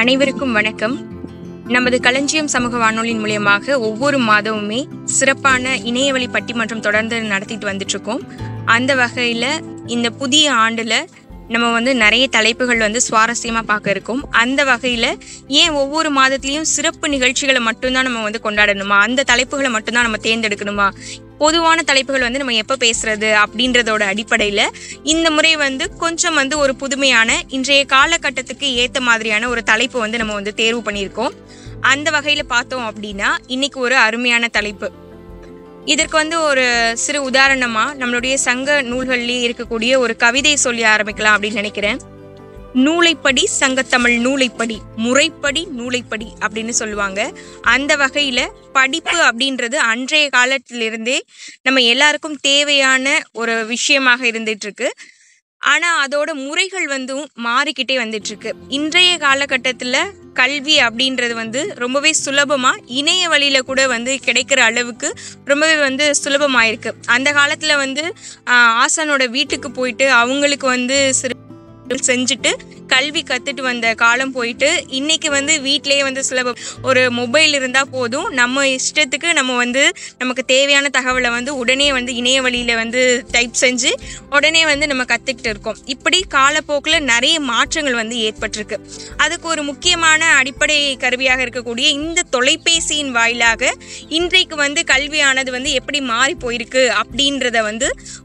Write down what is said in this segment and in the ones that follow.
அனைவருக்கும் வணக்கம். நமது களஞ்சியம் சமூக வானொலியின் மூலியமாக ஒவ்வொரு மாதமுமே சிறப்பான இணையவழி பட்டிமன்றம் தொடர்ந்து நடத்திட்டு வந்துட்டு இருக்கோம். அந்த வகையில் இந்த புதிய ஆண்டில் நம்ம நிறைய தலைப்புகள் சுவாரஸ்யமாக பார்க்க இருக்கோம். அந்த வகையில் ஏன் ஒவ்வொரு மாதத்துலேயும் சிறப்பு நிகழ்ச்சிகளை மட்டும்தான் நம்ம கொண்டாடணுமா, அந்த தலைப்புகளை மட்டும்தான் நம்ம தேர்ந்தெடுக்கணுமா, பொதுவான தலைப்புகள் நம்ம எப்போ பேசுறது அப்படின்றதோட அடிப்படையில் இந்த முறை கொஞ்சம் ஒரு புதுமையான இன்றைய காலகட்டத்துக்கு ஏற்ற மாதிரியான ஒரு தலைப்பு நம்ம தேர்வு பண்ணியிருக்கோம். அந்த வகையில் பார்த்தோம் அப்படின்னா இன்னைக்கு ஒரு அருமையான தலைப்பு. இதற்கு ஒரு சிறு உதாரணமாக நம்மளுடைய சங்க நூல்கள்லேயே இருக்கக்கூடிய ஒரு கவிதை சொல்லி ஆரம்பிக்கலாம் அப்படின்னு நினைக்கிறேன். நூலைப்படி சங்கத்தமிழ் நூலைப்படி, முறைப்படி நூலைப்படி அப்படின்னு சொல்லுவாங்க. அந்த வகையில் படிப்பு அப்படின்றது அன்றைய காலத்திலிருந்தே நம்ம எல்லாருக்கும் தேவையான ஒரு விஷயமாக இருந்துட்டு இருக்கு. ஆனால் அதோட முறைகள் மாறிக்கிட்டே வந்துட்டு இருக்கு. இன்றைய காலகட்டத்தில் கல்வி அப்படின்றது ரொம்பவே சுலபமாக இணைய வழியில கூட கிடைக்கிற அளவுக்கு ரொம்பவே சுலபமாயிருக்கு. அந்த காலத்தில் ஆசானோட வீட்டுக்கு போயிட்டு அவங்களுக்கு சிறு செஞ்சுட்டு கல்வி கற்றுட்டு வந்த காலம் போயிட்டு இன்னைக்கு வீட்டிலேயே சுலபம். ஒரு மொபைல் இருந்தால் போதும், நம்ம இஷ்டத்துக்கு நம்ம நமக்கு தேவையான தகவலை உடனே இணைய வழியில் டைப் செஞ்சு உடனே நம்ம கற்றுக்கிட்டு இருக்கோம். இப்படி காலப்போக்கில் நிறைய மாற்றங்கள் ஏற்பட்டிருக்கு. அதுக்கு ஒரு முக்கியமான அடிப்படை கருவியாக இருக்கக்கூடிய இந்த தொலைபேசியின் வாயிலாக இன்றைக்கு கல்வியானது எப்படி மாறி போயிருக்கு அப்படின்றத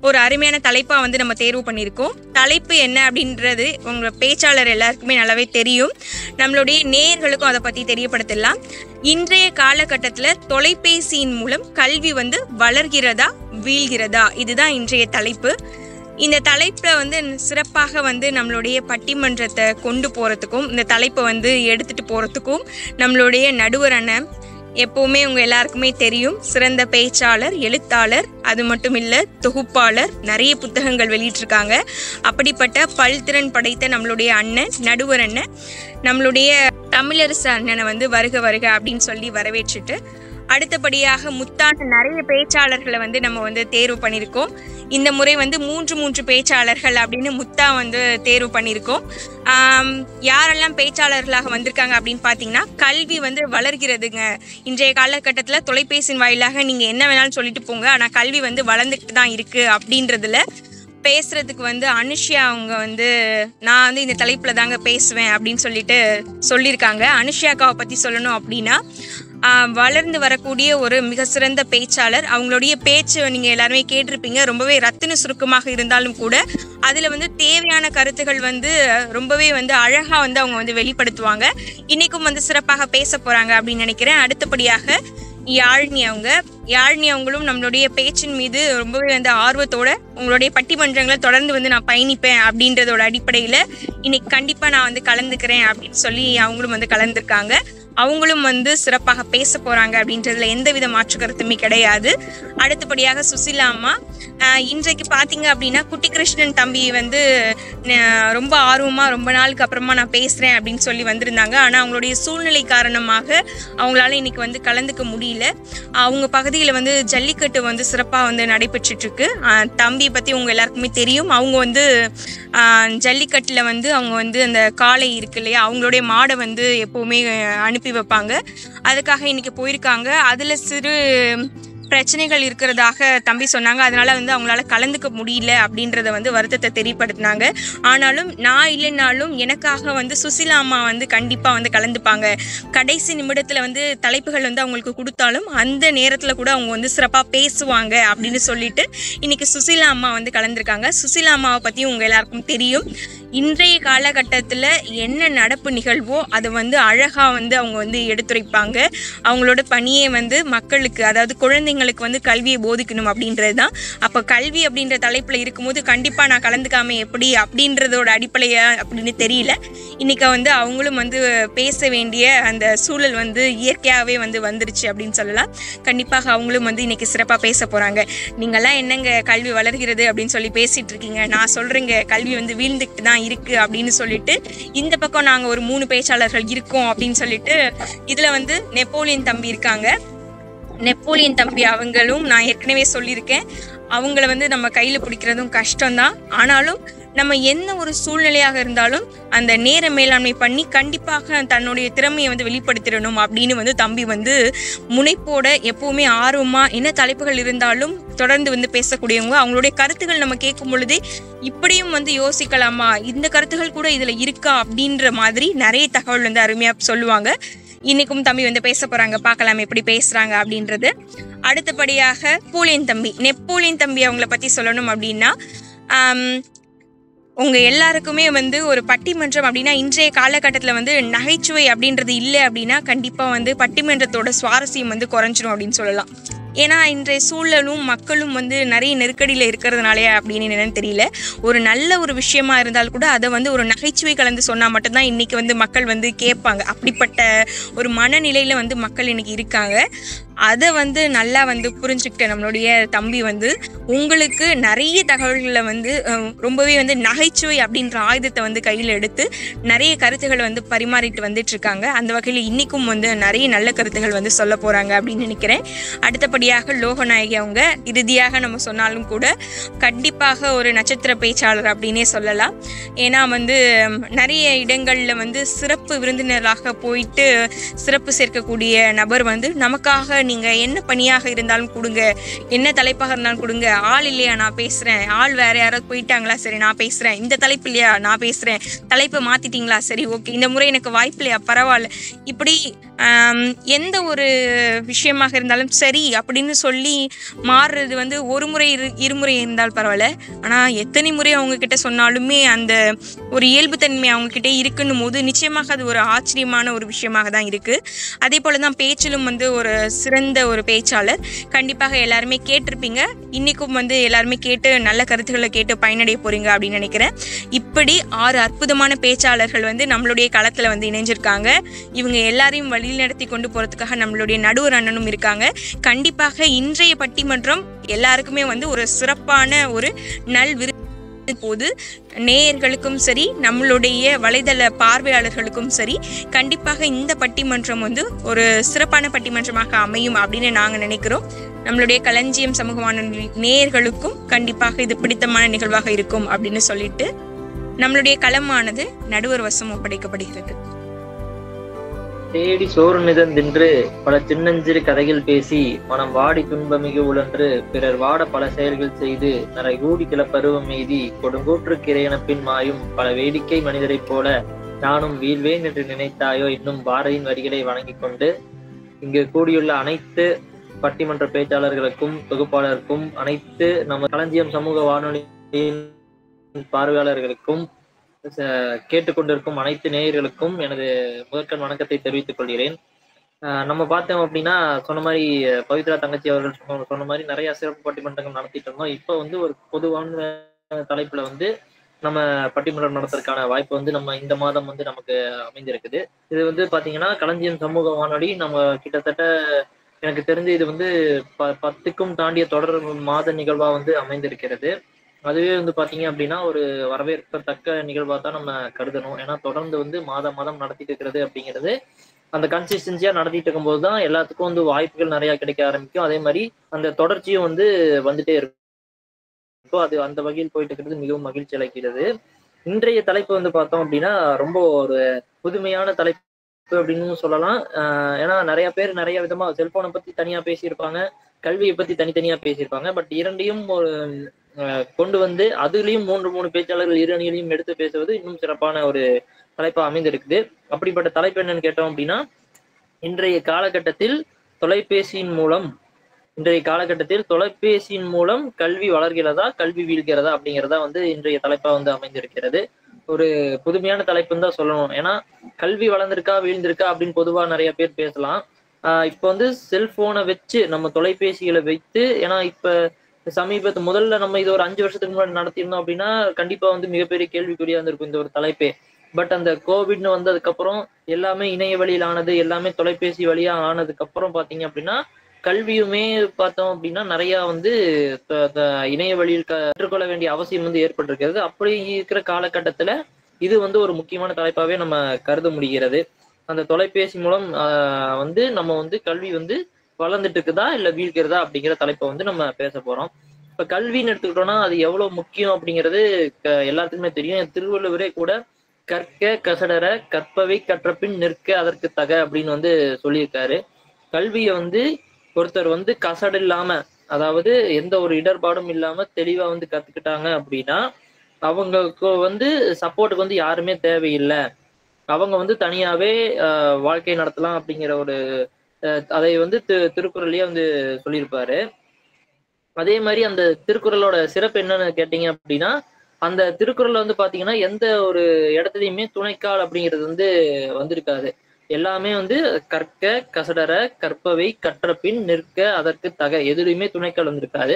ஒரு அருமையான தலைப்பாக நம்ம தேர்வு பண்ணியிருக்கோம். தலைப்பு என்ன அப்படின்றது உங்களோட பேச்சாளர் எல்லாருக்குமே நல்லாவே தெரியும். நம்மளுடைய நேயர்களுக்கும் அதை பற்றி தெரியப்படுத்தலாம். இன்றைய காலகட்டத்தில் தொலைபேசியின் மூலம் கல்வி வளர்கிறதா வீழ்கிறதா, இதுதான் இன்றைய தலைப்பு. இந்த தலைப்பில் சிறப்பாக நம்மளுடைய பட்டிமன்றத்தை கொண்டு போகிறதுக்கும் இந்த தலைப்பை எடுத்துகிட்டு போகிறதுக்கும் நம்மளுடைய நடுவர் அண்ணன் எப்போவுமே உங்கள் எல்லாருக்குமே தெரியும். சிறந்த பேச்சாளர், எழுத்தாளர், அது மட்டும் இல்லை தொகுப்பாளர், நிறைய புத்தகங்கள் வெளியிட்டிருக்காங்க. அப்படிப்பட்ட பல்திறன் படைத்த நம்மளுடைய அண்ணன், நடுவர் அண்ணன், நம்மளுடைய தமிழரசு அண்ணனை வருக வருக அப்படின்னு சொல்லி வரவேற்றுட்டு அடுத்தபடியாக முத்தான நிறைய பேச்சாளர்களை நம்ம தேர்வு பண்ணியிருக்கோம். இந்த முறை மூன்று பேச்சாளர்கள் அப்படின்னு முத்தா தேர்வு பண்ணியிருக்கோம். யாரெல்லாம் பேச்சாளர்களாக வந்திருக்காங்க அப்படின்னு பார்த்தீங்கன்னா, கல்வி வளர்கிறதுங்க. இன்றைய காலகட்டத்தில் தொலைபேசியின் வாயிலாக நீங்கள் என்ன வேணாலும் சொல்லிட்டு போங்க, ஆனால் கல்வி வளர்ந்துக்கிட்டு தான் இருக்குது அப்படின்றதுல பேசுறதுக்கு அனுஷ்யா அவங்க நான் இந்த தலைப்பில் தாங்க பேசுவேன் அப்படின்னு சொல்லியிருக்காங்க. அனுஷ்யாக்காவை பற்றி சொல்லணும் அப்படின்னா வளர்ந்து வரக்கூடிய ஒரு மிக சிறந்த பேச்சாளர். அவங்களுடைய பேச்சு நீங்கள் எல்லாருமே கேட்டிருப்பீங்க. ரொம்பவே ரத்தின சுருக்கமாக இருந்தாலும் கூட அதில் தேவையான கருத்துகள் ரொம்பவே அழகாக அவங்க வெளிப்படுத்துவாங்க. இன்றைக்கும் சிறப்பாக பேச போகிறாங்க அப்படின்னு நினைக்கிறேன். அடுத்தபடியாக யாழினி அவங்களும் நம்மளுடைய பேச்சின் மீது ரொம்பவே ஆர்வத்தோட உங்களுடைய பட்டிமன்றங்களை தொடர்ந்து நான் பயணிப்பேன் அப்படின்றதோட அடிப்படையில் இன்னைக்கு கண்டிப்பாக நான் கலந்துக்கிறேன் அப்படின்னு சொல்லி அவங்களும் கலந்துருக்காங்க. அவங்களும் சிறப்பாக பேச போகிறாங்க அப்படின்றதுல எந்தவித மாற்று கருத்துமே கிடையாது. அடுத்தபடியாக சுசிலா அம்மா, இன்றைக்கு பார்த்தீங்க அப்படின்னா குட்டி கிருஷ்ணன் தம்பி ரொம்ப ஆர்வமாக ரொம்ப நாளுக்கு அப்புறமா நான் பேசுகிறேன் அப்படின்னு சொல்லி வந்திருந்தாங்க. ஆனால் அவங்களுடைய சூழ்நிலை காரணமாக அவங்களால இன்னைக்கு கலந்துக்க முடியல. அவங்க பகுதியில் ஜல்லிக்கட்டு சிறப்பாக நடைபெற்றுட்ருக்கு. தம்பியை பற்றி உங்கள் எல்லாருக்குமே தெரியும். அவங்க ஜல்லிக்கட்டில் அவங்க அந்த காளை இருக்கு இல்லையா, அவங்களுடைய மாடை எப்போவுமே அனுப்பி வைப்பாங்க. அதுக்காக இன்னைக்கு போயிருக்காங்க. அதில் சிறு பிரச்சனைகள் இருக்கிறதாக தம்பி சொன்னாங்க. அதனால அவங்களால கலந்துக்க முடியல அப்படின்றத வருத்தத்தை தெரியப்படுத்தினாங்க. ஆனாலும் நான் இல்லைனாலும் எனக்காக சுசிலா அம்மா கண்டிப்பாக கலந்துப்பாங்க. கடைசி நிமிடத்தில் தலைப்புகள் அவங்களுக்கு கொடுத்தாலும் அந்த நேரத்தில் கூட அவங்க சிறப்பாக பேசுவாங்க அப்படின்னு சொல்லிட்டு இன்னைக்கு சுசிலா அம்மா கலந்துருக்காங்க. சுசிலா அம்மாவை பற்றி உங்கள் எல்லாருக்கும் தெரியும். இன்றைய காலகட்டத்தில் என்ன நடப்பு நிகழ்வோ அதை அழகாக அவங்க எடுத்துரைப்பாங்க. அவங்களோட பணியை மக்களுக்கு, அதாவது குழந்தைங்களுக்கு கல்வியை போதிக்கணும் அப்படின்றது தான். அப்போ கல்வி அப்படின்ற தலைப்பில் இருக்கும்போது கண்டிப்பாக நான் கலந்துக்காம எப்படி அப்படின்றதோட அடிப்படையா அப்படின்னு தெரியல. இன்றைக்கி அவங்களும் பேச வேண்டிய அந்த சூழல் இயற்கையாகவே வந்துருச்சு அப்படின்னு சொல்லலாம். கண்டிப்பாக அவங்களும் இன்றைக்கி சிறப்பாக பேச போகிறாங்க. நீங்கள்லாம் என்னங்க கல்வி வளர்கிறது அப்படின்னு சொல்லி பேசிகிட்டு இருக்கீங்க, நான் சொல்கிறேங்க கல்வி வீழ்ந்துக்கிட்டு தான் இருக்கு அப்படின்னு சொல்லிட்டு இந்த பக்கம் நாங்க ஒரு 3 பேச்சாளர்கள் இருக்கோம் அப்படின்னு சொல்லிட்டு இதுல நெப்போலியன் தம்பி இருக்காங்க. நெப்போலியன் தம்பி அவங்களும் நான் ஏற்கனவே சொல்லியிருக்கேன், அவங்கள நம்ம கையில் பிடிக்கிறதும் கஷ்டம்தான். ஆனாலும் நம்ம என்ன ஒரு சூழ்நிலையாக இருந்தாலும் அந்த நேர மேலாண்மை பண்ணி கண்டிப்பாக தன்னுடைய திறமையை வந்து வெளிப்படுத்திடணும் அப்படின்னு வந்து தம்பி வந்து முனைப்போட எப்பவுமே ஆர்வமா என்ன தலைப்புகள் இருந்தாலும் தொடர்ந்து வந்து பேசக்கூடியவங்க. அவங்களுடைய கருத்துக்கள் நம்ம கேட்கும் பொழுதே இப்படியும் வந்து யோசிக்கலாமா, இந்த கருத்துக்கள் கூட இதுல இருக்கா அப்படின்ற மாதிரி நிறைய தகவல் வந்து அருமையா சொல்லுவாங்க. இன்னைக்கும் தம்பி வந்து பேச போறாங்க, பார்க்கலாம் எப்படி பேசுறாங்க அப்படின்றது. அடுத்தபடியாக நெப்போலியன் தம்பி அவங்கள பத்தி சொல்லணும் அப்படின்னா, உங்க எல்லாருக்குமே வந்து ஒரு பட்டிமன்றம் அப்படின்னா இன்றைய காலகட்டத்தில் வந்து நகைச்சுவை அப்படின்றது இல்லை அப்படின்னா கண்டிப்பா வந்து பட்டிமன்றத்தோட சுவாரஸ்யம் வந்து குறைஞ்சிரும் அப்படின்னு சொல்லலாம். ஏன்னா இன்றைய சூழலும் மக்களும் வந்து நிறைய நெருக்கடியில் இருக்கிறதுனாலே அப்படின்னு என்னன்னு தெரியல, ஒரு நல்ல ஒரு விஷயமா இருந்தால் கூட அதை வந்து ஒரு நகைச்சுவை கலந்து சொன்னால் மட்டும்தான் இன்னைக்கு வந்து மக்கள் வந்து கேட்பாங்க. அப்படிப்பட்ட ஒரு மனநிலையில் வந்து மக்கள் இன்னைக்கு இருக்காங்க. அதை வந்து நல்லா வந்து புரிஞ்சுக்கிட்ட நம்மளுடைய தம்பி வந்து உங்களுக்கு நிறைய தகவல்களை வந்து ரொம்பவே வந்து நகைச்சுவை அப்படின்ற ஆயுதத்தை வந்து கையில் எடுத்து நிறைய கருத்துக்களை வந்து பரிமாறிட்டு வந்துட்டு இருக்காங்க. அந்த வகையில் இன்னைக்கும் வந்து நிறைய நல்ல கருத்துக்கள் வந்து சொல்ல போறாங்க அப்படின்னு நினைக்கிறேன். அடுத்தபடியாக லோகநாயகி அவங்க இறுதியாக நம்ம சொன்னாலும் கூட கண்டிப்பாக ஒரு நட்சத்திர பேச்சாளர் அப்படின்னே சொல்லலாம். ஏன்னா வந்து நிறைய இடங்களில் வந்து சிறப்பு விருந்தினராக போயிட்டு சிறப்பு சேர்க்கக்கூடிய நபர் வந்து நமக்காக நீங்கள் என்ன பணியாக இருந்தாலும் கொடுங்க, என்ன தலைப்பாக இருந்தாலும் கொடுங்க, ஆள் இல்லையா நான் பேசுகிறேன், ஆள் வேறு யாராவது போயிட்டாங்களா சரி நான் பேசுகிறேன், இந்த தலைப்பு இல்லையா நான் பேசுகிறேன், தலைப்பை மாற்றிட்டீங்களா சரி ஓகே, இந்த முறை எனக்கு வாய்ப்பு இல்லையா பரவாயில்ல, இப்படி எந்த ஒரு விஷயமாக இருந்தாலும் சரி அப்படின்னு சொல்லி மாறுறது வந்து ஒரு முறை இருமுறை இருந்தால் பரவாயில்ல. ஆனால் எத்தனை முறை அவங்கக்கிட்ட சொன்னாலுமே அந்த ஒரு இயல்புத்தன்மை அவங்கக்கிட்ட இருக்குன்னும் போது நிச்சயமாக அது ஒரு ஆச்சரியமான ஒரு விஷயமாக தான் இருக்குது. அதே போல் தான் பேச்சிலும் வந்து ஒரு சிறந்த ஒரு பேச்சாளர். கண்டிப்பாக எல்லாருமே கேட்டிருப்பீங்க, இன்றைக்கும் வந்து எல்லாருமே கேட்டு நல்ல கருத்துக்களை கேட்டு பயனடைய போகிறீங்க அப்படின்னு நினைக்கிறேன். இப்படி 6 அற்புதமான பேச்சாளர்கள் வந்து நம்மளுடைய களத்தில் வந்து இணைஞ்சிருக்காங்க. இவங்க எல்லாரையும் வழி நடத்தி கொண்டு போகிறதுக்காக நம்மளுடைய நடுவர் அண்ணனும் இருக்காங்க. கண்டிப்பாக இன்றைய பட்டிமன்றம் எல்லாருக்குமே வந்து ஒரு சிறப்பான ஒரு போது நேயர்களுக்கும் சரி நம்மளுடைய வலைதள பார்வையாளர்களுக்கும் சரி கண்டிப்பாக இந்த பட்டிமன்றம் வந்து ஒரு சிறப்பான பட்டிமன்றமாக அமையும் அப்படின்னு நாங்கள் நினைக்கிறோம். நம்மளுடைய களஞ்சியம் சமூக வானொலி நேயர்களுக்கும் கண்டிப்பாக இது பிடித்தமான நிகழ்வாக இருக்கும் அப்படின்னு சொல்லிட்டு நம்மளுடைய களமானது நடுவர் வசம் ஒப்படைக்கப்படுகிறது. தேடி சோறு நிதந்தின்று பல சின்னஞ்சிறு கதைகள் பேசி மனம் வாடி துன்பமிகு உழன்று பிறர் வாட பல செயல்கள் செய்து நரை கூடி கிள பருவம் எய்தி கொடுங்கூற்று கிரையன பின் மாயும் பல வேடிக்கை மனிதரைப் போல நானும் வீழ்வேன் என்று நினைத்தாயோ இன்னும் பாரதியின் வரிகளை வணங்கிக் கொண்டு இங்கு கூடியுள்ள அனைத்து பட்டிமன்ற பேச்சாளர்களுக்கும் தொகுப்பாளருக்கும் அனைத்து நம்ம களஞ்சியம் சமூக வானொலியின் பார்வையாளர்களுக்கும் கேட்டுக்கொண்டிருக்கும் அனைத்து நேயர்களுக்கும் எனது முதற்கண் வணக்கத்தை தெரிவித்துக் கொள்கிறேன். நம்ம பார்த்தோம் அப்படின்னா சொன்ன மாதிரி பவித்ரா தங்கச்சி அவர்கள் சொன்ன மாதிரி நிறைய சிறப்பு பட்டிமன்றங்கள் நடத்திட்டு இருந்தோம். இப்போ வந்து ஒரு பொதுவான தலைப்புல வந்து நம்ம பட்டிமன்றம் நடத்துறதுக்கான வாய்ப்பு வந்து நம்ம இந்த மாதம் வந்து நமக்கு அமைந்திருக்குது. இது வந்து பாத்தீங்கன்னா களஞ்சியம் சமூக வானொலி நம்ம கிட்டத்தட்ட எனக்கு தெரிஞ்சு இது வந்து 10க்கும் தாண்டிய தொடர் மாத நிகழ்வா வந்து அமைந்திருக்கிறது. அதுவே வந்து பாத்தீங்க அப்படின்னா ஒரு வரவேற்கத்தக்க நிகழ்வா தான் நம்ம கருதணும். ஏன்னா தொடர்ந்து வந்து மாதம் நடத்திட்டு இருக்கிறது அப்படிங்கிறது அந்த கன்சிஸ்டன்சியா நடத்திட்டு இருக்கும்போது தான் எல்லாத்துக்கும் வந்து வாய்ப்புகள் நிறைய கிடைக்க ஆரம்பிக்கும். அதே மாதிரி அந்த தொடர்ச்சியும் வந்து வந்துட்டே இருக்கும். அது அந்த வகையில் போயிட்டு இருக்கிறது மிகவும் மகிழ்ச்சி அளிக்கிறது. இன்றைய தலைப்பு வந்து பார்த்தோம் அப்படின்னா ரொம்ப ஒரு புதுமையான தலைப்பு அப்படின்னு சொல்லலாம். ஏன்னா நிறைய பேர் நிறைய விதமா செல்போனை பத்தி தனியா பேசியிருப்பாங்க, கல்வியை பத்தி தனித்தனியா பேசியிருப்பாங்க. பட் இரண்டையும் ஒரு கொண்டு வந்து அதுலயும் 3 பேச்சாளர்கள் இரு அணிகளையும் எடுத்து பேசுவது இன்னும் சிறப்பான ஒரு தலைப்பா அமைந்திருக்குது. அப்படிப்பட்ட தலைப்பு என்னன்னு கேட்டோம் அப்படின்னா, இன்றைய காலகட்டத்தில் தொலைபேசியின் மூலம் கல்வி வளர்கிறதா கல்வி வீழ்கிறதா அப்படிங்கிறதா வந்து இன்றைய தலைப்பா வந்து அமைந்திருக்கிறது. ஒரு புதுமையான தலைப்புன்னு தான் சொல்லணும். ஏன்னா கல்வி வளர்ந்திருக்கா வீழ்ந்திருக்கா அப்படின்னு பொதுவா நிறைய பேர் பேசலாம். இப்ப வந்து செல்போனை வச்சு நம்ம தொலைபேசிகளை வைத்து, ஏன்னா இப்ப முதல்ல நம்ம இது ஒரு 5 வருஷத்துக்கு முன்னாடி நடத்திருந்தோம் அப்படின்னா கண்டிப்பா வந்து மிகப்பெரிய கேள்விக்குறியா இருந்திருக்கும் இந்த ஒரு தலைப்பே. பட் அந்த கோவிட்னு வந்ததுக்கு அப்புறம் எல்லாமே இணைய வழியில் ஆனது, எல்லாமே தொலைபேசி வழியா ஆனதுக்கு அப்புறம் பாத்தீங்க அப்படின்னா கல்வியுமே பார்த்தோம் அப்படின்னா நிறைய வந்து இணைய வழியில் கற்றுக்கொள்ள வேண்டிய அவசியம் வந்து ஏற்பட்டிருக்கிறது. அப்படி இருக்கிற காலகட்டத்துல இது வந்து ஒரு முக்கியமான தலைப்பாவே நம்ம கருத முடிகிறது. அந்த தொலைபேசி மூலம் வந்து நம்ம வந்து கல்வி வந்து வளர்ந்துட்டு இருக்குதா இல்ல வீழ்கிறதா அப்படிங்கிற தலைப்பை வந்து நம்ம பேச போறோம். இப்ப கல்வின்னு எடுத்துக்கிட்டோம்னா அது எவ்வளவு முக்கியம் அப்படிங்கிறது எல்லாத்துக்குமே தெரியும். திருவள்ளுவரே கூட கற்க கசடற கற்பவை கற்றபின் நிற்க அதற்கு தக அப்படின்னு வந்து சொல்லியிருக்காரு. கல்விய வந்து ஒருத்தர் வந்து கசடு இல்லாம, அதாவது எந்த ஒரு இடர்பாடும் இல்லாம தெளிவா வந்து கத்துக்கிட்டாங்க அப்படின்னா, அவங்களுக்கு வந்து சப்போர்ட்டுக்கு வந்து யாருமே தேவையில்ல. அவங்க வந்து தனியாவே வாழ்க்கை நடத்தலாம் அப்படிங்கிற ஒரு அதை வந்து திருக்குறள்லயே வந்து சொல்லியிருப்பாரு. அதே மாரி அந்த திருக்குறளோட சிறப்பு என்னன்னு கேட்டீங்க அப்படின்னா, அந்த திருக்குறள்ல வந்து பாத்தீங்கன்னா, எந்த ஒரு இடத்துலயுமே துணைக்கால் அப்படிங்கிறது வந்து வந்திருக்காது. எல்லாமே வந்து கற்க, கசடற, கற்பவை, கற்றபின் நிற்க அதற்கு தக. எதுலயுமே துணைக்கால் வந்திருக்காது.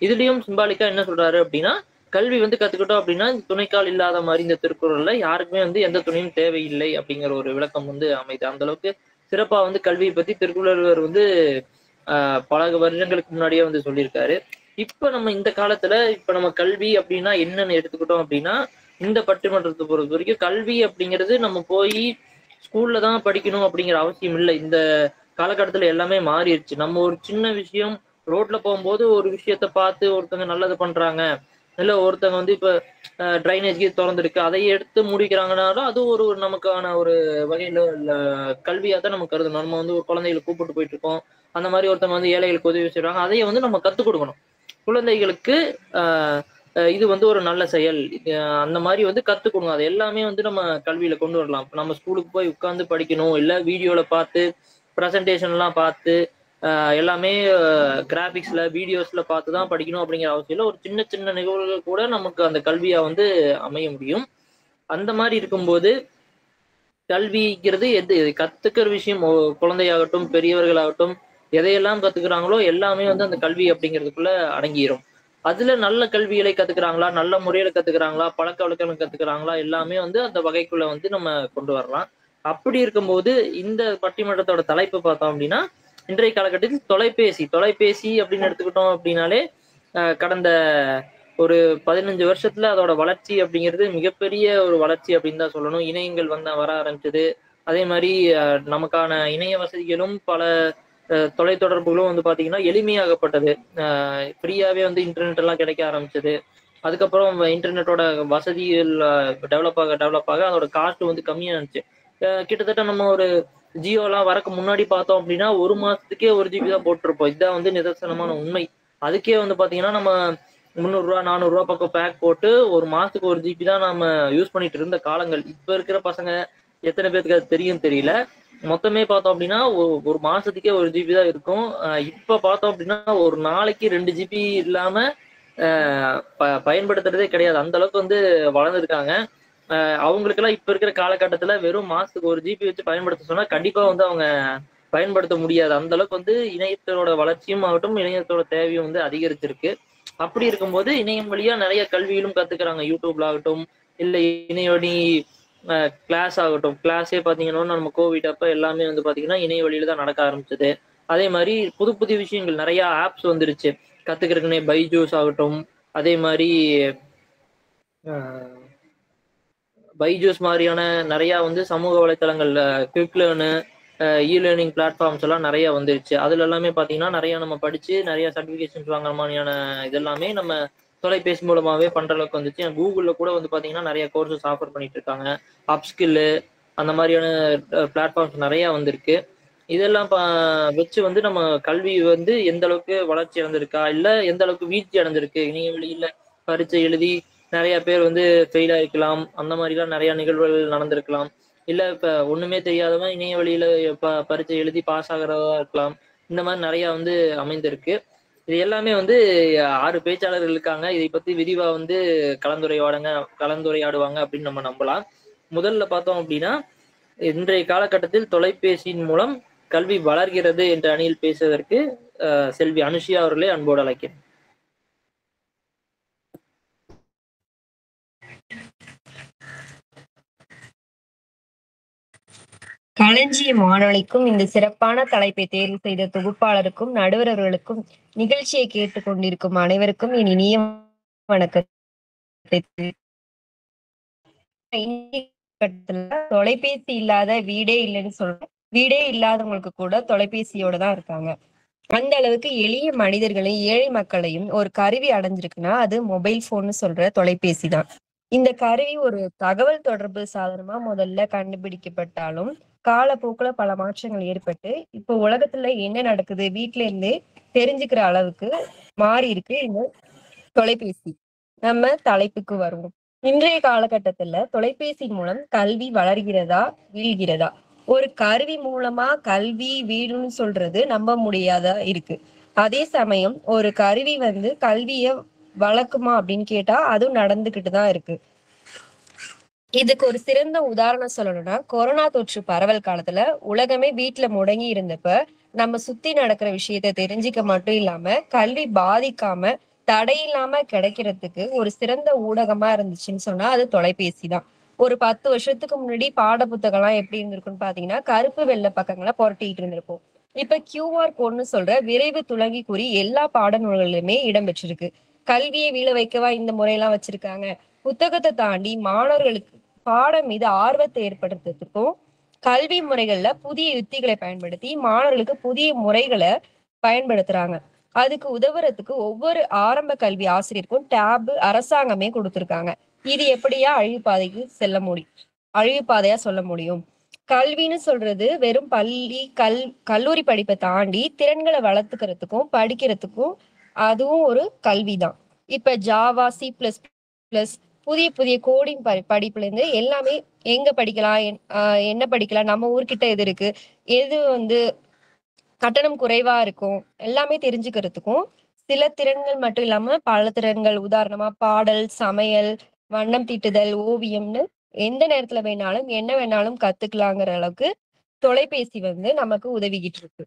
இதுலயும் சிம்பாலிக்கா என்ன சொல்றாரு அப்படின்னா, கல்வி வந்து கத்துக்கிட்டோம் அப்படின்னா, துணைக்கால் இல்லாத மாரி இந்த திருக்குறள்ல யாருக்குமே வந்து எந்த துணையும் தேவையில்லை அப்படிங்கிற ஒரு விளக்கம் வந்து அமையுது. அந்த அளவுக்கு சிறப்பா வந்து கல்விய பத்தி திருவள்ளுவர் வந்து பல வருடங்களுக்கு முன்னாடியே வந்து சொல்லியிருக்காரு. இப்ப நம்ம இந்த காலத்துல இப்ப நம்ம கல்வி அப்படின்னா என்னன்னு எடுத்துக்கிட்டோம் அப்படின்னா, இந்த பட்டிமன்றத்த பொறுத்தவரைக்கும் கல்வி அப்படிங்கிறது நம்ம போயி ஸ்கூல்ல தான் படிக்கணும் அப்படிங்கிற அவசியம் இல்ல. இந்த காலகட்டத்துல எல்லாமே மாறிருச்சு. நம்ம ஒரு சின்ன விஷயம் ரோட்ல போம்போது ஒரு விஷயத்த பார்த்து ஒருத்தங்க நல்லது பண்றாங்க. இல்ல ஒருத்தங்க வந்து இப்ப ட்ரைனேஜ் கீது தொறந்திருக்கு. அதை எடுத்து முடிக்கிறாங்கனாலும், அது ஒரு ஒரு நமக்கான ஒரு வகையில கல்வியா தான் நம்ம கருதணும். நம்ம வந்து ஒரு குழந்தைகள கூப்பிட்டு போயிட்டுருக்கோம். அந்த மாரி ஒருத்தவங்க வந்து ஏழைகளுக்கு உதவி செய்றாங்க. அதைய வந்து நம்ம கத்துக் குடுக்கணும். குழந்தைகளுக்கு அ இது வந்து ஒரு நல்ல செயல். அந்த மாரி வந்து கத்துக் குடுங்க. அது எல்லாமே வந்து நம்ம கல்வியில கொண்டு வரலாம். இப்ப நம்ம ஸ்கூலுக்கு போய் உட்கார்ந்து படிக்கணும், இல்ல வீடியோல பார்த்து, பிரசன்டேஷன்லாம் பார்த்து, அ எல்லாமே கிராபிக்ஸ்ல, வீடியோஸ்ல பார்த்து தான் படிக்கணும் அப்படிங்கிற அவசியம் இல்ல. ஒரு சின்ன சின்ன நிகழ்வுகள் கூட நமக்கு அந்த கல்வியா வந்து அமைய முடியும். அந்த மாரி இருக்கும்போது கல்விங்கிறது எது கத்துக்கிற விஷயம் குழந்தையாகட்டும், பெரியவர்களாகட்டும், எதையெல்லாம் கத்துக்கிறாங்களோ எல்லாமே வந்து அந்த கல்வி அப்படிங்கிறதுக்குள்ள அடங்கிரும். அதுல நல்ல கல்விகளை கத்துக்கிறாங்களா, நல்ல முறையில கத்துக்கிறாங்களா, பழக்கவழக்கங்கள் கத்துக்கிறாங்களா, எல்லாமே வந்து அந்த வகைக்குள்ள வந்து நம்ம கொண்டு வரலாம். அப்படி இருக்கும்போது இந்த பட்டிமன்றத்தோட தலைப்பு பார்த்தோம் அப்படின்னா, இன்றைய காலகட்டத்தில் தொலைபேசி. தொலைபேசி அப்படின்னு எடுத்துக்கிட்டோம் அப்படின்னாலே, கடந்த ஒரு 15 வருஷத்துல அதோட வளர்ச்சி அப்படிங்கிறது மிகப்பெரிய ஒரு வளர்ச்சி அப்படின்னு தான் சொல்லணும். இணையங்கள் வர ஆரம்பிச்சது. அதே மாரி நமக்கான இணைய வசதிகளும் பல தொலைத்தொடர்புகளும் வந்து பார்த்தீங்கன்னா, எளிமையாகப்பட்டது. ஃப்ரீயாவே வந்து இன்டர்நெட் எல்லாம் கிடைக்க ஆரம்பிச்சது. அதுக்கப்புறம் இன்டர்நெட்டோட வசதிகள் டெவலப் ஆக அதோட காஸ்ட் வந்து கம்மியானுச்சு. கிட்டத்தட்ட நம்ம ஒரு ஜியோலாம் வரக்கு முன்னாடி பார்த்தோம் அப்படின்னா, 1 மாசத்துக்கே 1 ஜிபி தான் போட்டுருப்போம். இதான் வந்து நிதர்சனமான உண்மை. அதுக்கே வந்து பார்த்தீங்கன்னா, நம்ம ரூ. 300 ரூ. 400 பக்கம் பேக் போட்டு 1 மாசத்துக்கு 1 ஜிபி தான் நாம யூஸ் பண்ணிட்டு இருந்த காலங்கள். இப்ப இருக்கிற பசங்க எத்தன பேத்துக்கு அது தெரியும் தெரியல. மொத்தமே பார்த்தோம் அப்படின்னா, ஒரு மாசத்துக்கே 1 ஜிபி தான் இருக்கும். இப்ப பார்த்தோம் அப்படின்னா, ஒரு நாளைக்கு 2 ஜிபி இல்லாம அ பயன்படுத்துறதே கிடையாது. அந்த அளவுக்கு வந்து வளர்ந்துருக்காங்க. அவங்களுக்கெல்லாம் இப்ப இருக்கிற காலகட்டத்துல வெறும் மாசத்துக்கு 1 ஜிபி வச்சு பயன்படுத்த சொன்னா, கண்டிப்பா வந்து அவங்க பயன்படுத்த முடியாது. அந்த அளவுக்கு வந்து இணையத்தோட வளர்ச்சியும் ஆகட்டும், இணையத்தோட தேவையும் வந்து அதிகரிச்சிருக்கு. அப்படி இருக்கும்போது இணையம் வழியா நெறைய கல்விகளும் கத்துக்கிறாங்க. யூடியூப்ல ஆகட்டும், இல்ல இணைய வழி கிளாஸ் ஆகட்டும். கிளாஸே பார்த்தீங்கன்னா, நம்ம கோவிட் அப்ப எல்லாமே வந்து பார்த்தீங்கன்னா, இணைய வழியில தான் நடக்க ஆரம்பிச்சது. அதே மாரி புது புது விஷயங்கள் நெறைய ஆப்ஸ் வந்துருச்சு. கத்துக்கிறதுக்குன்னே பைஜூஸ் ஆகட்டும், அதே மாரி அ பைஜூஸ் மாரியான நெறையா வந்து சமூக வலைத்தளங்கள்ல குயிக் லேர்னு, லேர்னிங் பிளாட்ஃபார்ம்ஸ் எல்லாம் நெறைய வந்துருச்சு. அதுல எல்லாமே பார்த்தீங்கன்னா, நெறைய நம்ம படிச்சு நெறைய சர்டிஃபிகேஷன்ஸ் வாங்குற மாரியான இதெல்லாமே நம்ம தொலைபேசி மூலமாவே பண்ற அளவுக்கு வந்துச்சு. Googleல கூட வந்து பார்த்தீங்கன்னா, நெறைய கோர்சஸ் ஆஃபர் பண்ணிட்டு இருக்காங்க. அப்ஸ்கில்லு அந்த மாரியான பிளாட்ஃபார்ம்ஸ் நெறைய வந்திருக்கு. இதெல்லாம் வச்சு வந்து நம்ம கல்வி வந்து எந்த அளவுக்கு வளர்ச்சி அடைந்திருக்கா? இல்ல எந்த அளவுக்கு வீழ்ச்சி அடைஞ்சிருக்கு? இணைய வழியில பரீட்சை எழுதி நெறைய பேர் வந்து ஃபெயில் ஆயிருக்கலாம். அந்த மாரிலாம் நெறைய நிகழ்வுகள் நடந்திருக்கலாம். இல்ல இப்ப ஒண்ணுமே தெரியாதவன் இணைய வழியில பரீட்சை எழுதி பாஸ் ஆகுறதா இருக்கலாம். இந்த மாரி நெறைய வந்து அமைந்திருக்கு. இது எல்லாமே வந்து 6 பேச்சாளர்கள் இருக்காங்க. இதை பத்தி விரிவா வந்து கலந்துரையாடுவாங்க அப்படின்னு நம்ம நம்பலாம். முதல்ல பார்த்தோம் அப்படின்னா, இன்றைய காலகட்டத்தில் தொலைபேசியின் மூலம் கல்வி வளர்கிறது என்ற அணியில் பேசுவதற்கு செல்வி அனுஷியா அவர்களை அன்போடு அழைக்கிறேன். களஞ்சியம் வானொலிக்கும் இந்த சிறப்பான தலைப்பை தேர்வு செய்த தொகுப்பாளருக்கும் நடுவர் அவர்களுக்கும் நிகழ்ச்சியை கேட்டுக் கொண்டிருக்கும் அனைவருக்கும் என் இனிய வணக்கத்தை தொலைபேசி இல்லாத வீடே இல்லைன்னு சொல்றேன். வீடே இல்லாதவங்களுக்கு கூட தொலைபேசியோட தான் இருக்காங்க. அந்த அளவுக்கு எளிய மனிதர்களையும் ஏழை மக்களையும் ஒரு கருவி அடைஞ்சிருக்குன்னா அது மொபைல் போன்னு சொல்ற தொலைபேசி தான். இந்த கருவி ஒரு தகவல் தொடர்பு சாதனமா முதல்ல கண்டுபிடிக்கப்பட்டாலும் காலப்போக்குல பல மாற்றங்கள் ஏற்பட்டு இப்ப உலகத்துல என்ன நடக்குது வீட்ல இருந்தே தெரிஞ்சுக்கிற அளவுக்கு மாறி இருக்கு இந்த தொலைபேசி. நம்ம தலைப்புக்கு வருவோம். இன்றைய காலகட்டத்துல தொலைபேசி மூலம் கல்வி வளர்கிறதா வீழ்கிறதா? ஒரு கருவி மூலமா கல்வி வீடுன்னு சொல்றது நம்ப முடியாதா இருக்கு. அதே சமயம் ஒரு கருவி கல்விய வளர்க்குமா அப்படின்னு கேட்டா அதுவும் நடந்துகிட்டு தான் இருக்கு. இதுக்கு ஒரு சிறந்த உதாரணம் சொல்லணும்னா கொரோனா தொற்று பரவல் காலத்துல உலகமே வீட்டுல முடங்கி இருந்தப்ப நம்ம சுத்தி நடக்கிற விஷயத்த தெரிஞ்சுக்க மட்டும் இல்லாம கல்வி பாதிக்காம தடையில்லாம கிடைக்கிறதுக்கு ஒரு சிறந்த ஊடகமா இருந்துச்சுன்னு சொன்னா அது தொலைபேசி தான். ஒரு 10 வருஷத்துக்கு முன்னாடி பாட புத்தகம்லாம் எப்படி இருந்திருக்குன்னு பாத்தீங்கன்னா கருப்பு வெள்ளை பக்கங்களை புரட்டிட்டு இருந்திருப்போம். இப்ப QR கோட்னு சொல்ற விரைவு துலங்கி குறி எல்லா பாடநூல்களிலுமே இடம்பெற்றிருக்கு. கல்வியை வீழ வைக்கவா இந்த முறையெல்லாம் வச்சிருக்காங்க? புத்தகத்தை தாண்டி மாணவர்களுக்கு பாடம் மீது ஆர்வத்தை ஏற்படுத்துறதுக்கும் கல்வி முறைகள்ல புதிய யுத்திகளை பயன்படுத்தி மாணவர்களுக்கு புதிய முறைகளை பயன்படுத்துறாங்க. அதுக்கு உதவுறதுக்கு ஒவ்வொரு ஆரம்ப கல்வி ஆசிரியருக்கும் டேப் அரசாங்கமே கொடுத்திருக்காங்க. இது எப்படியா அழிவு பாதையா சொல்ல முடியும்? கல்வின்னு சொல்றது வெறும் பள்ளி கல்லூரி படிப்பை தாண்டி திறன்களை வளர்த்துக்கிறதுக்கும் படிக்கிறதுக்கும் அதுவும் ஒரு கல்விதான். இப்ப ஜாவா, C++, புதிய புதிய கோடிங் படிப்புல இருந்து எல்லாமே எங்க படிக்கலாம், என்ன படிக்கலாம், நம்ம ஊர்கிட்ட எது இருக்கு, எது கட்டணம் குறைவா இருக்கும், எல்லாமே தெரிஞ்சுக்கிறதுக்கும் சில திறன்கள் மட்டும் இல்லாம பல திறன்கள், உதாரணமா பாடல், சமையல், வண்ணம் தீட்டுதல், ஓவியம்னு எந்த நேரத்துல வேணாலும் என்ன வேணாலும் கத்துக்கலாங்கிற அளவுக்கு தொலைபேசி நமக்கு உதவிக்கிட்டு இருக்கு.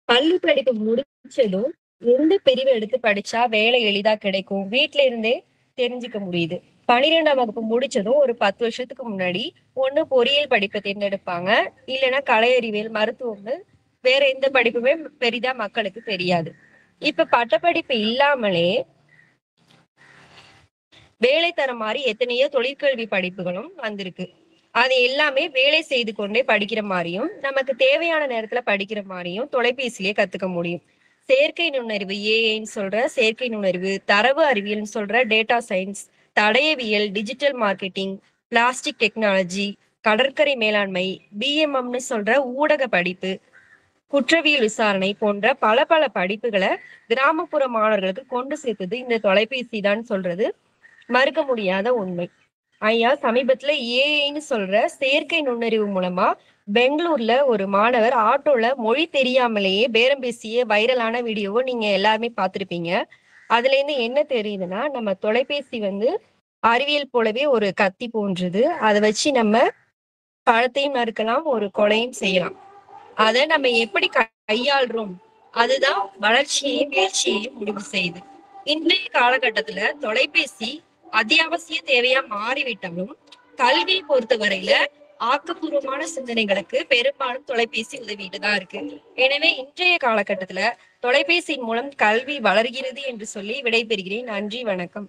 பள்ளி படிப்பு முடிச்சதும் எந்த பிரிவு எடுத்து படிச்சா வேலை எளிதா கிடைக்கும் வீட்ல இருந்தே தெரிஞ்சுக்க முடியுது. 12ஆம் வகுப்பு முடிச்சதும் ஒரு 10 வருஷத்துக்கு முன்னாடி ஒண்ணு பொறியியல் படிப்பை தேர்ந்தெடுப்பாங்க, இல்லைன்னா கலை அறிவியல், மருத்துவம்னு வேற எந்த படிப்புமே பெரிதா மக்களுக்கு தெரியாது. இப்ப பட்டப்படிப்பு இல்லாமலே வேலை தர மாதிரி எத்தனையோ தொழிற்கல்வி படிப்புகளும் வந்திருக்கு. அது எல்லாமே வேலை செய்து கொண்டே படிக்கிற மாதிரியும் நமக்கு தேவையான நேரத்துல படிக்கிற மாதிரியும் தொலைபேசியிலே கத்துக்க முடியும். செயற்கை நுண்ணறிவு ஏஐன்னு சொல்ற செயற்கை நுண்ணறிவு, தரவு அறிவியல்னு சொல்ற டேட்டா சயின்ஸ், தடயவியல், டிஜிட்டல் மார்க்கெட்டிங், பிளாஸ்டிக் டெக்னாலஜி, கடற்கரை மேலாண்மை, BMMன்னு சொல்ற ஊடக படிப்பு, குற்றவியல் விசாரணை போன்ற பல பல படிப்புகளை கிராமப்புற மாணவர்களுக்கு கொண்டு சேர்த்தது இந்த தொலைபேசி தான் சொல்றது மறுக்க முடியாத உண்மை. ஐயா, சமீபத்துல ஏஐன்னு சொல்ற செயற்கை நுண்ணறிவு மூலமா பெங்களூர்ல ஒரு மாணவர் ஆட்டோல மொழி தெரியாமலேயே பேரம் பேசிய வைரலான வீடியோவை நீங்க எல்லாருமே பார்த்திருப்பீங்க. அதுல இருந்து என்ன தெரியுதுன்னா நம்ம தொலைபேசி அறிவியல் போலவே ஒரு கத்தி போன்றது. அதை வச்சு நம்ம பழத்தையும் நறுக்கலாம், ஒரு கொலையும் செய்யலாம். அதை நம்ம எப்படி கையாளுறோம் அதுதான் வளர்ச்சியையும் வீழ்ச்சியையும் முடிவு செய்யுது. இன்றைய காலகட்டத்துல தொலைபேசி அத்தியாவசிய தேவையா மாறிவிட்டாலும் கல்வியை பொறுத்தவரையில ஆக்கப்பூர்வமான சிந்தனைகளுக்கு பெரும்பாலும் தொலைபேசி உதவிட்டு தான் இருக்கு. எனவே இன்றைய காலகட்டத்துல தொலைபேசியின் மூலம் கல்வி வளர்கிறது என்று சொல்லி விடைபெறுகிறேன். நன்றி, வணக்கம்.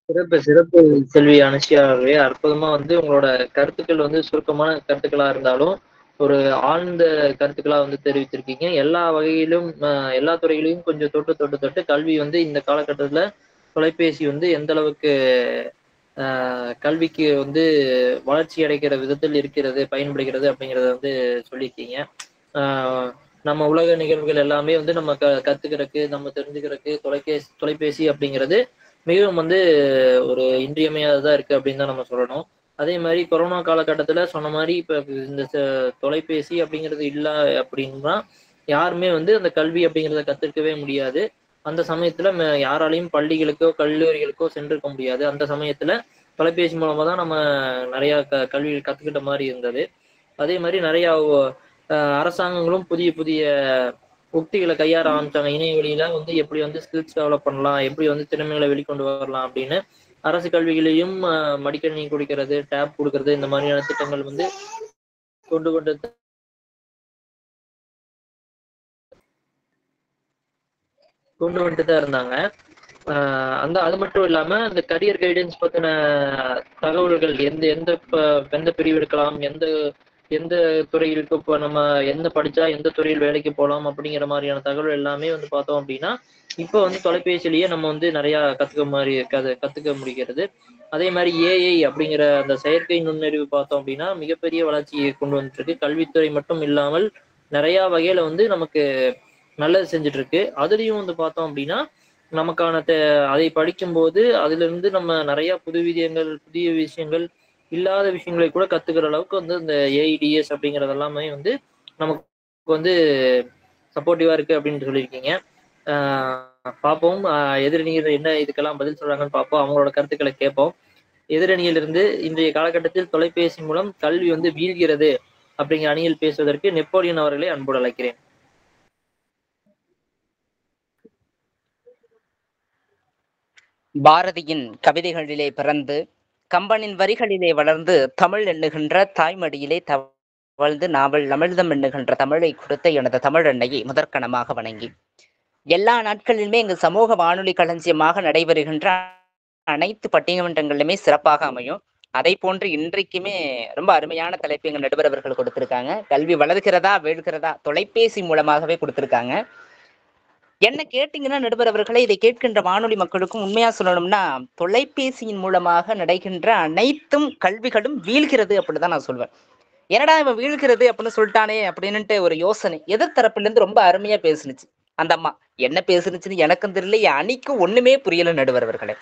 சிறப்பு சிறப்பு செல்வி அனுஷியா அவர்களே. அற்புதமா உங்களோட கருத்துக்கள் சுருக்கமான கருத்துக்களா இருந்தாலும் ஒரு ஆழ்ந்த கருத்துக்களா தெரிவிச்சிருக்கீங்க. எல்லா வகையிலும் எல்லா துறைகளையும் கொஞ்சம் தொட்டு தொட்டு தொட்டு கல்வி இந்த காலகட்டத்துல தொலைபேசி எந்த அளவுக்கு கல்விக்கு வளர்ச்சி அடைக்கிற விதத்தில் இருக்கிறது, பயன்படுகிறது அப்படிங்கிறத சொல்லியிருக்கீங்க. நம்ம உலக நிகழ்வுகள் எல்லாமே நம்ம கத்துக்கிறதுக்கு, நம்ம தெரிஞ்சுக்கிறதுக்கு தொலைபேசி அப்படிங்கிறது மிகவும் ஒரு இன்றியமையாததா இருக்கு அப்படின்னு தான் நம்ம சொல்லணும். அதே மாதிரி கொரோனா காலகட்டத்துல சொன்ன மாதிரி இப்ப இந்த தொலைபேசி அப்படிங்கிறது இல்லை அப்படின்னா யாருமே அந்த கல்வி அப்படிங்கிறத கத்துக்கவே முடியாது. அந்த சமயத்துல யாராலையும் பள்ளிகளுக்கோ கல்லூரிகளுக்கோ சென்றிருக்க முடியாது. அந்த சமயத்துல தொலைபேசி மூலமா தான் நம்ம நிறைய கல்வி கத்துக்கிட்ட மாதிரி இருந்தது. அதே மாதிரி நிறைய அரசாங்கங்களும் புதிய புதிய உக்திகளை கையாற ஆரம்பிச்சாங்க. இணைய வழியில எப்படி ஸ்கில்ஸ் டெவலப் பண்ணலாம், எப்படி திறமைகளை வெளிக்கொண்டு வரலாம் அப்படின்னு அரசு கல்விகளையும் மடிக்கணினி கொடுக்கிறது, டேப் கொடுக்கறது, இந்த மாதிரியான திட்டங்கள் கொண்டு வந்துட்டு தான் இருந்தாங்க. அது மட்டும் இல்லாம அந்த கரியர் கைடன்ஸ் பத்தின தகவல்கள் எந்த பிரிவு எடுக்கலாம், எந்த எந்த துறையிலுக்கு இப்போ நம்ம எந்த படிச்சா எந்த துறையில் வேலைக்கு போகலாம் அப்படிங்கிற மாதிரியான தகவல் எல்லாமே வந்து பார்த்தோம் அப்படின்னா இப்போ வந்து தொலைபேசியிலேயே நம்ம வந்து நிறைய கத்துக்க முடிகிறது. அதே மாதிரி ஏஐ அப்படிங்கிற அந்த செயற்கை நுண்ணறிவு பார்த்தோம் அப்படின்னா மிகப்பெரிய வளர்ச்சியை கொண்டு வந்துட்டு இருக்கு. கல்வித்துறை மட்டும் இல்லாமல் நிறைய வகையில வந்து நமக்கு நல்லது செஞ்சுட்டு இருக்கு. அதுலயும் வந்து பார்த்தோம் அப்படின்னா நமக்கான அதை படிக்கும்போது அதுல இருந்து நம்ம நிறைய புதிய விஷயங்கள் இல்லாத விஷயங்களை கூட கத்துக்கிற அளவுக்கு வந்து இந்த ஏஐடிஎஸ் அப்படிங்கிறது எல்லாமே வந்து நமக்கு வந்து சப்போர்ட்டிவா இருக்கு அப்படின்னு சொல்லியிருக்கீங்க. பார்ப்போம் எதிரணியில் என்ன இதுக்கெல்லாம் பதில் சொல்றாங்கன்னு பார்ப்போம். அவங்களோட கருத்துக்களை கேட்போம். எதிரணியிலிருந்து இன்றைய காலகட்டத்தில் தொலைபேசி மூலம் கல்வி வந்து வீழ்கிறது அப்படிங்கிற அணியில் பேசுவதற்கு நெப்போலியன் அவர்களை அன்போடு அழைக்கிறேன். பாரதியின் கவிதைகளிலே பிறந்து கம்பனின் வரிகளிலே வளர்ந்து தமிழ் எண்ணுகின்ற தாய்மடியிலே தவழ்ந்து நாவல் அமிழ்தம் எண்ணுகின்ற தமிழை கொடுத்த எனது தமிழ் அன்னையை முதற்கணமாக வணங்கி எல்லா நாட்களிலுமே எங்கள் சமூக வானொலி களஞ்சியமாக நடைபெறுகின்ற அனைத்து பட்டிமன்றங்களிலுமே சிறப்பாக அமையும். அதை போன்று இன்றைக்குமே ரொம்ப அருமையான தலைப்பு எங்கள் நடுவர் அவர்கள் கொடுத்திருக்காங்க. கல்வி வளர்கிறதா வீழ்கிறதா தொலைபேசி மூலமாகவே கொடுத்திருக்காங்க. என்ன கேட்டீங்கன்னா நடுவர் அவர்களே, இதை கேட்கின்ற வானொலி மக்களுக்கும் உண்மையா சொல்லணும்னா தொலைபேசியின் மூலமாக நடக்கின்ற அனைத்தும் கல்விகளும் வீழ்கிறது அப்படிதான் நான் சொல்வேன். என்னடா இவன் வீழ்கிறது அப்படின்னு சொல்லிட்டானே அப்படின்னுட்டு ஒரு யோசனை எதிர்த்தரப்புல இருந்து ரொம்ப அருமையா பேசுனுச்சு அந்த அம்மா. என்ன பேசுனுச்சுன்னு எனக்கும் தெரியல, என் அணிக்கு ஒண்ணுமே புரியல நடுவர் அவர்களே.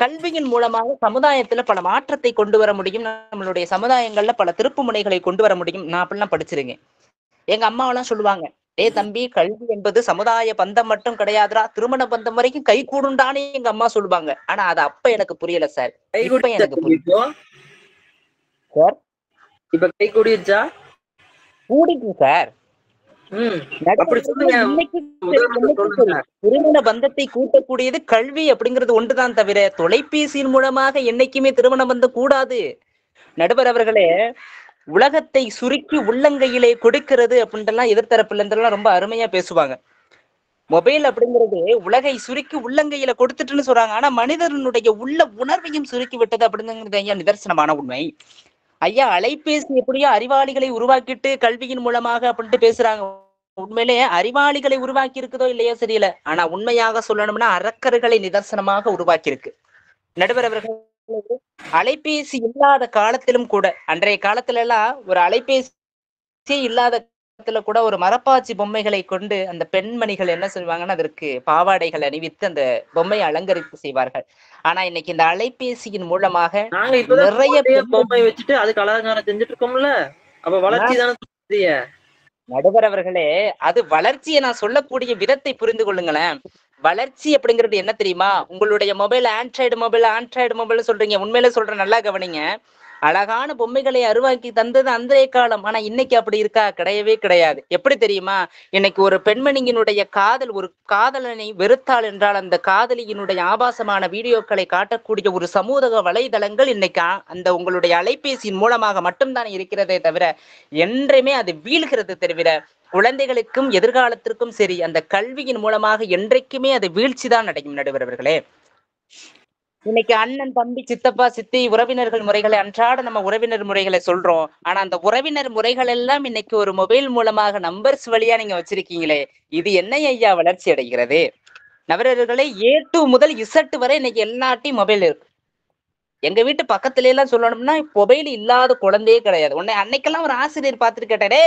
கல்வியின் மூலமாக சமுதாயத்துல பல மாற்றத்தை கொண்டு வர முடியும், நம்மளுடைய சமுதாயங்கள்ல பல திருப்பு முனைகளை கொண்டு வர முடியும். நான் அப்படிலாம் படிச்சிருக்கேன். எங்க அம்மாவெல்லாம் சொல்லுவாங்க, தம்பி, கல்வி என்பது சமுதாய பந்தம் மட்டும் கிடையாதுடா, திருமண பந்தம் வரைக்கும் கை கூடுண்டானே எங்க அம்மா சொல்லுவாங்க. ஆனா அது அப்ப எனக்கு புரியல சார். இப்ப எனக்கு புரியும் சார். இப்ப கை கூடிடுச்சா? கூடிட்டு சார். திருமண பந்தத்தை கூட்டக்கூடியது கல்வி அப்படிங்கிறது ஒன்றுதான் தவிர தொலைபேசியின் மூலமாக என்னைக்குமே திருமண பந்தம் கூடாது. நடுவர் அவர்களே, உலகத்தை சுருக்கி உள்ளங்கையிலே கொடுக்கிறது அப்படின்ட்டுலாம் எதிர்த்தரப்புல இருந்தெல்லாம் ரொம்ப அருமையா பேசுவாங்க. மொபைல் அப்படிங்கிறது உலகை சுருக்கி உள்ளங்கையில கொடுத்துட்டுன்னு சொல்றாங்க. ஆனா மனிதனுடைய உள்ள உணர்வையும் சுருக்கி விட்டது அப்படிங்கிறது ஐயா நிதர்சனமான உண்மை. ஐயா அலைபேசி எப்படியோ அறிவாளிகளை உருவாக்கிட்டு கல்வியின் மூலமாக அப்படின்ட்டு பேசுறாங்க. உண்மையிலே அறிவாளிகளை உருவாக்கி இருக்குதோ இல்லையோ தெரியல, ஆனா உண்மையாக சொல்லணும்னா அரக்கர்களை நிதர்சனமாக உருவாக்கி இருக்கு. நடுவர் அவர்கள் அலைபேசி இல்லாத காலத்திலும் கூட, அன்றைய காலத்துல எல்லாம் ஒரு அலைபேசி இல்லாத கூட ஒரு மரப்பாச்சி பொம்மைகளை கொண்டு அந்த பெண்மணிகள் என்ன செய்வாங்கன்னா அதற்கு பாவாடைகள் அணிவித்து அந்த பொம்மையை அலங்கரித்து செய்வார்கள். ஆனா இன்னைக்கு இந்த அலைபேசியின் மூலமாக நிறைய பொம்மை வச்சுட்டு அதுக்கு அலங்காரம் செஞ்சுட்டு இருக்கோம்ல, அப்ப வளர்ச்சி தானே. நடுவர் அவர்களே, அது வளர்ச்சியை நான் சொல்லக்கூடிய விதத்தை புரிந்து கொள்ளுங்களேன். வளர்ச்சி அப்படிங்கிறது என்ன தெரியுமா? உங்களுடைய மொபைல் ஆண்ட்ராய்டு மொபைல் சொல்றீங்க. உண்மையில சொல்ற, நல்லா கவனிங்க. அழகான பொம்மைகளை உருவாக்கி தந்தது அன்றைய காலம். ஆனா இன்னைக்கு அப்படி இருக்கா? கிடையவே கிடையாது. எப்படி தெரியுமா? இன்னைக்கு ஒரு பெண்மணியினுடைய காதல், ஒரு காதலனை வெறுத்தாள் என்றால் அந்த காதலியினுடைய ஆபாசமான வீடியோக்களை காட்டக்கூடிய ஒரு சமூக வலைதளங்கள் இன்னைக்கு அந்த உங்களுடைய அலைபேசியின் மூலமாக மட்டும்தான் இருக்கிறதே தவிர என்றையுமே அது வீழ்கிறது தவிர குழந்தைகளுக்கும் எதிர்காலத்திற்கும் சரி அந்த கல்வியின் மூலமாக என்றைக்குமே அது வீழ்ச்சி தான் அடையும். நடுவர் அவர்களே, இன்னைக்கு அண்ணன், தம்பி, சித்தப்பா, சித்தி, உறவினர்கள் முறைகளை அன்றாட நம்ம உறவினர் முறைகளை சொல்றோம். ஆனா அந்த உறவினர் முறைகள் எல்லாம் இன்னைக்கு ஒரு மொபைல் மூலமாக நம்பர்ஸ் வழியா நீங்க வச்சிருக்கீங்களே, இது என்ன ஐயா வளர்ச்சி அடைகிறது? நபரர்களே, A to முதல் Z வரை இன்னைக்கு எல்லாத்தையும் மொபைல் இருக்கு. எங்க வீட்டு பக்கத்துல எல்லாம் சொல்லணும்னா மொபைல் இல்லாத குழந்தையே கிடையாது. உன்னை அன்னைக்கெல்லாம் ஒரு ஆசிரியர் பார்த்துட்டு கேட்டாரே,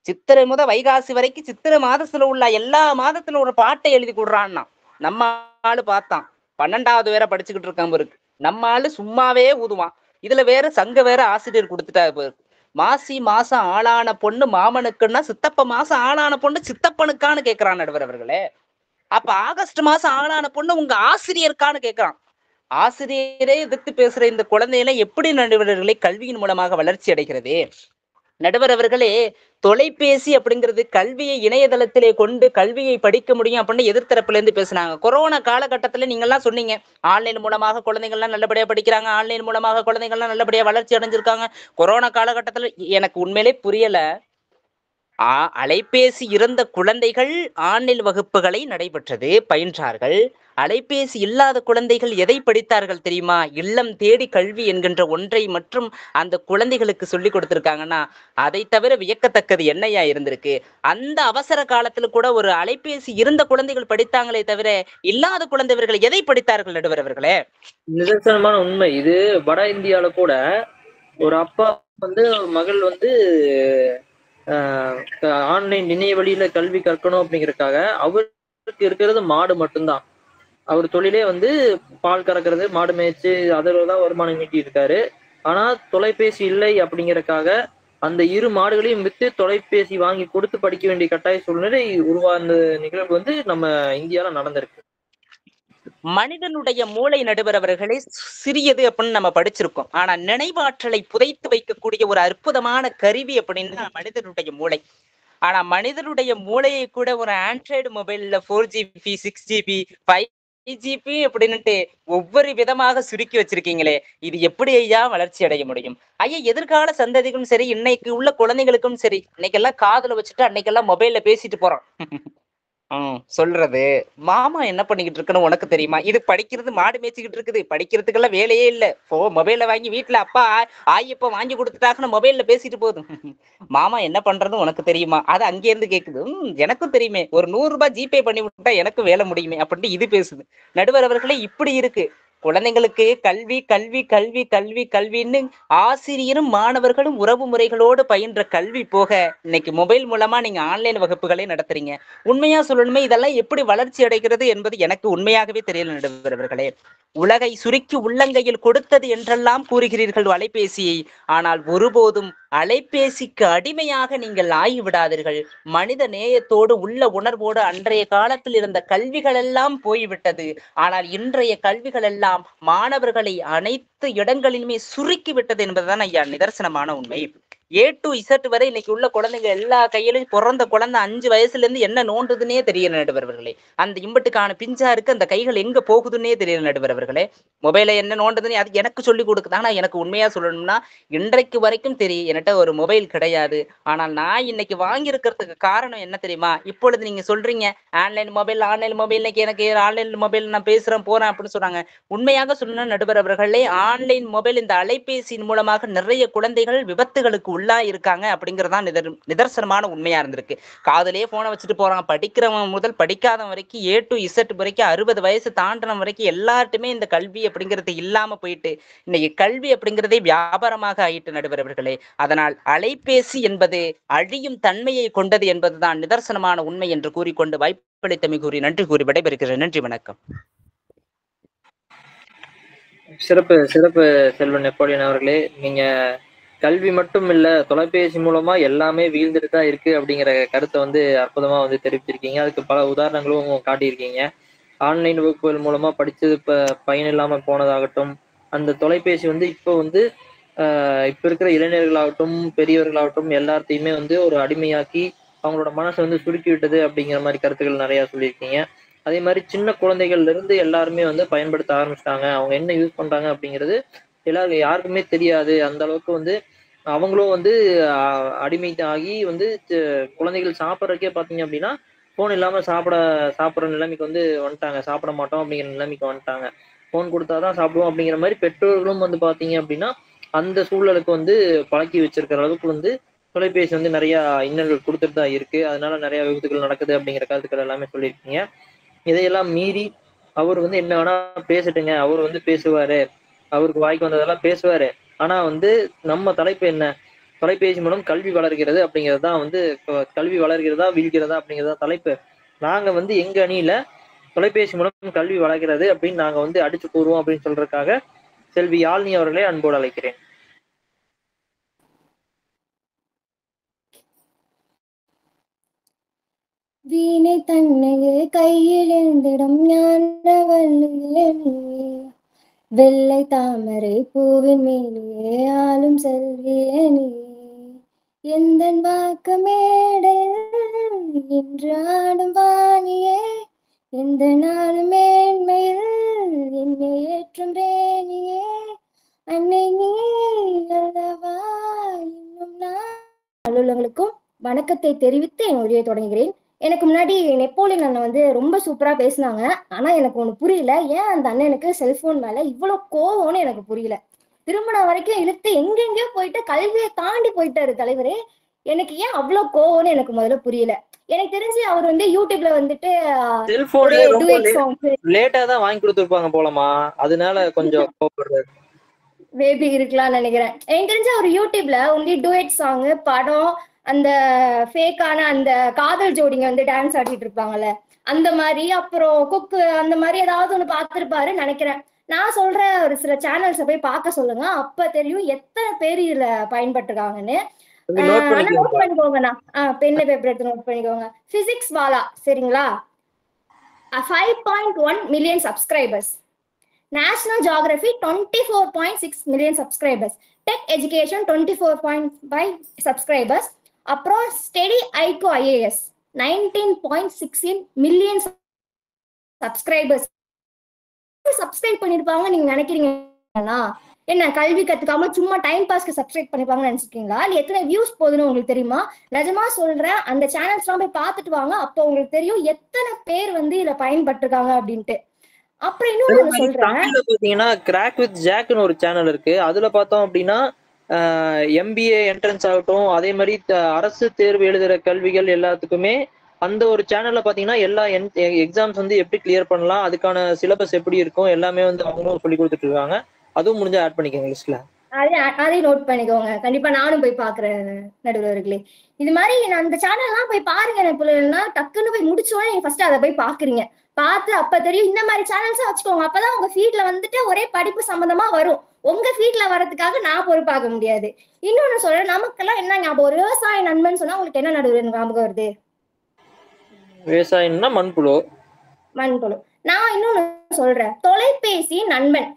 சித்திரை முதல் வைகாசி வரைக்கும் சித்திரை மாதத்துல உள்ள எல்லா மாதத்துல ஒரு பாட்டை எழுதி கொடுறான்னா நம்ம ஆளு பார்த்தான். 12வது வேற படிச்சுக்கிட்டு இருக்காம இருக்கு. நம்ம ஆளு சும்மாவே ஊதுவான். இதுல வேற சங்க வேற ஆசிரியர் கொடுத்துட்டா இருக்கு. மாசி மாசம் ஆளான பொண்ணு மாமனுக்குன்னா சித்தப்ப மாசம் ஆளான பொண்ணு சித்தப்பனுக்கான்னு கேட்கிறான் நடுவர் அவர்களே. அப்ப ஆகஸ்ட் மாசம் ஆளான பொண்ணு உங்க ஆசிரியருக்கான்னு கேட்கிறான். ஆசிரியரே எதிர்த்து பேசுற இந்த குழந்தையில எப்படி நடுவர்களை கல்வியின் மூலமாக வளர்ச்சி அடைகிறது? நடுவர் அவர்களே, தொலைபேசி அப்படிங்கிறது கல்வியை இணையதளத்திலே கொண்டு கல்வியை படிக்க முடியும் அப்படின்னு எதிர்த்தரப்புல இருந்து பேசுனாங்க. கொரோனா காலகட்டத்துல நீங்க எல்லாம் சொன்னீங்க, ஆன்லைன் மூலமாக குழந்தைகள்லாம் நல்லபடியா படிக்கிறாங்க, ஆன்லைன் மூலமாக குழந்தைகள்லாம் நல்லபடியா வளர்ச்சி அடைஞ்சிருக்காங்க. கொரோனா காலகட்டத்துல எனக்கு உண்மையிலே புரியல. அலைபேசி இருந்த குழந்தைகள் ஆன்லைன் வகுப்புகளை பயின்றார்கள். அலைபேசி இல்லாத குழந்தைகள் எதை படித்தார்கள் தெரியுமா? இல்லம் தேடி கல்வி என்கின்ற ஒன்றை மற்றும் அந்த குழந்தைகளுக்கு சொல்லிக் கொடுத்திருக்காங்கன்னா, அதை தவிர வியக்கத்தக்கது என்னையா இருந்திருக்கு? அந்த அவசர காலத்துல கூட ஒரு அலைபேசி இருந்த குழந்தைகள் படித்தாங்களே தவிர, இல்லாத குழந்தைகள் எதை படித்தார்கள் நடுவர் அவர்களே? நிதர்சனமான உண்மை இது. வட இந்தியால கூட ஒரு அப்பா வந்து மகள் வந்து ஆன்லைன் இணைய வழியில கல்வி கற்கணும் அப்படிங்கறதுக்காக அவருக்கு இருக்கிறது மாடு மட்டும்தான். அவர் தொழிலே வந்து பால் கறக்கிறது, மாடு மேய்ச்சு அதுலதான் வருமானம் ஈட்டி இருக்காரு. ஆனா தொலைபேசி இல்லை அப்படிங்கறதுக்காக அந்த இரு மாடுகளையும் வித்து தொலைபேசி வாங்கி கொடுத்து படிக்க வேண்டிய கட்டாய சூழ்நிலை உருவான நிகழ்வு வந்து நம்ம இந்தியால நடந்திருக்கு. மனிதனுடைய மூளை நடுவர் அவர்களே சிறியது அப்படின்னு நம்ம படிச்சிருக்கோம். ஆனா நினைவாற்றலை புதைத்து வைக்கக்கூடிய ஒரு அற்புதமான கருவி அப்படின்னா மனிதனுடைய மூளை. ஆனா மனிதனுடைய மூளையை கூட ஒரு ஆண்ட்ராய்டு மொபைல்ல 4GB 6GB 5GB அப்படின்னுட்டு ஒவ்வொரு விதமாக சுருக்கி வச்சிருக்கீங்களே, இது எப்படி ஐயா வளர்ச்சி அடைய முடியும்? ஐயா எதிர்கால சந்ததிக்கும் சரி, இன்னைக்கு உள்ள குழந்தைகளுக்கும் சரி, இன்னைக்கெல்லாம் காதுல வச்சுட்டு அன்னைக்கெல்லாம் மொபைல்ல பேசிட்டு போறோம். சொல்றது மாமா என்ன பண்ணிக்கிட்டு இருக்குன்னு உனக்கு தெரியுமா? இது படிக்கிறது மாடு மேய்ச்சிக்கிட்டு இருக்குது, படிக்கிறதுக்கெல்லாம் வேலையே இல்ல. மொபைல வாங்கி வீட்டுல அப்பா ஆயப்ப வாங்கி கொடுத்துட்டாங்கன்னு மொபைல்ல பேசிட்டு போதும். மாமா என்ன பண்றது உனக்கு தெரியுமா? அது அங்கே இருந்து கேக்குது. எனக்கும் தெரியுமே, ஒரு 100 ரூபாய் ஜிபே பண்ணி விட்டா எனக்கு வேலை முடியுமே அப்படின்ட்டு இது பேசுது. நடுவர் அவர்களே இப்படி இருக்கு குழந்தைங்களுக்கு கல்வி கல்வி கல்வி கல்வி கல்வின்னு ஆசிரியரும் மாணவர்களும் உறவு முறைகளோடு பயின்ற கல்வி போக இன்னைக்கு மொபைல் மூலமா நீங்க ஆன்லைன் வகுப்புகளை நடத்துறீங்க. உண்மையா சொல்லணுமே இதெல்லாம் எப்படி வளர்ச்சி அடைகிறது என்பது எனக்கு உண்மையாகவே தெரியல நடுவர் அவர்களே. உலகை சுருக்கி உள்ளங்கையில் கொடுத்தது என்றெல்லாம் கூறுகிறீர்கள் அலைபேசியை. ஆனால் ஒருபோதும் அலைபேசிக்கு அடிமையாக நீங்கள் ஆகிவிடாதீர்கள். மனித நேயத்தோடு உள்ள உணர்வோடு அன்றைய காலத்தில் இருந்த கல்விகள் எல்லாம் போய்விட்டது. ஆனால் இன்றைய கல்விகள் எல்லாம் மாணவர்களை அனைத்து இடங்களிலுமே சுருக்கி விட்டது என்பதுதான் ஐயா நிதர்சனமான உண்மை. A to Z வரை இன்னைக்கு உள்ள குழந்தைங்க எல்லா கையிலும் பிறந்த குழந்தை 5 வயசுல இருந்து என்ன நோண்டுதுன்னே தெரியல நடுவர்களே. அந்த இம்பட்டுக்கான பிஞ்சா இருக்கு, அந்த கைகள் எங்க போகுதுன்னே தெரியல நடுவர்களே. மொபைலை என்ன நோண்டுதுன்னு அது எனக்கு சொல்லி கொடுக்குது. ஆனா எனக்கு உண்மையா சொல்லணும்னா இன்றைக்கு வரைக்கும் தெரியும் என்கிட்ட ஒரு மொபைல் கிடையாது. ஆனால் நான் இன்னைக்கு வாங்கியிருக்கிறதுக்கு காரணம் என்ன தெரியுமா? இப்பொழுது நீங்க சொல்றீங்க ஆன்லைன் மொபைல் இன்னைக்கு எனக்கு ஆன்லைன் மொபைல் நான் பேசுறேன் போறேன் அப்படின்னு சொன்னாங்க. உண்மையாக சொன்ன நடுவர் அவர்களே, ஆன்லைன் மொபைல் இந்த அலைபேசியின் மூலமாக நிறைய குழந்தைகள் விபத்துகளுக்கு உள்ளா இருக்காங்க அப்படிங்கறதான் நிதர்சனமான உண்மையா இருந்திருக்கு. காதலே போனை வச்சுட்டு போறான், படிக்கிறவன் முதல் படிக்காதவன் வரைக்கும் A to Z வரைக்கும் 60 வயசு தாண்டின வரைக்கும் எல்லார்ட்டுமே இந்த கல்வி அப்படிங்கிறது இல்லாம போயிட்டு இன்னைக்கு கல்வி அப்படிங்கிறதே வியாபாரமாக ஆயிட்டு நடுவர் அவர்களே. அதனால் அலைபேசி என்பது அழியும் தன்மையை கொண்டது என்பதுதான் நிதர்சனமான உண்மை என்று கூறிக்கொண்டு வாய்ப்பளித்தமை கூறி நன்றி கூறி விடைபெறுகிறேன். நன்றி, வணக்கம். சிறப்பு சிறப்பு செல்வன் நெப்போலியன் அவர்களே. நீங்க கல்வி மட்டும் இல்ல, தொலைபேசி மூலமா எல்லாமே வீழ்ந்துட்டு தான் இருக்கு அப்படிங்கிற கருத்தை வந்து அற்புதமா வந்து தெரிவிச்சிருக்கீங்க. அதுக்கு பல உதாரணங்களும் காட்டியிருக்கீங்க. ஆன்லைன் வகுப்புகள் மூலமா படிச்சது பயன் இல்லாம போனதாகட்டும், அந்த தொலைபேசி வந்து இப்போ வந்து இப்ப இருக்கிற இளைஞர்களாகட்டும் பெரியவர்களாகட்டும் எல்லாத்தையுமே வந்து ஒரு அடிமையாக்கி அவங்களோட மனசை வந்து சுருக்கி விட்டது அப்படிங்கிற மாதிரி கருத்துக்கள் நிறைய சொல்லியிருக்கீங்க. அதே மாதிரி சின்ன குழந்தைகள்ல இருந்து எல்லாருமே வந்து பயன்படுத்த ஆரம்பிச்சிட்டாங்க. அவங்க என்ன யூஸ் பண்றாங்க அப்படிங்கிறது யாருக்குமே தெரியாது. அந்த அளவுக்கு வந்து அவங்களும் வந்து அடிமை ஆகி வந்து குழந்தைகள் சாப்பிட்றதுக்கே பார்த்தீங்க அப்படின்னா ஃபோன் இல்லாம சாப்பிட்ற நிலைமைக்கு வந்து வந்துட்டாங்க. சாப்பிட மாட்டோம் அப்படிங்கிற நிலைமைக்கு வந்துட்டாங்க. ஃபோன் கொடுத்தாதான் சாப்பிடுவோம் அப்படிங்கிற மாதிரி பெற்றோர்களும் வந்து பார்த்தீங்க அப்படின்னா அந்த சூழலுக்கு வந்து பழக்கி வச்சிருக்கிற அளவுக்கு வந்து தொலைபேசி வந்து நிறைய இன்னல்கள் கொடுத்துட்டு தான் இருக்கு. அதனால நிறைய விபத்துகள் நடக்குது அப்படிங்கிற கருத்துக்கள் எல்லாமே சொல்லியிருக்கீங்க. இதையெல்லாம் மீறி அவர் வந்து என்ன வேணா பேசட்டுங்க, அவர் வந்து பேசுவாரு, அவருக்கு வாய்க்கு வந்ததெல்லாம் பேசுவாரு. ஆனா வந்து நம்ம தலைப்பு என்ன? தொலைபேசி மூலம் கல்வி வளர்கிறது அப்படிங்கிறது தான் வந்து கல்வி வளர்கிறதா வீழ்கிறதா அப்படிங்கிறதா தலைப்பு. நாங்க வந்து எங்க அணியில தொலைபேசி மூலம் கல்வி வளர்கிறது அப்படின்னு நாங்க வந்து அடிச்சு கூறுவோம் அப்படின்னு சொல்றதுக்காக செல்வி யாழ்னி அவர்களே அன்போடு அழைக்கிறேன். வீணை தன்னையே கையில் எழுந்திடும் ஞானவல்லியே நீயே, வெள்ளை தாமரை பூவின் மேலேயே ஆளும் செல்வியே நீயே, எந்தன் வாக்கு மேடையில் இன்று ஆடும் வாணியே, எந்த நாளும் மேன்மையில் என்னை ஏற்றும் ரேணியே, அன்னை நீ அல்லவா இன்னும் நான். உள்ளவங்களுக்கும் வணக்கத்தை தெரிவித்து என் உரையை தொடங்குகிறேன். எனக்கு முன்னாடி நெப்போலியன் அண்ணன் வந்து ரொம்ப சூப்பரா பேசினாங்க. ஆனா எனக்கு ஒண்ணு புரியல, ஏன் அந்த அண்ணனுக்கு செல்போன் மேல இவ்வளவு கோவம்னு எனக்கு புரியல. திருமணம் வரைக்கும் இழுத்து எங்கெங்கயோ போயிட்டு கல்வியை தாண்டி போயிட்டாரு தலைவரே. எனக்கு ஏன் அவ்வளவு கோவம்னு எனக்கு முதல்ல புரியல. எனக்கு தெரிஞ்சு அவர் வந்து யூடியூப்ல வந்துட்டு செல்போன் ரொம்ப லேட்டா தான் வாங்கி கொடுத்துருப்பாங்க போலமா, அதனால கொஞ்சம் கோவப்படுறாரு. மேபி இருக்கலாம்னு நினைக்கிறேன். எனக்கு தெரிஞ்ச ஒரு யூடியூப்ல ஒன்லி டூயட் சாங், படம், அந்த ஃபேக்கான அந்த காதல் ஜோடிங்க வந்து டான்ஸ் ஆடிட்டு இருப்பாங்கல்ல அந்த மாதிரி, அப்புறம் குக்கு அந்த மாதிரி ஏதாவது ஒண்ணு பார்த்திருப்பாருன்னு நினைக்கிறேன். நான் சொல்ற ஒரு சில சேனல்ஸை போய் பார்க்க சொல்லுங்க, அப்ப தெரியும் எத்தனை பேர் இதுல பயன்பட்டுருக்காங்கன்னு. நோட் பண்ணிக்கோங்கண்ணா, பென்ல பேப்பர் எடுத்து நோட் பண்ணிக்கோங்க. பிசிக்ஸ் வாலா சரிங்களா, 5.1 million subscribers. National Geography 24.6 million subscribers. Tech Education 24.5 subscribers. அப்புறம் Study IQ IAS 19.16 million subscribers. Subscribe பண்ணிருப்பாங்க நீங்க நினைக்கிறீங்களா? என்ன கல்வி கத்துக்காம சும்மா டைம் பாஸ்க்கு சப்ஸ்கிரைப் பண்ணிருப்பாங்கன்னு நினைச்சிருக்கீங்களா? இல்ல எத்தனை வியூஸ் போகுதுன்னு உங்களுக்கு தெரியுமா? நிஜமா சொல்றேன், அந்த சேனல்ஸ் எல்லாம் போய் பார்த்துட்டு வாங்க, அப்போ உங்களுக்கு தெரியும் எத்தனை பேர் வந்து இதுல பயன்பட்டிருக்காங்க அப்படின்ட்டு. அப்புறம் இன்னொன்னு சொல்றேன், பாத்தீங்கன்னா கிராக் வித் ஜாக்னு ஒரு சேனல் இருக்கு. அதுல பார்த்தோம் அப்படின்னா MBA என்ட்ரன்ஸ் ஆகட்டும், அதே மாதிரி அரசு தேர்வு எழுதுற கல்விகள் எல்லாத்துக்குமே அந்த ஒரு சேனல்ல பாத்தீங்கன்னா எல்லா எக்ஸாம்ஸ் வந்து எப்படி கிளியர் பண்ணலாம், அதுக்கான சிலபஸ் எப்படி இருக்கும் எல்லாமே வந்து அவங்களும் சொல்லி கொடுத்துட்டு இருக்காங்க. அதுவும் முடிஞ்சா ஆட் பண்ணிக்கோங்க லிஸ்ட்ல. அதையும் நோட் பண்ணிக்கோங்க. கண்டிப்பா நானும் போய் பாக்குறேன் நடுவர்களே. இது மாதிரி அந்த சேனல் எல்லாம் போய் பாருங்க. டக்குன்னு போய் முடிச்சோடனே நீங்க ஃபர்ஸ்ட் அதை போய் பாக்குறீங்க. பார்த்து அப்ப தெரியும். இந்த மாதிரி சேனல்ஸா வச்சுக்கோங்க, அப்பதான் உங்க ஃபீட்ல வந்துட்டு ஒரே படிப்பு சம்பந்தமா வரும். உங்க ஃபீட்ல வரதுக்காக நான் பொறுப்பாக முடியாது. இன்னொன்னு சொல்றேன், நமக்கெல்லாம் என்ன ஞாபகம், ஒரு விவசாய நண்பன் சொன்னா உங்களுக்கு என்ன நடுவர் ஞாபகம் வருது? விவசாயம்னா மண்புழு. நான் இன்னொன்னு சொல்றேன், தொலைபேசி நண்பன்.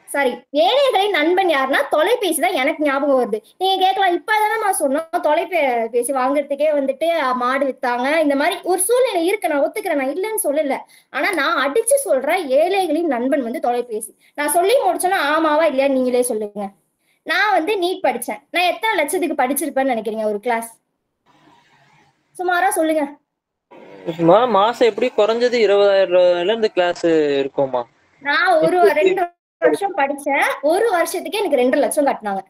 சாரி, ஏழைகளின் நண்பன் யாருன்னா தொலைபேசி தான் எனக்கு ஞாபகம் வருது. நீங்க கேட்கலாம், இப்பதானே சொன்னோம் தொலைபேசி வாங்குறதுக்கே வந்துட்டு மாடு வித்தாங்க, இந்த மாதிரி ஒரு சூழ்நிலை இருக்கு, நான் ஒத்துக்கிறேன், நான் இல்லைன்னு சொல்லல. ஆனா நான் அடிச்சு சொல்றேன், ஏழைகளின் நண்பன் வந்து தொலைபேசி. நான் சொல்லி முடிச்சோன்னா ஆமாவா இல்லையா நீங்களே சொல்லுங்க. நான் வந்து நீட் படிச்சேன். நான் எத்தனை லட்சத்துக்கு படிச்சிருப்பேன்னு நினைக்கிறீங்க ஒரு கிளாஸ்? சுமாரா சொல்லுங்க. மாசம் எப்படி குறைஞ்சது 20,000 ரூபாயில இந்த கிளாஸ் இருக்குமா? நான் ஒரு 2 வருஷம் படிச்சேன். ஒரு வருஷத்துக்கு எனக்கு 2 லட்சம் கட்டினாங்க.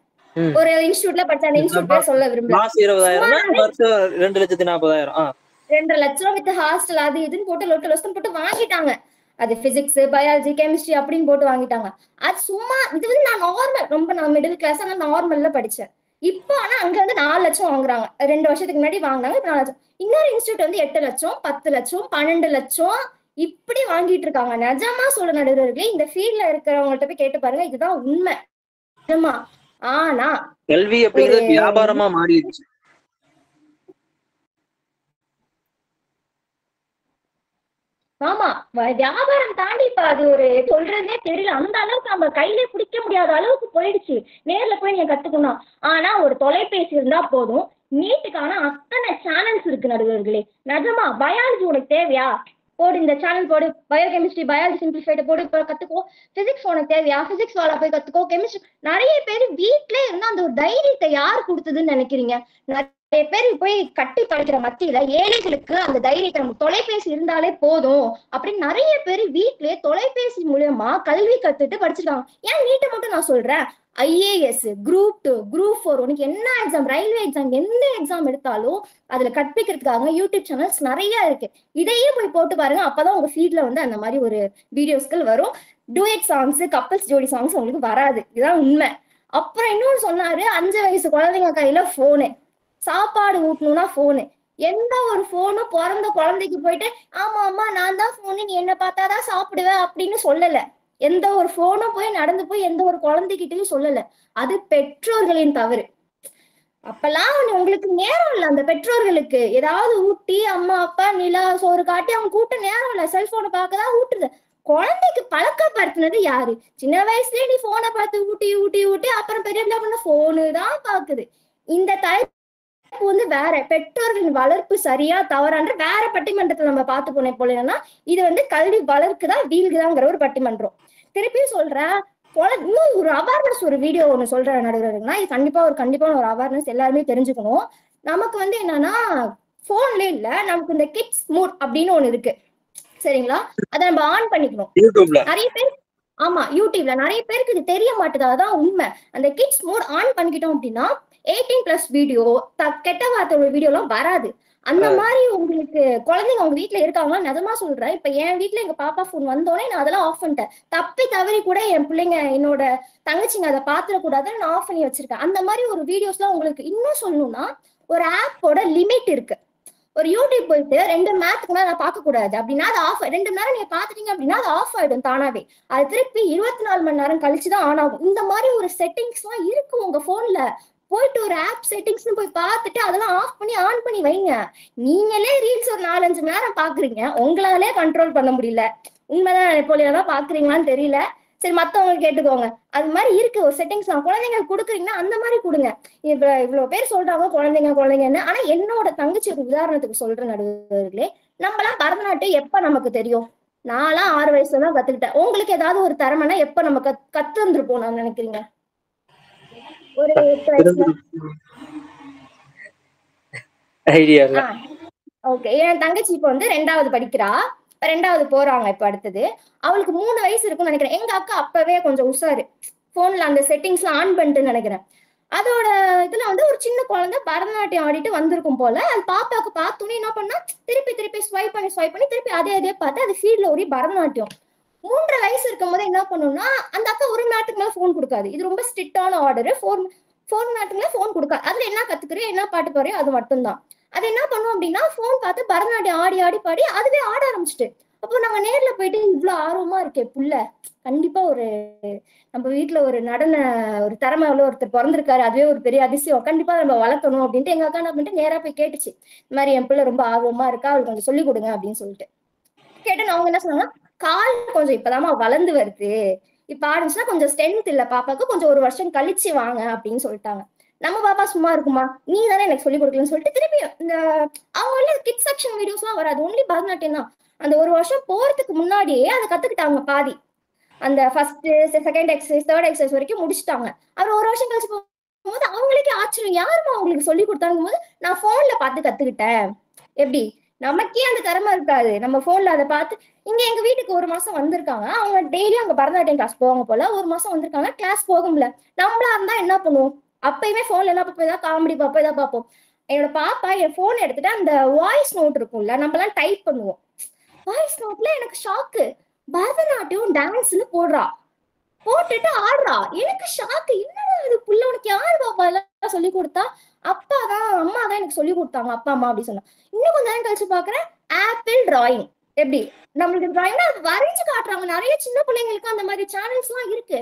ஒரு இன்ஸ்டிடியூட்ல படிச்சேன், அந்த இன்ஸ்டிடியூட் பேர் சொல்ல விரும்பல. மாசம் 20,000 வருஷம் 2,40,000. 2 லட்சம் வித் ஹாஸ்டல் அது இதுன்னு போட்டு லொட்டு போட்டு வாங்கிட்டாங்க. அது பிசிக்ஸ், பயாலஜி, கெமிஸ்ட்ரி அப்படின்னு போட்டு வாங்கிட்டாங்க. அது சும்மா இது வந்து நான் நார்மல், ரொம்ப நான் மிடில் கிளாஸ், ஆனா நார்மல்ல படிச்சேன். இப்போ ஆனா அங்க வந்து 4 லட்சம் வாங்குறாங்க. 2 வருஷத்துக்கு முன்னாடி வாங்கினாங்க, இப்ப 4 லட்சம். இன்னொரு இன்ஸ்டிடியூட் வந்து 8 லட்சம், 10 லட்சம், 12 லட்சம் இப்படி வாங்கிட்டு இருக்காங்க. நிஜமா சொல்ல நடுவர்களே, இந்த ஃபீல்ட்ல இருக்கிறவங்கள்ட்ட போய் கேட்டு பாருங்க, இதுதான் உண்மை. நிஜமா. ஆனா கல்வி அப்படிங்கிறது வியாபாரமா மாறிடுச்சு. ஆமா, வியாபாரம் தாண்டி இப்ப அது ஒரு சொல்றதே தெரியல. அந்த அளவுக்கு நம்ம கையில பிடிக்க முடியாத அளவுக்கு போயிடுச்சு. நேர்ல போய் நீங்க கத்துக்கணும். ஆனா ஒரு தொலைபேசி இருந்தா போதும். நீட்டுக்கான அத்தனை சேனல்ஸ் இருக்கு நடுவர்களே. நிஜமா பயாலஜி உனக்கு தேவையா? போடு, இந்த சேனல் போடு. பயோகெமிஸ்ட்ரி, பயாலஜி சிம்பிளிஃபைடு போடு, இப்போ கத்துக்கோ. பிசிக்ஸ் உனக்கு தேவையா? பிசிக்ஸ் வாலா போய் கத்துக்கோ. கெமிஸ்ட்ரி. நிறைய பேர் வீட்ல இருந்தா அந்த ஒரு தைரியத்தை யார் கொடுத்ததுன்னு நினைக்கிறீங்க? நிறைய பேர் போய் கட்டி படிக்கிற மத்தியில ஏழைகளுக்கு அந்த தைரியத்தை, நம்ம தொலைபேசி இருந்தாலே போதும் அப்படின்னு நிறைய பேர் வீட்லயே தொலைபேசி மூலமா கல்வி கத்துட்டு படிச்சிருக்காங்க. ஏன் நீட்டை மட்டும் நான் சொல்றேன், IAS, Group 2, Group 4, உனக்கு என்ன எக்ஸாம், ரயில்வே எக்ஸாம், எந்த எக்ஸாம் எடுத்தாலும் அதுல கற்பிக்கிறதுக்காக யூடியூப் சேனல்ஸ் நிறைய இருக்கு. இதையே போய் போட்டு பாருங்க, அப்பதான் உங்க ஃபீட்ல வந்து அந்த மாதிரி ஒரு வீடியோஸ்கள் வரும். டூயட் சாங்ஸ், கப்பல்ஸ் ஜோடி சாங்ஸ் உங்களுக்கு வராது. இதுதான் உண்மை. அப்புறம் இன்னொன்னு சொன்னாரு, 5 வயசு குழந்தைங்க கையில போனு, சாப்பாடு ஊட்டணும்னா போனு. எந்த ஒரு போனும் பிறந்த குழந்தைக்கு போயிட்டு ஆமா அம்மா நான் தான் போனு, நீ என்ன பார்த்தாதான் சாப்பிடுவேன் அப்படின்னு சொல்லல. எந்த ஒரு போனும் போய் நடந்து போய் எந்த ஒரு குழந்தைகிட்டையும் சொல்லல. அது பெற்றோர்களின் தவறு. அப்பெல்லாம் உங்களுக்கு நேரம் இல்லை, அந்த பெற்றோர்களுக்கு ஏதாவது ஊட்டி அம்மா அப்பா நிலா சோறு காட்டி அவங்க கூட்ட நேரம் இல்லை. செல்போனை பார்க்கதான் ஊட்டுது. குழந்தைக்கு பழக்கப்படுத்தினது யாரு? சின்ன வயசுலயே நீ போனை பார்த்து ஊட்டி ஊட்டி ஊட்டி அப்புறம் பெரிய பண்ண போனு தான் பாக்குது. இந்த தலைப்பு வந்து வேற, பெற்றோர்களின் வளர்ப்பு சரியா தவறான்ற வேற பட்டிமன்றத்துல நம்ம பார்த்து போனேன் போலன்னா, இது வந்து கல்வி வளர்க்குதான் வீழ்குதாங்கிற ஒரு பட்டிமன்றம். திருப்பியும் சொல்றேன், இன்னும் ஒரு அவேர்னஸ் ஒரு வீடியோ ஒண்ணு சொல்றேன் நடுவர்கள்னா, இது கண்டிப்பான ஒரு அவேர்னஸ் எல்லாருமே தெரிஞ்சுக்கணும். நமக்கு வந்து என்னன்னா போன்ல இல்ல, நமக்கு இந்த கிட்ஸ் மூட் அப்படின்னு ஒண்ணு இருக்கு சரிங்களா, அதை நம்ம ஆன் பண்ணிக்கணும். யூடியூப்ல நிறைய பேர் ஆமா யூடியூப்ல நிறைய பேருக்கு இது தெரிய மாட்டேது, அதான் உண்மை. அந்த கிட்ஸ் மோட் ஆன் பண்ணிக்கிட்டோம் அப்படின்னா 18+ வீடியோ, கெட்ட வார்த்தை வீடியோ எல்லாம் வராது. அந்த மாதிரி உங்களுக்கு குழந்தைங்க உங்க வீட்டுல இருக்காங்களா? நிஜமா சொல்றேன், இப்ப என் வீட்டுல எங்க பாப்பா போன் வந்தோடனே நான் அதெல்லாம் ஆஃப் பண்ணிட்டேன். தப்பி தவறி கூட என் பிள்ளைங்க என்னோட தங்கச்சிங்க அதை பாத்துடக்கூடாதுன்னு நான் ஆஃப் பண்ணி வச்சிருக்கேன். அந்த மாதிரி ஒரு வீடியோஸ் எல்லாம் உங்களுக்கு இன்னும் சொல்லணும்னா ஒரு ஆப்போட லிமிட் இருக்கு. ஒரு யூடியூப் போயிட்டு 2 மணி நேரத்துக்கு மேல நான் பார்க்க கூடாது அப்படின்னா அது ஆஃப், 2 மணி நேரம் நீங்க பாத்துட்டீங்க அப்படின்னா அது ஆஃப் ஆயிடும் தானாவே. அது திருப்பி 24 மணி நேரம் கழிச்சுதான் ஆன் ஆகும். இந்த மாதிரி ஒரு செட்டிங்ஸ் எல்லாம் இருக்கு உங்க போன்ல. போயிட்டு ஒரு ஆப் செட்டிங்ஸ்னு போய் பார்த்துட்டு அதெல்லாம் ஆஃப் பண்ணி ஆன் பண்ணி வைங்க. நீங்களே ரீல்ஸ் ஒரு 4-5 மணி நேரம் பாக்குறீங்க, உங்களாலே கண்ட்ரோல் பண்ண முடியல. உண்மைதான் போலியெல்லாம் பாக்குறீங்களான்னு தெரியல, சரி மத்தவங்க கேட்டுக்கோங்க. அது மாதிரி இருக்கு ஒரு செட்டிங்ஸ். குழந்தைங்க கொடுக்குறீங்கன்னா அந்த மாதிரி கொடுங்க. இவ்வளவு பேர் சொல்றாங்க குழந்தைங்கன்னு, ஆனா என்னோட தங்கச்சி ஒரு உதாரணத்துக்கு சொல்ற நடுவர்களே, நம்மளாம் பரதநாட்டியம் எப்ப நமக்கு தெரியும்? நான்லாம் 6 வயசுல தான் கத்துக்கிட்டேன். உங்களுக்கு ஏதாவது ஒரு திறமைனா எப்ப நம்ம கத்து இருந்திருப்போம் நான் நினைக்கிறீங்க? ஒரு 8 வயசுல. ஐடியா இல்ல. ஓகே, என் தங்கச்சி இப்ப வந்து 2வது படிக்கிறா, 2வது போறாங்க இப்ப அடுத்தது. அவளுக்கு 3 வயசு இருக்கும்னு நினைக்கிறேன். எங்க அக்கா அப்பவே கொஞ்சம் உஷாரு, போன்ல அந்த செட்டிங்ஸ் எல்லாம் ஆன் பண்ணிட்டு நினைக்கிறேன். அதோட இதுல வந்து ஒரு சின்ன குழந்தை பரதநாட்டியம் ஆடிட்டு வந்திருக்கும் போல. அது பாப்பாக்கு பார்த்தோன்னே என்ன பண்ணா, திருப்பி ஸ்வைப் பண்ணி திருப்பி அதே பார்த்து அது ஃபீல்ட்ல ஓடி பரதநாட்டியம். 3 வயசு இருக்கும் போது என்ன பண்ணும்னா, அந்த அக்கா 1 மணி நேரத்துக்கு மேல போன் கொடுக்காது. இது ரொம்ப ஸ்ட்ரிக்டான ஆர்டர். 4 மணி நேரத்துக்கு மேல போன் கொடுக்காது. அதுல என்ன கத்துக்கிறேன், என்ன பாட்டு பாடுறியோ அது மட்டும்தான். அது என்ன பண்ணும் அப்படின்னா, போன் பார்த்து பரதநாட்டியம் ஆடி பாடி அதுவே ஆட ஆரம்பிச்சுட்டு. அப்போ நாங்க நேர்ல போயிட்டு இவ்வளவு ஆர்வமா இருக்கே புள்ள, கண்டிப்பா ஒரு நம்ம வீட்டுல ஒரு நடன ஒரு திறமை உள்ள ஒருத்தர் பிறந்திருக்காரு, அதுவே ஒரு பெரிய அதிசயம், கண்டிப்பா நம்ம வளர்க்கணும் அப்படின்ட்டு எங்க அக்கா என்ன பண்ணிட்டு நேரா போய் கேட்டுச்சு. இந்த மாதிரி என் பிள்ளை ரொம்ப ஆர்வமா இருக்கா, அவளுக்கு கொஞ்சம் சொல்லிக் கொடுங்க அப்படின்னு சொல்லிட்டு கேட்டு அவங்க என்ன சொன்னாங்க, கால் கொஞ்சம் இப்பதாமா வளர்ந்து வருது, இப்ப ஆரம்பிச்சுன்னா கொஞ்சம் ஸ்ட்ரென்த் இல்ல பாப்பாக்கு, கொஞ்சம் 1 வருஷம் கழிச்சு வாங்க அப்படின்னு சொல்லிட்டாங்க. நம்ம பாப்பா சும்மா இருக்குமா, நீ தானே எனக்கு சொல்லிக் கொடுக்கலன்னு சொல்லிட்டு திருப்பி இந்த அவங்க கிட்ஸ் செக்ஷன் வீடியோஸ் எல்லாம் வராது, ஒன்லி பரதநாட்டியம் தான். அந்த 1 வருஷம் போறதுக்கு முன்னாடியே அதை கத்துக்கிட்டாங்க பாதி. அந்த first second exercise 3rd exercise வரைக்கும் முடிச்சுட்டாங்க. அப்புறம் 1 வருஷம் கழிச்சு போகும்போது அவங்களுக்கே ஆச்சரியம், யாருமா அவங்களுக்கு சொல்லி கொடுத்தாங்கும் போது நான் போன்ல பார்த்து கத்துக்கிட்டேன். எப்படி நமக்கே அந்த திறமை இருக்காது, நம்ம போன்ல அதை பார்த்து. இங்க எங்க வீட்டுக்கு 1 மாசம் வந்திருக்காங்க, அவங்க டெய்லியும் அங்க பரதநாட்டியம் கிளாஸ் போவாங்க போல. 1 மாசம் வந்திருக்காங்க, கிளாஸ் போக முடியல. நம்மளா இருந்தா என்ன பண்ணுவோம், அப்பயுமே போன்ல என்ன பார்ப்போம், ஏதாவது காமெடி பார்ப்போம், ஏதாவது பார்ப்போம். என்னோட பாப்பா என் போன் எடுத்துட்டு அந்த வாய்ஸ் நோட் இருக்கும்ல, நம்ம எல்லாம் டைப் பண்ணுவோம், வாய்ஸ் நோட்ல எனக்கு ஷாக்கு, பரதநாட்டியம் டான்ஸ்னு போடுறா, போட்டுட்டு ஆடுறா. எனக்கு ஷாக்கு, என்னடா இது புள்ள, உனக்கு யாரு பாப்பா எல்லாம் சொல்லி கொடுத்தா? அப்பா தான், அம்மா தான் எனக்கு சொல்லி கொடுத்தாங்க, அப்பா அம்மா அப்படி சொன்னா. இன்னும் கொஞ்ச நேரம் கழிச்சு பாக்குறேன், ஆப்பிள் டிராயிங். எப்படி நம்மளுக்கு டிராயிங்னா வரைஞ்சு காட்டுறாங்க. நிறைய சின்ன பிள்ளைங்களுக்கு அந்த மாதிரி சேனல்ஸ் எல்லாம் இருக்கு.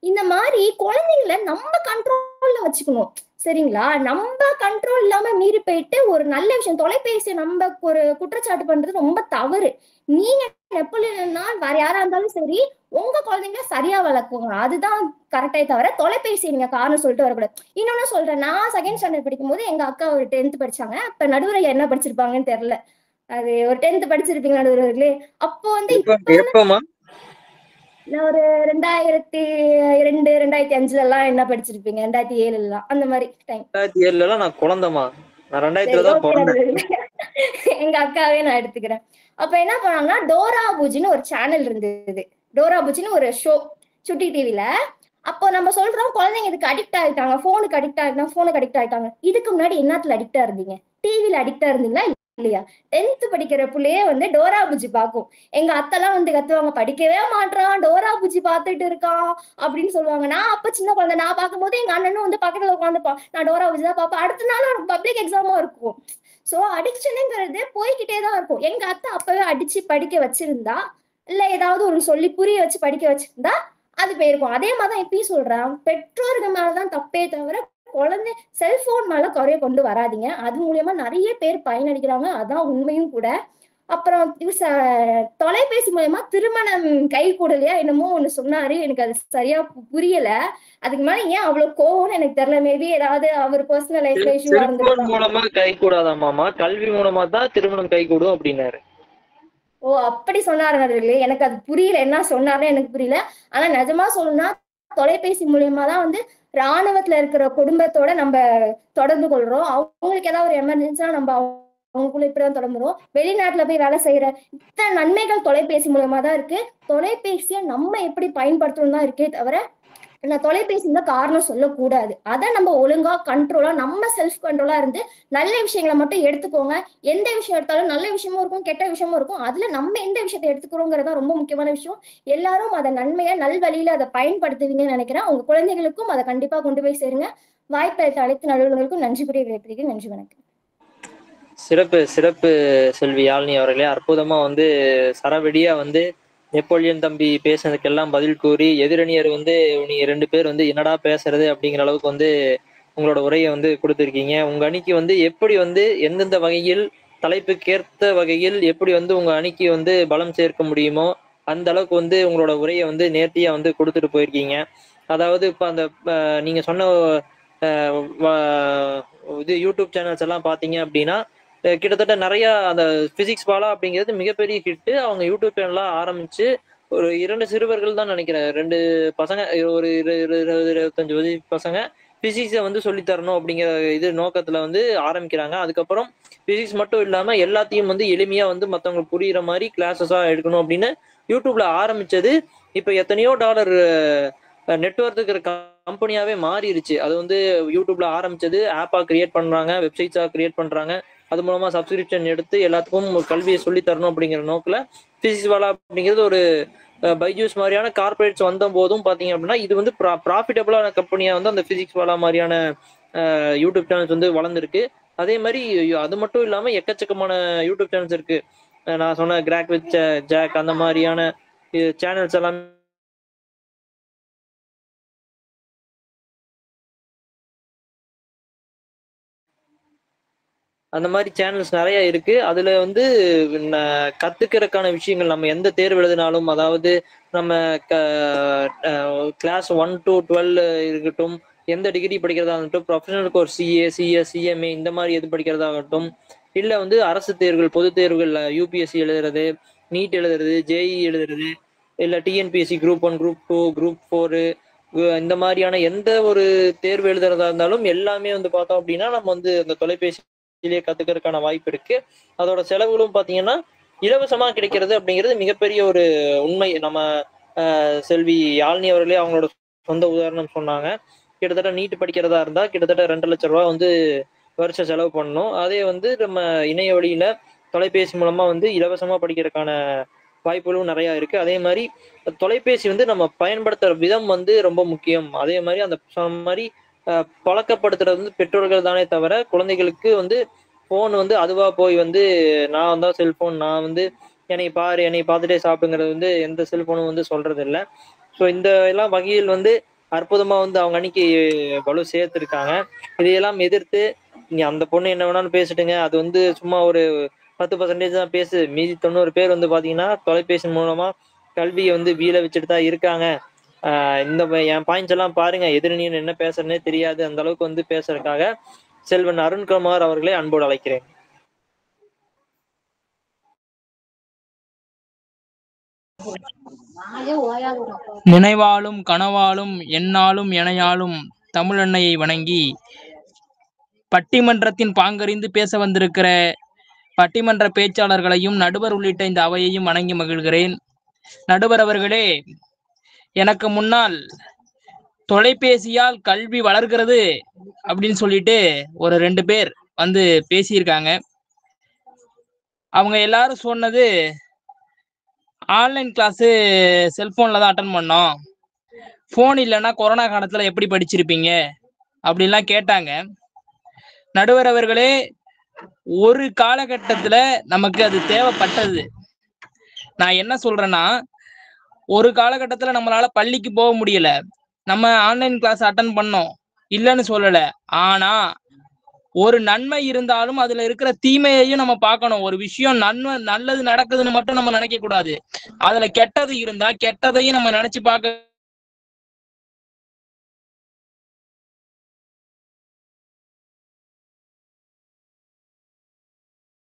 இந்த மாதிரி குழந்தைங்களை நம்ம கண்ட்ரோல்ல வச்சுக்கணும் சரிங்களா. நம்ம கண்ட்ரோல் இல்லாம மீறி போயிட்டு ஒரு நல்ல விஷயம் தொலைபேசியை நம்ம ஒரு குற்றச்சாட்டு பண்றது ரொம்ப தவறு. நீங்க எப்படின்னா வேற யாரா இருந்தாலும் சரி, உங்க குழந்தைங்க சரியா வளர்க்குங்க, அதுதான் கரெக்டே தவிர தொலைபேசி நீங்க காரணம் சொல்லிட்டு வரக்கூடாது. இன்னொன்னு சொல்றேன், நான் 2nd ஸ்டாண்டர்ட் படிக்கும் போது எங்க அக்கா ஒரு 10th படிச்சாங்க. அப்ப நடுவரை என்ன படிச்சிருப்பாங்கன்னு தெரியல, அது ஒரு 10th படிச்சிருப்பீங்க நடுவர்களே. அப்போ வந்து நான் ஒரு 2002 2005 எல்லாம் என்ன படிச்சிருப்பீங்க, 2007 எல்லாம் அந்த மாதிரி டைம். 2007 எல்லாம் நான் குழந்தைமா, நான் 2000 தான் பிறந்தேன். எங்க அக்காவே நான் எடுத்துக்கிறேன். அப்ப என்ன பண்ணாங்கன்னா, டோரா பூஜின்னு ஒரு சேனல் இருந்தது. டோரா பூஜின்னு ஒரு ஷோ சுட்டி டிவில. அப்போ நம்ம சொல்றோம் குழந்தைங்க இதுக்கு அடிக்ட் ஆயிட்டாங்க, போனுக்கு அடிக்ட் ஆயிட்டாங்க. இதுக்கு முன்னாடி என்னத்துல அடிக்டா இருந்தீங்க, டிவில அடிக்டா இருந்தீங்களா இல்லையா? 10th படிக்கிற பிள்ளையே வந்து டோரா பூஜி பாக்கும். எங்க அத்தெல்லாம் வந்து கத்துவாங்க, படிக்கவே மாட்டான், டோரா பூஜி பாத்துட்டு இருக்கான் அப்படின்னு சொல்லுவாங்க. நான் அப்ப சின்ன குழந்தை, நான் பார்க்கும்போது எங்க அண்ணனும் வந்து பக்கத்துல உட்காந்துப்பான், நான் டோரா பூஜி தான் பார்ப்பேன். அடுத்த நாள் அவனுக்கு பப்ளிக் எக்ஸாமும் இருக்கும். சோ அடிக்ஷனுங்கிறது போய்கிட்டே தான் இருக்கும். எங்க அத்தை அப்பவே அடிச்சு படிக்க வச்சிருந்தா, இல்ல ஏதாவது ஒரு சொல்லி புரிய வச்சு படிக்க வச்சிருந்தா அது போயிருக்கும். அதே மாதிரிதான் இப்பயும் சொல்றேன், பெற்றோர்கள் மேலதான் தப்பே தவிர குழந்தை செல்போன் மேல குறைய கொண்டு வராதிங்க. அது மூலியமா நிறைய பேர் பயனடைகிறாங்க, அதான் உண்மையும் கூட. அப்புறம் தொலைபேசி மூலமா திருமணம் கை கூடலையா என்னமோ ஒண்ணு சொன்னாரு, எனக்கு அது சரியா புரியல. அதுக்கு மேல ஏன் அவ்வளவு கோவம்னு எனக்கு தெரியல. மேபி ஏதாவது அவர் பர்சனல் லைஃப்ல இஷ்யூ இருந்திருக்கும். மூலமா கை கூடாதாமா, கல்வி மூலமா தான் திருமணம் கை கூடும் அப்படின்னாரு. ஓ அப்படி சொன்னாரு, எனக்கு அது புரியல, என்ன சொன்னாருன்னு எனக்கு புரியல. ஆனா நிஜமா சொல்லணும்னா தொலைபேசி மூலியமா தான் வந்து ராணுவத்துல இருக்கிற குடும்பத்தோட நம்ம தொடர்பு கொள்றோம். அவங்களுக்கு ஏதாவது ஒரு எமர்ஜென்சினா நம்ம அவங்களுக்குள்ள இப்படிதான் தொடர்புறோம். வெளிநாட்டுல போய் வேலை செய்யற இத்தனை நன்மைகள் தொலைபேசி மூலமா தான் இருக்கு. தொலைபேசியை நம்ம எப்படி பயன்படுத்தணும் தான் இருக்கே தவிர நான் தொலைபேசி தான் காரணம் சொல்லக்கூடாது. அதை நம்ம ஒழுங்கா கண்ட்ரோலா நம்ம செல்ஃப் கண்ட்ரோலா இருந்து நல்ல விஷயங்களை மட்டும் எடுத்துக்கோங்க. எந்த விஷயம் எடுத்தாலும் நல்ல விஷயமும் இருக்கும், கெட்ட விஷயமும் இருக்கும். அதுல நம்ம எந்த விஷயத்தை எடுத்துக்கிறோங்கிறதா ரொம்ப முக்கியமான விஷயம். எல்லாரும் அதை நன்மையா நல்வழியில அதை பயன்படுத்துவீங்கன்னு நினைக்கிறேன். உங்க குழந்தைகளுக்கும் அதை கண்டிப்பா கொண்டு போய் சேருங்க. வாய்ப்பளித்த அனைத்து நடுவர்களுக்கும் நன்றி கூறிய விடைபெறுகிறேன். நன்றி, வணக்கம். சிறப்பு சிறப்பு செல்வி யாழினி அவர்களே, அற்புதமா வந்து சரவெடியா வந்து நெப்போலியன் தம்பி பேசுனதுக்கெல்லாம் பதில் கூறி, எதிரணியர் வந்து நீங்க 2 பேர் வந்து என்னடா பேசுறது அப்படிங்கிற அளவுக்கு வந்து உங்களோட உரையை வந்து கொடுத்துருக்கீங்க. உங்க அணிக்கு வந்து எப்படி வந்து எந்தெந்த வகையில் தலைப்புக்கேற்ற வகையில் எப்படி வந்து உங்க அணிக்கு வந்து பலம் சேர்க்க முடியுமோ அந்த அளவுக்கு வந்து உங்களோட உரையை வந்து நேர்த்தியா வந்து கொடுத்துட்டு போயிருக்கீங்க. அதாவது இப்ப அந்த நீங்க சொன்ன இது யூடியூப் சேனல்ஸ் எல்லாம் பாத்தீங்க அப்படின்னா கிட்டத்தட்ட நிறைய அந்த பிசிக்ஸ் பாலா அப்படிங்கிறது மிகப்பெரிய ஹிட்டு. அவங்க யூடியூப் சேனலா ஆரம்பிச்சு ஒரு 2 சிறுவர்கள் தான் நினைக்கிறேன், 2 பசங்க, ஒரு 20-25 வயசு பசங்க பிசிக்ஸை வந்து சொல்லித்தரணும் அப்படிங்கிற இது நோக்கத்துல வந்து ஆரம்பிக்கிறாங்க. அதுக்கப்புறம் பிசிக்ஸ் மட்டும் இல்லாம எல்லாத்தையும் வந்து எளிமையா வந்து மற்றவங்களுக்கு புரியுற மாதிரி கிளாஸஸா எடுக்கணும் அப்படின்னு யூடியூப்ல ஆரம்பிச்சது இப்ப எத்தனையோ டாலர் நெட்வொர்க் இருக்கிற கம்பெனியாவே மாறிடுச்சு. அது வந்து யூடியூப்ல ஆரம்பிச்சது ஆப்பா கிரியேட் பண்றாங்க, வெப்சைட்ஸா கிரியேட் பண்றாங்க. அது மூலமா சப்ஸ்கிரிப்ஷன் எடுத்து எல்லாத்துக்கும் கல்வியை சொல்லி தரணும் அப்படிங்கிற நோக்கில் பிசிக்ஸ் வாலா அப்படிங்கிறது ஒரு பைஜூஸ் மாதிரியான கார்பரேட்ஸ் வந்த போதும் பார்த்தீங்க அப்படின்னா இது வந்து ப்ராஃபிட்டபிளான கம்பெனியாக வந்து அந்த பிசிக்ஸ் வாலா மாதிரியான யூடியூப் சேனல்ஸ் வந்து வளர்ந்துருக்கு. அதே மாதிரி அது மட்டும் இல்லாமல் எக்கச்சக்கமான யூடியூப் சேனல்ஸ் இருக்கு. நான் சொன்ன கிராக் வித் ஜாக் அந்த மாதிரியான சேனல்ஸ் எல்லாம் அந்த மாதிரி சேனல்ஸ் நிறைய இருக்கு. அதுல வந்து கத்துக்கிறதுக்கான விஷயங்கள் நம்ம எந்த தேர்வு எழுதினாலும், அதாவது நம்ம கிளாஸ் 1 to 12 இருக்கட்டும், எந்த டிகிரி படிக்கிறதா இருக்கட்டும், professional course CA, CS, CMA இந்த மாதிரி எது படிக்கிறதாகட்டும், இல்ல வந்து அரசு தேர்வுகள், பொது தேர்வுகள், யூபிஎஸ்சி எழுதுறது, நீட் எழுதுறது, ஜேஇ எழுதுறது, இல்ல டிஎன்பிஎஸ்சி குரூப் 1, குரூப் 2, குரூப் 4 இந்த மாதிரியான எந்த ஒரு தேர்வு எழுதுறதா இருந்தாலும் எல்லாமே வந்து பார்த்தோம் அப்படின்னா நம்ம வந்து அந்த தொலைபேசியிலேயே கத்துக்கிறதுக்கான வாய்ப்பு இருக்கு. அதோட செலவுகளும் பார்த்தீங்கன்னா இலவசமா கிடைக்கிறது அப்படிங்கிறது மிகப்பெரிய ஒரு உண்மை. நம்ம செல்வி யாழினி அவர்களே அவங்களோட சொந்த உதாரணம் சொன்னாங்க. கிட்டத்தட்ட நீட் படிக்கிறதா இருந்தா கிட்டத்தட்ட 2 லட்சம் ரூபாய் வந்து வருஷம் செலவு பண்ணணும். அதே வந்து நம்ம இணைய வழியில தொலைபேசி மூலமா வந்து இலவசமா படிக்கிறதுக்கான வாய்ப்புகளும் நிறைய இருக்கு. அதே மாதிரி தொலைபேசி வந்து நம்ம பயன்படுத்துற விதம் வந்து ரொம்ப முக்கியம். அதே மாதிரி அந்த சொன்ன மாதிரி பழக்கப்படுத்துறது வந்து பெற்றோர்கள் தானே தவிர குழந்தைகளுக்கு வந்து போன் வந்து அதுவா போய் வந்து நான் தான் செல்போன், நான் வந்து என்னை பாரு, என்னை பார்த்துட்டே சாப்பிடுங்கிறது வந்து எந்த செல்போனும் வந்து சொல்றது இல்லை. ஸோ இந்த எல்லாம் வகையில் வந்து அற்புதமா வந்து அவங்க அன்னைக்கு வலு சேர்த்துருக்காங்க. இதையெல்லாம் எதிர்த்து நீ அந்த பொண்ணு என்ன வேணாலும் பேசிட்டுங்க, அது வந்து சும்மா ஒரு 10% தான் பேசு, மீதி 90 பேர் வந்து பாத்தீங்கன்னா தொலைபேசி மூலமா கல்வியை வந்து வீழ வச்சுட்டு தான் இருக்காங்க. இந்த என் பாயிண்ட்ஸ் எல்லாம் பாருங்க, எதிரணியன் என்ன பேசுறதுனே தெரியாது அந்த அளவுக்கு வந்து பேசுறதுக்காக செல்வன் அருண்குமார் அவர்களை அன்போடு அழைக்கிறேன். நினைவாலும் கனவாலும் என்னாலும் எனையாலும் தமிழன்னையை வணங்கி பட்டிமன்றத்தின் பாங்கறிந்து பேச வந்திருக்கிற பட்டிமன்ற பேச்சாளர்களையும் நடுவர் உள்ளிட்ட இந்த அவையையும் வணங்கி மகிழ்கிறேன். நடுவர் அவர்களே, எனக்கு முன்னால் தொலைபேசியால் கல்வி வளர்கிறது அப்படின்னு சொல்லிட்டு ஒரு 2 பேர் வந்து பேசியிருக்காங்க. அவங்க எல்லாரும் சொன்னது ஆன்லைன் கிளாஸு செல்போன்ல தான் அட்டன் பண்ணோம், ஃபோன் இல்லைன்னா கொரோனா காலத்துல எப்படி படிச்சிருப்பீங்க அப்படின்லாம் கேட்டாங்க. நடுவர் அவர்களே, ஒரு காலகட்டத்துல நமக்கு அது தேவைப்பட்டது. நான் என்ன சொல்றேன்னா, ஒரு காலகட்டத்துல நம்மளால பள்ளிக்கு போக முடியல, நம்ம ஆன்லைன் கிளாஸ் அட்டன் பண்ணோம், இல்லைன்னு சொல்லல. ஆனா ஒரு நன்மை இருந்தாலும் அதுல இருக்கிற தீமையையும் நம்ம பார்க்கணும். ஒரு விஷயம் நல்லது நடக்குதுன்னு மட்டும் நம்ம நினைக்க கூடாது. அதுல கெட்டது இருந்தா கெட்டதையும் நம்ம நினைச்சு பார்க்க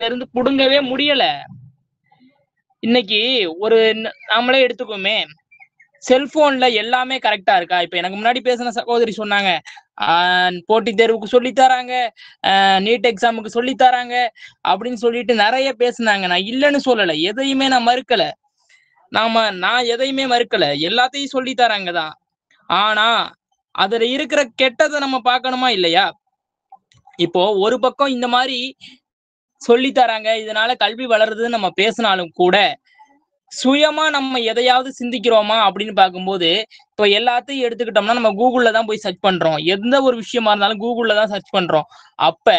இருந்து புடுங்கவே முடியல. இன்னைக்கு ஒரு நாமளே எடுத்துக்கோமே, செல்போன்ல எல்லாமே கரெக்டா இருக்கா? இப்ப எனக்கு முன்னாடி பேசின சகோதரி சொன்னாங்க, போட்டித் தேர்வுக்கு சொல்லி தராங்க, நீட் எக்ஸாமுக்கு சொல்லி தராங்க அப்படின்னு சொல்லிட்டு நிறைய பேசுனாங்க. நான் இல்லைன்னு சொல்லல, எதையுமே நான் மறுக்கல. நான் எதையுமே மறுக்கல, எல்லாத்தையும் சொல்லி தராங்க தான். ஆனா அதுல இருக்கிற கெட்டதை நம்ம பார்க்கணுமா இல்லையா? இப்போ ஒரு பக்கம் இந்த மாதிரி சொல்லி தராங்க, இதனால கல்வி வளருதுன்னு நம்ம பேசினாலும் கூட சுயமா நம்ம எதையாவது சிந்திக்கிறோமா அப்படின்னு பார்க்கும்போது, இப்போ எல்லாத்தையும் எடுத்துக்கிட்டோம்னா நம்ம கூகுள்ல தான் போய் சர்ச் பண்றோம். எந்த ஒரு விஷயமா இருந்தாலும் கூகுள்ல தான் சர்ச் பண்றோம். அப்ப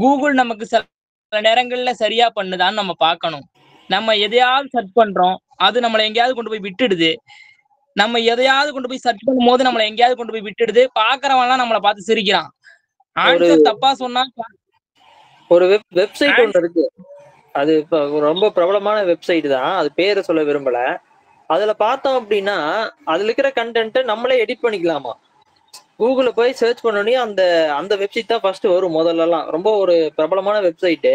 கூகுள் நமக்கு சில நேரங்கள்ல சரியா பண்ணுதான்னு நம்ம பார்க்கணும். நம்ம எதையாவது சர்ச் பண்றோம், அது நம்மளை எங்கேயாவது கொண்டு போய் விட்டுடுது. நம்ம எதையாவது கொண்டு போய் சர்ச் பண்ணும்போது நம்மளை எங்கேயாவது கொண்டு போய் விட்டுடுது. பாக்குறவன்லாம் நம்மளை பார்த்து சிரிக்கிறான். ஆன்சர் தப்பா சொன்னா ஒரு வெப்சைட் ஒன்று இருக்கு, அது இப்போ ரொம்ப பிரபலமான வெப்சைட் தான், அது பேரை சொல்ல விரும்பல. அதுல பார்த்தோம் அப்படின்னா அதுல இருக்கிற கண்டென்ட்டை நம்மளே எடிட் பண்ணிக்கலாமா. கூகுள்ல போய் சர்ச் பண்ணோடனே அந்த வெப்சைட் தான் ஃபர்ஸ்ட் வரும் முதல்லலாம். ரொம்ப ஒரு பிரபலமான வெப்சைட்டு.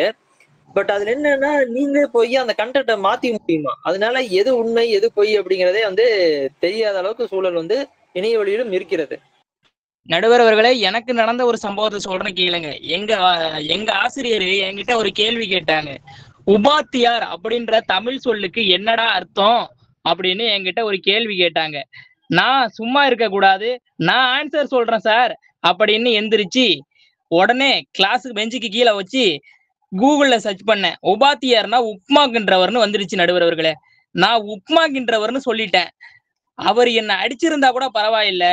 பட் அதுல என்னன்னா நீங்களே போய் அந்த கண்டென்ட்டை மாத்தி முடியுமா. அதனால எது உண்மை எது பொய் அப்படிங்கிறதே தெரியாத அளவுக்கு சூழல் இணைய வழியிலும் இருக்கிறது. நடுவர் அவர்களே, எனக்கு நடந்த ஒரு சம்பவத்தை சொல்றேன் கேளுங்க. எங்க ஆசிரியர் என்கிட்ட ஒரு கேள்வி கேட்டாங்க. உபாத்தியார் அப்படின்ற தமிழ் சொல்லுக்கு என்னடா அர்த்தம் அப்படின்னு என்கிட்ட ஒரு கேள்வி கேட்டாங்க. நான் சும்மா இருக்க கூடாது, நான் ஆன்சர் சொல்றேன் சார் அப்படின்னு எந்திரிச்சு உடனே கிளாஸுக்கு பெஞ்சுக்கு கீழே வச்சு கூகுள்ல சர்ச் பண்ணேன். உபாத்தியார்னா உப்மாகின்றவர்னு வந்துருச்சு நடுவர் அவர்களே. நான் உப்மாகின்றவர்னு சொல்லிட்டேன். அவர் என்ன அடிச்சிருந்தா கூட பரவாயில்ல,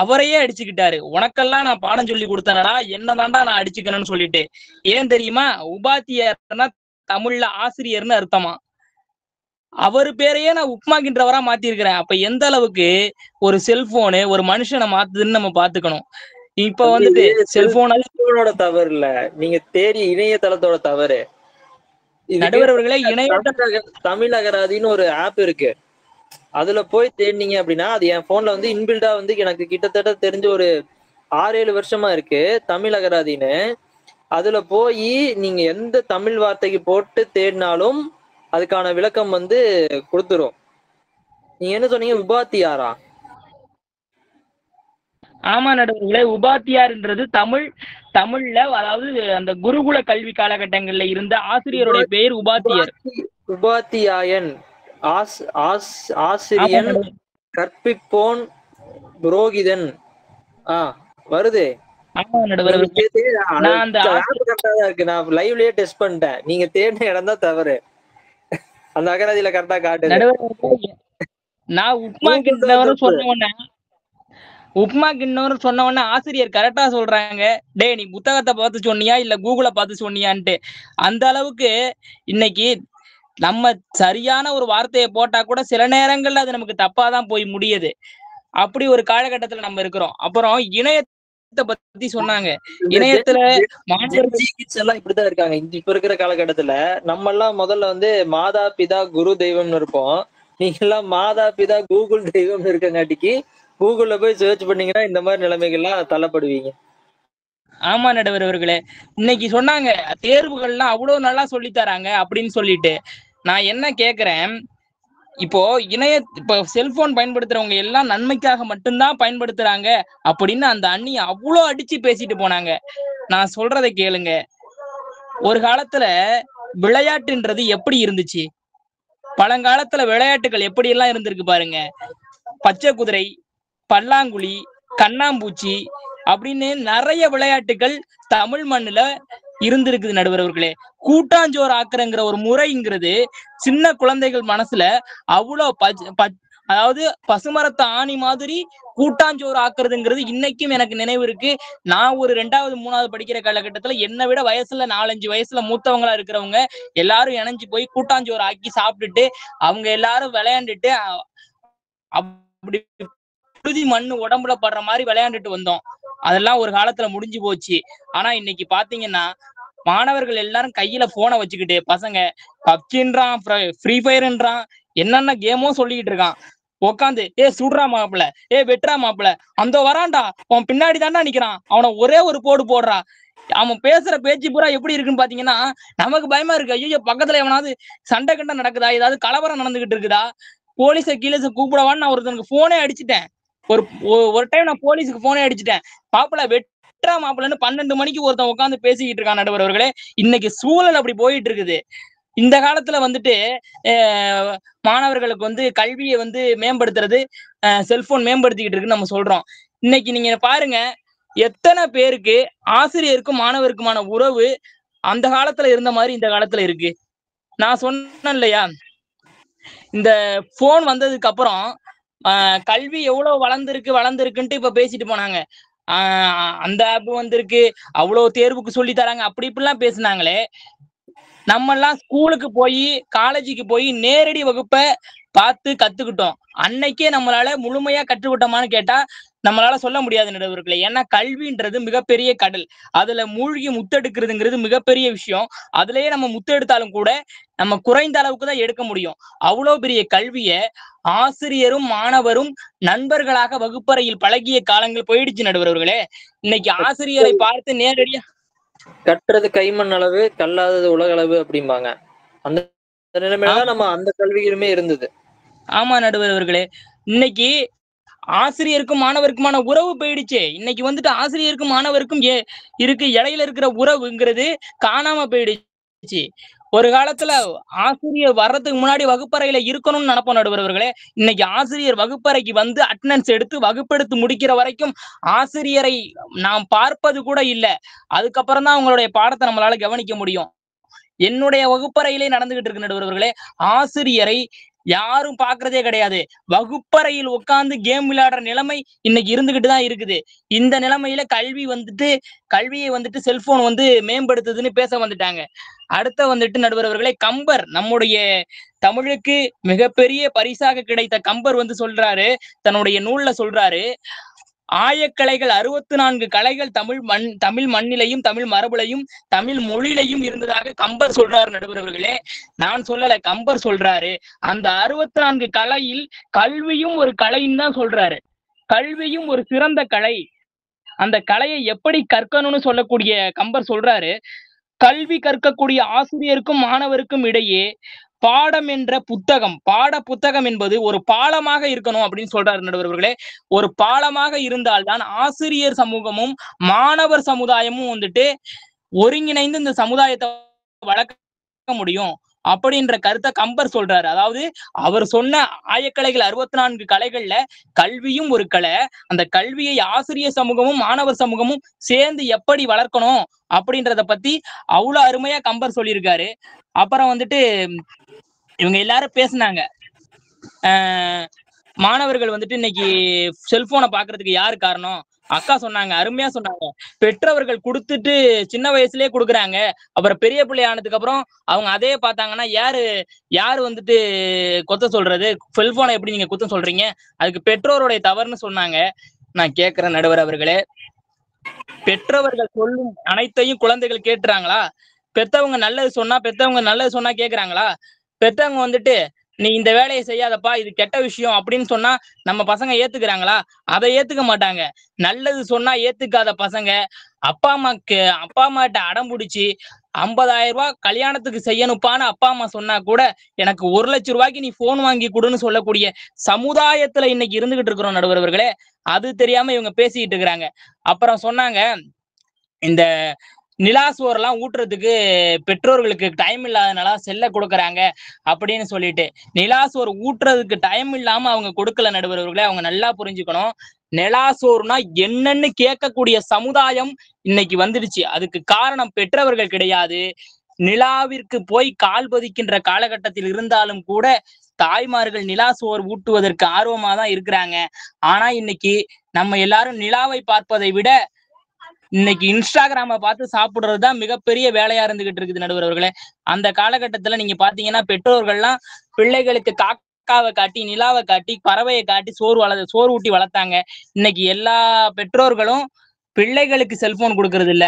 அவரையே அடிச்சுக்கிட்டாரு. உனக்கெல்லாம் நான் பாடம் சொல்லி கொடுத்தேனடா, என்னதான்டா நான் அடிச்சுக்கணும்னு சொல்லிட்டு. ஏன் தெரியுமா? உபாத்தியார்னா தமிழ்ல ஆசிரியர்னு அர்த்தமா. அவரு பேரையே நான் உப்மாகின்றவரா மாத்திருக்கிறேன். அப்ப எந்த அளவுக்கு ஒரு செல்போனு ஒரு மனுஷனை மாத்துதுன்னு நம்ம பாத்துக்கணும். இப்ப செல்போனோட தவறு இல்ல, நீங்க தேடி இணையதளத்தோட தவறு. நடுவர் அவர்களே, தமிழ் அகராதின்னு ஒரு ஆப் இருக்கு, அதுல போய் தேடினீங்க அப்படின்னா அது என் போன்ல இன்பில்டா எனக்கு கிட்டத்தட்ட தெரிஞ்ச ஒரு 6-7 வருஷமா இருக்கு, தமிழ் அகராதின்னு. அதுல போய் நீங்க எந்த தமிழ் வார்த்தைக்கு போட்டு தேடினாலும் அதுக்கான விளக்கம் கொடுத்துரும். நீங்க என்ன சொன்னீங்க, உபாத்தியாரா? ஆமா நடுவர்களே, உபாத்தியார்ன்றது தமிழ்ல, அதாவது அந்த குருகுல கல்வி காலகட்டங்கள்ல இருந்த ஆசிரியருடைய பெயர் உபாத்தியார். உபாத்தியாயன் ஆசிரியன், கற்பிப்போன், புரோகிதன். வருது. நான் லைவ்லயே டெஸ்ட் பண்ணிட்டேன், நீங்க தேடின இடம் தான் தவறு. அந்த அகராதியில கரெக்டா காட்டுது. நான் உப்மா கிண்ணவர் சொன்ன உடனே ஆசிரியர் கரெக்டா சொல்றாங்க, டே நீ புத்தகத்தை பார்த்து சொன்னியா இல்ல கூகுளை பார்த்து சொன்னியான்ட்டு. அந்த அளவுக்கு இன்னைக்கு நம்ம சரியான ஒரு வார்த்தையை போட்டா கூட சில நேரங்கள்ல அது நமக்கு தப்பாதான் போய் முடியுது. அப்படி ஒரு காலகட்டத்துல நம்ம இருக்கிறோம். அப்புறம் இணையத்தை பத்தி சொன்னாங்க. இணையத்துல எல்லாம் இப்படிதான் இருக்காங்க இப்ப இருக்கிற காலகட்டத்துல. நம்ம எல்லாம் முதல்ல மாதா பிதா குரு தெய்வம்னு இருப்போம். நீங்க எல்லாம் மாதா பிதா கூகுள் தெய்வம்னு இருக்கங்காட்டிக்கு கூகுள்ல போய் சர்ச் பண்ணீங்கன்னா இந்த மாதிரி நிலைமைகள்லாம் தள்ளப்படுவீங்க. ஆமா நடுவர் அவர்களே, இன்னைக்கு சொன்னாங்க தேர்வுகள்லாம் அவ்வளவு நல்லா சொல்லி தராங்க அப்படின்னு சொல்லிட்டு. நான் என்ன கேக்குறேன், இப்போ செல்போன் பயன்படுத்துறவங்க எல்லாம் நன்மைக்காக மட்டும்தான் பயன்படுத்துறாங்க அப்படின்னு அந்த அண்ணி அவ்வளோ அடிச்சு பேசிட்டு போனாங்க. நான் சொல்றதை கேளுங்க. ஒரு காலத்துல விளையாட்டுன்றது எப்படி இருந்துச்சு, பழங்காலத்துல விளையாட்டுகள் எப்படி எல்லாம் இருந்திருக்கு பாருங்க. பச்சை குதிரை, பல்லாங்குழி, கண்ணாம்பூச்சி அப்படின்னு நிறைய விளையாட்டுகள் தமிழ் மண்ணுல இருந்திருக்குது நடுவர் அவர்களே. கூட்டாஞ்சோறு ஆக்குறங்கிற ஒரு முறைங்கிறது சின்ன குழந்தைகள் மனசுல அவ்வளவு அதாவது பசுமரத்து ஆணி மாதிரி கூட்டாஞ்சோறு ஆக்குறதுங்கிறது இன்னைக்கும் எனக்கு நினைவு இருக்கு. நான் ஒரு 2வது 3வது படிக்கிற காலகட்டத்துல என்னை விட வயசுல 4-5 வயசுல மூத்தவங்களா இருக்கிறவங்க எல்லாரும் இணைஞ்சு போய் கூட்டாஞ்சோறு ஆக்கி சாப்பிட்டுட்டு அவங்க எல்லாரும் விளையாண்டுட்டு அப்படி புழுதி மண்ணு உடம்புல படுற மாதிரி விளையாண்டுட்டு வந்தோம். அதெல்லாம் ஒரு காலத்துல முடிஞ்சு போச்சு. ஆனா இன்னைக்கு பாத்தீங்கன்னா மாணவர்கள் எல்லாரும் கையில போனை வச்சுக்கிட்டு பசங்க பப்ஜின்றான், ஃப்ரீ ஃபயர்ன்றான், என்னென்ன கேமோ சொல்லிக்கிட்டு இருக்கான். உக்காந்து சுடுறா மாப்பிள, வெட்டுறா மாப்பிள, அந்த வரான்டா, அவன் பின்னாடி தாண்டா நிக்கிறான், அவனை ஒரே ஒரு போடு போடுறா. அவன் பேசுற பேச்சு பூரா எப்படி இருக்குன்னு பாத்தீங்கன்னா நமக்கு பயமா இருக்கு. ஐயோ பக்கத்துல எவனாவது சண்டை கண்டை நடக்குதா, ஏதாவது கலவரம் நடந்துகிட்டு இருக்குதா, போலீஸை கீழே கூப்பிடவான்னு நான் ஒருத்தனுக்கு போனே அடிச்சுட்டேன். ஒரு டைம் நான் போலீஸுக்கு போனே அடிச்சுட்டேன். மாப்பிள்ள வெற்றா மாப்பிள்ளன்னு 12 மணிக்கு ஒருத்தன் உட்காந்து பேசிக்கிட்டு இருக்கான் நடுவர் அவர்களே. இன்னைக்கு சூழல் அப்படி போயிட்டு இருக்குது. இந்த காலத்துல வந்துட்டு மாணவர்களுக்கு வந்து கல்வியை வந்து மேம்படுத்துறது செல்போன் மேம்படுத்திக்கிட்டு இருக்குன்னு நம்ம சொல்றோம். இன்னைக்கு நீங்க பாருங்க, எத்தனை பேருக்கு ஆசிரியருக்கும் மாணவருக்குமான உறவு அந்த காலத்துல இருந்த மாதிரி இந்த காலத்துல இருக்கு. நான் சொன்னேன் இல்லையா, இந்த போன் வந்ததுக்கு அப்புறம் கல்வி எவ்வளவு வளர்ந்துருக்குன்ட்டு இப்ப பேசிட்டு போனாங்க. அந்த ஆப் வந்திருக்கு, அவ்வளவு தேர்வுக்கு சொல்லி தராங்க, அப்படி இப்படிலாம் பேசினாங்களே. நம்ம எல்லாம் ஸ்கூலுக்கு போய் காலேஜுக்கு போய் நேரடி வகுப்பை பார்த்து கத்துக்கிட்டோம். அன்னைக்கே நம்மளால முழுமையா கற்றுக்கிட்டோமான்னு கேட்டா நம்மளால சொல்ல முடியாது நடுவர்களே. ஏன்னா கல்வின்றது மிகப்பெரிய கடல். அதுல மூழ்கி முத்தெடுக்கிறதுங்கிறது மிகப்பெரிய விஷயம். அதுலயே நம்ம முத்தெடுத்தாலும் கூட நம்ம குறைந்த அளவுக்கு தான் எடுக்க முடியும். அவ்வளவு பெரிய கல்விய ஆசிரியரும் மாணவரும் நண்பர்களாக வகுப்பறையில் பழகிய காலங்கள் போயிடுச்சு நடுவர்களே. இன்னைக்கு ஆசிரியரை பார்த்து நேரடியா கட்டுறது கைமண் அளவு, கல்லாதது உலக அளவு அப்படிம்பாங்க. அந்த நிலைமையில நம்ம அந்த கல்வியிலுமே இருந்தது. ஆமா நடுவர் அவர்களே, இன்னைக்கு ஆசிரியருக்கும் மாணவருக்குமான உறவு போயிடுச்சு. இன்னைக்கு வந்துட்டு ஆசிரியருக்கும் மாணவருக்கும் இடையில இருக்கிற உறவுங்கிறது காணாம போயிடுச்சு. ஒரு காலத்துல ஆசிரியர் வர்றதுக்கு முன்னாடி வகுப்பறையில இருக்கணும்னு நினைப்போம் நடுவர் அவர்களே. இன்னைக்கு ஆசிரியர் வகுப்பறைக்கு வந்து அட்டெண்டன்ஸ் எடுத்து வகுப்பெடுத்து முடிக்கிற வரைக்கும் ஆசிரியரை நாம் பார்ப்பது கூட இல்ல. அதுக்கப்புறம் தான் அவங்களுடைய பாடத்தை நம்மளால கவனிக்க முடியும். என்னுடைய வகுப்பறையிலே நடந்துகிட்டு இருக்கு நடுவர் அவர்களே. ஆசிரியரை யாரும் பாக்குறதே கிடையாது. வகுப்பறையில் உட்கார்ந்து கேம் விளையாடுற நிலைமை இன்னைக்கு இருந்துகிட்டு தான் இருக்குது. இந்த நிலைமையில கல்வியை வந்துட்டு செல்போன் வந்து மேம்படுத்துதுன்னு பேச வந்துட்டாங்க. அடுத்த வந்துட்டு நடுவர் அவர்களே, கம்பர், நம்முடைய தமிழுக்கு மிகப்பெரிய பரிசாக கிடைத்த கம்பர் வந்து சொல்றாரு, தன்னுடைய நூல்ல சொல்றாரு, ஆயக்கலைகள் 64 கலைகள் தமிழ் மண்ணிலையும் தமிழ் மரபுலையும் தமிழ் மொழியிலையும் இருந்ததாக கம்பர் சொல்றாரு நடுவர் அவர்களே. நான் சொல்லல, கம்பர் சொல்றாரு. அந்த 64 கலையில் கல்வியும் ஒரு கலைன்னு தான் சொல்றாரு. கல்வியும் ஒரு சிறந்த கலை. அந்த கலையை எப்படி கற்கணும்னு சொல்லக்கூடிய கம்பர் சொல்றாரு, கல்வி கற்கக்கூடிய ஆசிரியருக்கும் மாணவருக்கும் இடையே பாடம் என்ற பாட புத்தகம் என்பது ஒரு பாலமாக இருக்கணும் அப்படின்னு சொல்றாரு நடுவர்களே. ஒரு பாலமாக இருந்தால்தான் ஆசிரியர் சமூகமும் மாணவர் சமுதாயமும் வந்துட்டு ஒருங்கிணைந்து இந்த சமுதாயத்தை வளர்க்க முடியும் அப்படின்ற கருத்தை கம்பர் சொல்றாரு. அதாவது அவர் சொன்ன ஆயக்கலைகள் 64 கலைகள்ல கல்வியும் ஒரு கலை. அந்த கல்வியை ஆசிரியர் சமூகமும் மாணவர் சமூகமும் சேர்ந்து எப்படி வளர்க்கணும் அப்படின்றத பத்தி அவ்வளவு அருமையா கம்பர் சொல்லியிருக்காரு. அப்புறம் வந்துட்டு இவங்க எல்லாரும் பேசினாங்க, மாணவர்கள் வந்துட்டு இன்னைக்கு செல்போனை பாக்குறதுக்கு யாரு காரணம்? அக்கா சொன்னாங்க, அருமையா சொன்னாங்க, பெற்றவர்கள் கொடுத்துட்டு சின்ன வயசுலயே கொடுக்குறாங்க. அப்புறம் பெரிய பிள்ளை ஆனதுக்கு அப்புறம் அவங்க அதே பார்த்தாங்கன்னா யாரு வந்துட்டு கொத்த சொல்றது? செல்போனை எப்படி நீங்க குத்தம் சொல்றீங்க? அதுக்கு பெற்றோருடைய தவறுன்னு சொன்னாங்க. நான் கேட்கிறேன் நடுவர் அவர்களே, பெற்றவர்கள் சொல்லும் அனைத்தையும் குழந்தைகள் கேட்டுறாங்களா? பெத்தவங்க நல்லது சொன்னா கேக்குறாங்களா? பெத்தவங்க வந்துட்டு நீ இந்த வேலையை செய்யாதப்பா, இது கெட்ட விஷயம் அப்படின்னு சொன்னா நம்ம பசங்க ஏத்துக்கிறாங்களா? அதை ஏத்துக்க மாட்டாங்க. நல்லது சொன்னா ஏத்துக்காத பசங்க அப்பா அம்மாட்ட அடம் பிடிச்சி 50,000 ரூபாய் கல்யாணத்துக்கு செய்யணுப்பான்னு அப்பா அம்மா சொன்னா கூட எனக்கு 1,00,000 ரூபாய்க்கு நீ போன் வாங்கி கொடுன்னு சொல்லக்கூடிய சமுதாயத்துல இன்னைக்கு இருந்துகிட்டு இருக்கிறோம் நடுவர் அவர்களே. அது தெரியாம இவங்க பேசிக்கிட்டு இருக்கிறாங்க. அப்புறம் சொன்னாங்க, இந்த நிலாசோர் எல்லாம் ஊட்டுறதுக்கு பெற்றோர்களுக்கு டைம் இல்லாதனால செல்ல கொடுக்குறாங்க அப்படின்னு சொல்லிட்டு, நிலாசோர் ஊட்டுறதுக்கு டைம் இல்லாம அவங்க கொடுக்கல நடுவர்களே. அவங்க நல்லா புரிஞ்சுக்கணும், நிலாசோர்னா என்னன்னு கேட்கக்கூடிய சமுதாயம் இன்னைக்கு வந்துடுச்சு. அதுக்கு காரணம் பெற்றவர்கள் கிடையாது. நிலாவிற்கு போய் கால் பதிக்கின்ற காலகட்டத்தில் இருந்தாலும் கூட தாய்மார்கள் நிலாசோர் ஊட்டுவதற்கு ஆர்வமா தான் இருக்கிறாங்க. ஆனா இன்னைக்கு நம்ம எல்லாரும் நிலாவை பார்ப்பதை விட இன்னைக்கு இன்ஸ்டாகிராம பார்த்து சாப்பிடுறதுதான் மிகப்பெரிய வேலையா இருந்துகிட்டு இருக்குது நடுவர் அவர்களே. அந்த காலகட்டத்துல நீங்க பாத்தீங்கன்னா பெற்றோர்கள்லாம் பிள்ளைகளுக்கு காக்காவை காட்டி, நிலாவை காட்டி, பறவையை காட்டி சோறு ஊட்டி வளர்த்தாங்க. இன்னைக்கு எல்லா பெற்றோர்களும் பிள்ளைகளுக்கு செல்போன் கொடுக்கறது இல்ல,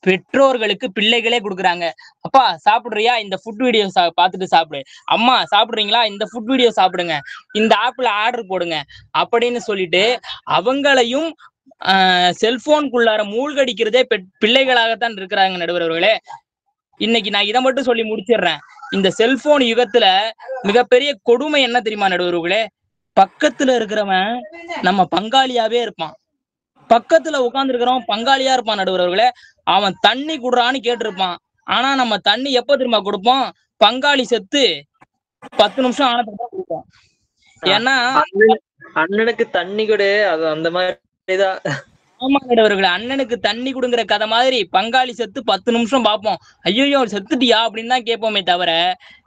பெற்றோர்களுக்கு பிள்ளைகளே கொடுக்குறாங்க. அப்பா சாப்பிடுறியா? இந்த ஃபுட் வீடியோ பார்த்துட்டு சாப்பிடு. அம்மா சாப்பிடுறீங்களா? இந்த ஃபுட் வீடியோ சாப்பிடுங்க, இந்த ஆப்ல ஆர்டர் போடுங்க அப்படின்னு சொல்லிட்டு அவங்களையும் செல்போனுக்குள்ளார மூழ்கடிக்கிறதே பிள்ளைகளாகத்தான் இருக்கிறாங்க நடுவர் அவர்களே. இன்னைக்கு நான் இதை மட்டும் சொல்லி முடிச்சிடுறேன். இந்த செல்போன் யுகத்துல மிகப்பெரிய கொடுமை என்ன தெரியுமா நடுவர்களே? பக்கத்துல இருக்கிறவன் நம்ம பங்காளியாவே இருப்பான், பக்கத்துல உட்கார்ந்து இருக்கிறவன் பங்காளியா இருப்பான் நடுவர்களே. அவன் தண்ணி குடுறான்னு கேட்டிருப்பான், ஆனா நம்ம தண்ணி எப்ப தெரியுமா கொடுப்போம்? பங்காளி செத்து 10 நிமிஷம் ஆனதுக்கு தான் கொடுப்போம். ஏன்னா அண்ணனுக்கு தண்ணி கொடு, அது அந்த மாதிரிதான். ஆமா நடுவர்களே, அண்ணனுக்கு தண்ணி கொடுங்கிற கதை மாதிரி பங்காளி செத்து 10 நிமிஷம் பார்ப்போம். ஐயோ செத்துட்டியா அப்படின்னு தான் கேட்போமே தவிர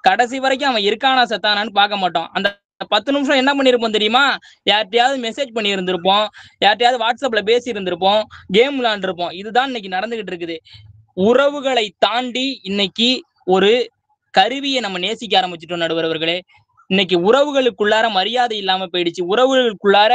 கடைசி வரைக்கும் அவன் இருக்கானா செத்தானான்னு பார்க்க மாட்டோம். அந்த 10 நிமிஷம் என்ன பண்ணிருப்போம் தெரியுமா? யார்கிட்டயாவது மெசேஜ் பண்ணி இருந்திருப்போம், யார்கிட்டயாவது வாட்ஸ்அப்ல பேசி இருந்திருப்போம், கேம் விளையாண்டுருப்போம். இதுதான் இன்னைக்கு நடந்துகிட்டு இருக்குது. உறவுகளை தாண்டி இன்னைக்கு ஒரு கருவியை நம்ம நேசிக்க ஆரம்பிச்சிட்டோம் நடுவர்களே. இன்னைக்கு உறவுகளுக்குள்ளார மரியாதை இல்லாம போயிடுச்சு, உறவுகளுக்குள்ளார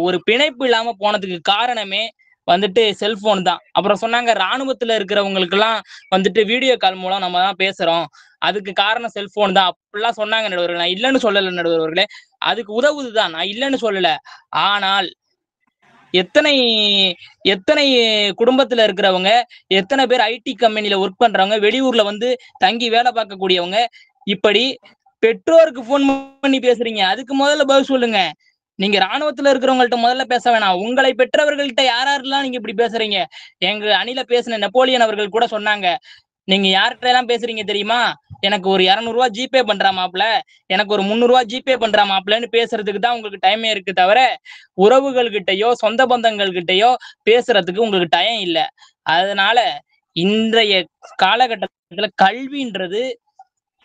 ஒரு பிணைப்பு இல்லாம போனதுக்கு காரணமே வந்துட்டு செல்போன் தான். அப்புறம் சொன்னாங்க ராணுவத்துல இருக்கிறவங்களுக்கு எல்லாம் வந்துட்டு வீடியோ கால் மூலம் நம்ம தான் பேசுறோம், அதுக்கு காரணம் செல்போன் தான் அப்படிலாம் சொன்னாங்க நடுவர்களே. நான் இல்லைன்னு சொல்லல நடுவர்களே, அதுக்கு உதவுதுதான், நான் இல்லைன்னு சொல்லல. ஆனால் எத்தனை எத்தனை குடும்பத்துல இருக்கிறவங்க, எத்தனை பேர் ஐடி கம்பெனில ஒர்க் பண்றவங்க, வெளியூர்ல வந்து தங்கி வேலை பார்க்கக்கூடியவங்க இப்படி பெற்றோருக்கு போன் பண்ணி பேசுறீங்க? அதுக்கு முதல்ல பதில் சொல்லுங்க. நீங்க ராணுவத்துல இருக்கிறவங்கள்ட்ட முதல்ல பேச வேணாம், உங்களை பெற்றவர்கள்ட்ட யாரெல்லாம் நீங்க இப்படி பேசுறீங்க? எங்க அணில பேசின நெப்போலியன் அவர்கள் கூட சொன்னாங்க, நீங்க யார்கிட்ட எல்லாம் பேசுறீங்க தெரியுமா? எனக்கு ஒரு 200 ரூபாய் ஜிபே பண்றா மாப்ள, எனக்கு ஒரு 300 ரூபாய் ஜிபே பண்றா மாப்ளன்னு பேசுறதுக்கு தான் உங்களுக்கு டைமே இருக்கு தவிர உறவுகள் கிட்டயோ சொந்த பந்தங்கள் கிட்டயோ பேசுறதுக்கு உங்களுக்கு டைம் இல்லை. அதனால இன்றைய காலகட்டத்துல கல்வின்றது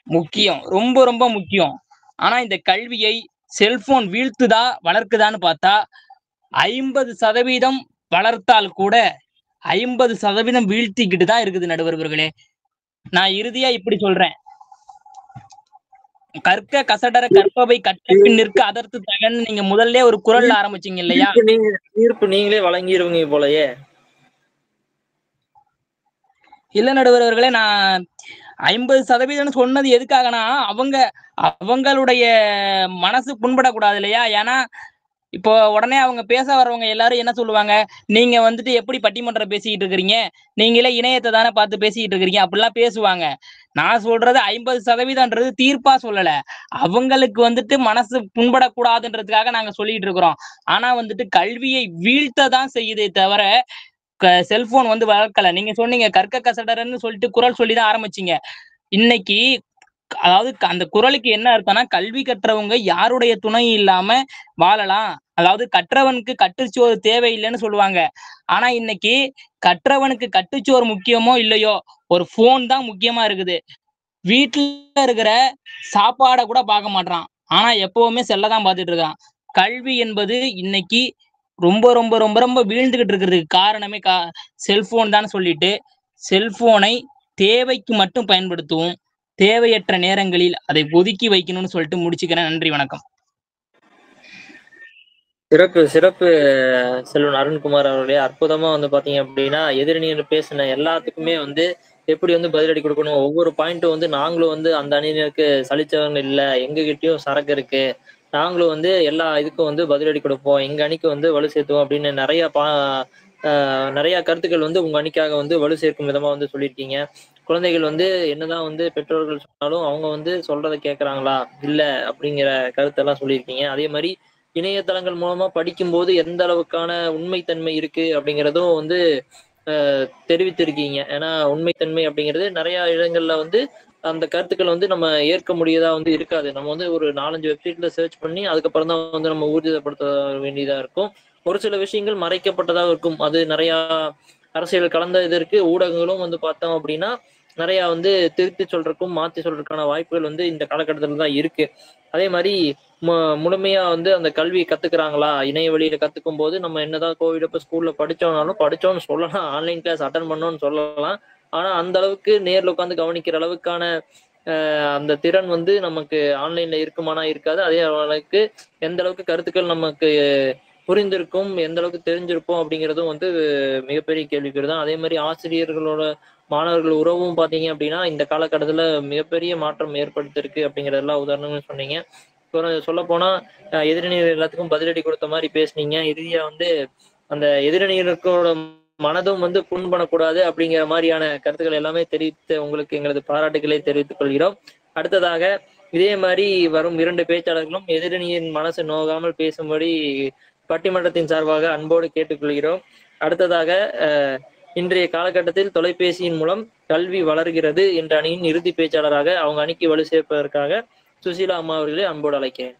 முக்கியம், ரொம்ப ரொம்ப முக்கியம். ஆனா இந்த கல்வியை செல்போன் வீழ்த்துதா வளர்க்குதான்னு பார்த்தா 50% வளர்த்தால் கூட 50% வீழ்த்திக்கிட்டு தான் இருக்குது நடுவர்களே. நான் இறுதியா இப்படி சொல்றேன், கற்க கசடர கற்பவை கற்பின் நிற்க அதற்கு தகன்னு நீங்க முதல்ல ஒரு குரல்ல ஆரம்பிச்சீங்க இல்லையா? தீர்ப்பு நீங்களே வழங்கிடுவீங்க போலயே. இல்ல நடுவர்களே, நான் 50% சொன்னது எதுக்காகனா அவங்களுடைய மனசு புண்படக்கூடாது இல்லையா? ஏன்னா இப்போ உடனே அவங்க பேச வர்றவங்க எல்லாரும் என்ன சொல்லுவாங்க, நீங்க வந்துட்டு எப்படி பட்டிமன்றம் பேசிக்கிட்டு இருக்கிறீங்க, நீங்களே இணையத்தை தானே பார்த்து பேசிக்கிட்டு இருக்கிறீங்க அப்படிலாம் பேசுவாங்க. நான் சொல்றது 50%ன்றது தீர்ப்பா சொல்லல, அவங்களுக்கு வந்துட்டு மனசு புண்படக்கூடாதுன்றதுக்காக நாங்க சொல்லிட்டு இருக்கிறோம். ஆனா வந்துட்டு கல்வியை வீழ்த்ததான் செய்யுதே தவிர செல்போன் வந்து வளர்க்கல. நீங்க சொன்னீங்க கற்க கசடரன்னு சொல்லிட்டு குரல் சொல்லிதான் ஆரம்பிச்சீங்க. இன்னைக்கு அதாவது அந்த குரலுக்கு என்ன அர்த்தம்னா, கல்வி கற்றவங்க யாருடைய துணை இல்லாம வாழலாம், அதாவது கற்றவனுக்கு கட்டுச்சோறு தேவையில்லைன்னு சொல்லுவாங்க. ஆனா இன்னைக்கு கற்றவனுக்கு கட்டுச்சோறு முக்கியமோ இல்லையோ, ஒரு போன் தான் முக்கியமா இருக்குது. வீட்டுல இருக்கிற சாப்பாடை கூட பார்க்க மாட்டான், ஆனா எப்பவுமே செல்லதான் பார்த்துட்டு இருக்கான். கல்வி என்பது இன்னைக்கு ரொம்ப ரொம்ப ரொம்ப ரொம்ப வீழ்ந்துகிட்டு இருக்கிறதுக்கு காரணமே செல்போன் தான் சொல்லிட்டு செல்போனை தேவைக்கு மட்டும் பயன்படுத்துவோம், தேவையற்ற நேரங்களில் அதை ஒதுக்கி வைக்கணும்னு சொல்லிட்டு முடிச்சுக்கிறேன். நன்றி, வணக்கம். சிறப்பு சிறப்பு செல்வன் அருண்குமார் அவர்களே. அற்புதமா வந்து பாத்தீங்க அப்படின்னா எதிரணியில் பேசின எல்லாத்துக்குமே வந்து எப்படி வந்து பதிலடி கொடுக்கணும், ஒவ்வொரு பாயிண்ட்டும் வந்து நாங்களும் வந்து அந்த அணியினருக்கு சலிச்சவங்க இல்லை, எங்ககிட்டயும் சரக்கு இருக்கு, நாங்களும் வந்து எல்லா இதுக்கும் வந்து பதிலடி கொடுப்போம், எங்க அணிக்கு வந்து வலு சேர்த்துவோம் அப்படின்னு நிறைய கருத்துக்கள் வந்து உங்க அணிக்காக வந்து வலு சேர்க்கும் விதமா வந்து சொல்லியிருக்கீங்க. குழந்தைகள் வந்து என்னதான் வந்து பெற்றோர்கள் சொன்னாலும் அவங்க வந்து சொல்றதை கேட்கறாங்களா இல்ல அப்படிங்கிற கருத்தெல்லாம் சொல்லியிருக்கீங்க. அதே மாதிரி இணையதளங்கள் மூலமா படிக்கும்போது எந்த அளவுக்கான உண்மைத்தன்மை இருக்கு அப்படிங்கிறதும் வந்து தெரிவித்திருக்கீங்க. ஏன்னா உண்மைத்தன்மை அப்படிங்கிறது நிறைய இடங்கள்ல வந்து அந்த கருத்துக்கள் வந்து நம்ம ஏற்க முடியாதா வந்து இருக்காது. நம்ம வந்து ஒரு 4-5 வெப்சைட்ல சர்ச் பண்ணி அதுக்கப்புறம் தான் வந்து நம்ம ஊர்ஜிதப்படுத்த வேண்டியதா இருக்கும். ஒரு சில விஷயங்கள் மறைக்கப்பட்டதாக இருக்கும். அது நிறைய அரசியல் கலந்த இதற்கு ஊடகங்களும் வந்து பார்த்தோம் அப்படின்னா நிறைய வந்து திருத்தி சொல்றதுக்கும் மாத்தி சொல்றதுக்கான வாய்ப்புகள் வந்து இந்த காலகட்டத்துல தான் இருக்கு. அதே மாதிரி முழுமையா வந்து அந்த கல்வி கத்துக்கிறாங்களா, இணைய வழியில கத்துக்கும் போது நம்ம என்னதான் கோவிட் அப்ப ஸ்கூல்ல படிச்சோம்னு சொல்லலாம், ஆன்லைன் கிளாஸ் அட்டன் பண்ணோம்னு சொல்லலாம். ஆனா அந்த அளவுக்கு நேர்ல உட்காந்து கவனிக்கிற அளவுக்கான அந்த திறன் வந்து நமக்கு ஆன்லைன்ல இருக்குமானா இருக்காது. அதே அளவுக்கு எந்த அளவுக்கு கருத்துக்கள் நமக்கு புரிந்திருக்கும், எந்த அளவுக்கு தெரிஞ்சிருப்போம் அப்படிங்கிறதும் வந்து மிகப்பெரிய கேள்விக்குறி தான். அதே மாதிரி ஆசிரியர்களோட மாணவர்கள் உறவும் பார்த்தீங்க அப்படின்னா இந்த காலகட்டத்துல மிகப்பெரிய மாற்றம் ஏற்படுத்திருக்கு அப்படிங்கிறதெல்லாம் உதாரணம்னு சொன்னீங்க. சொல்ல போனா எதிரணியர் எல்லாத்துக்கும் பதிலடி கொடுத்த மாதிரி பேசுனீங்க. இறுதியா வந்து அந்த எதிரணியர்களோட மனதும் வந்து புண்படக்கூடாது அப்படிங்கிற மாதிரியான கருத்துக்கள் எல்லாமே தெரிவித்த உங்களுக்கு எங்களது பாராட்டுகளை தெரிவித்துக் கொள்கிறோம். அடுத்ததாக இதே மாதிரி வரும் 2 பேச்சாளர்களும் எதிரணியின் மனசு நோகாமல் பேசும்படி பட்டிமன்றத்தின் சார்பாக அன்போடு கேட்டுக்கொள்கிறோம். அடுத்ததாக இன்றைய காலகட்டத்தில் தொலைபேசியின் மூலம் கல்வி வளர்கிறது என்ற அணியின் இறுதி பேச்சாளராக அவங்க அணிக்கு வலு சேர்ப்பதற்காக சுசீலா அம்மா அவர்களை அன்போடு அழைக்கிறேன்.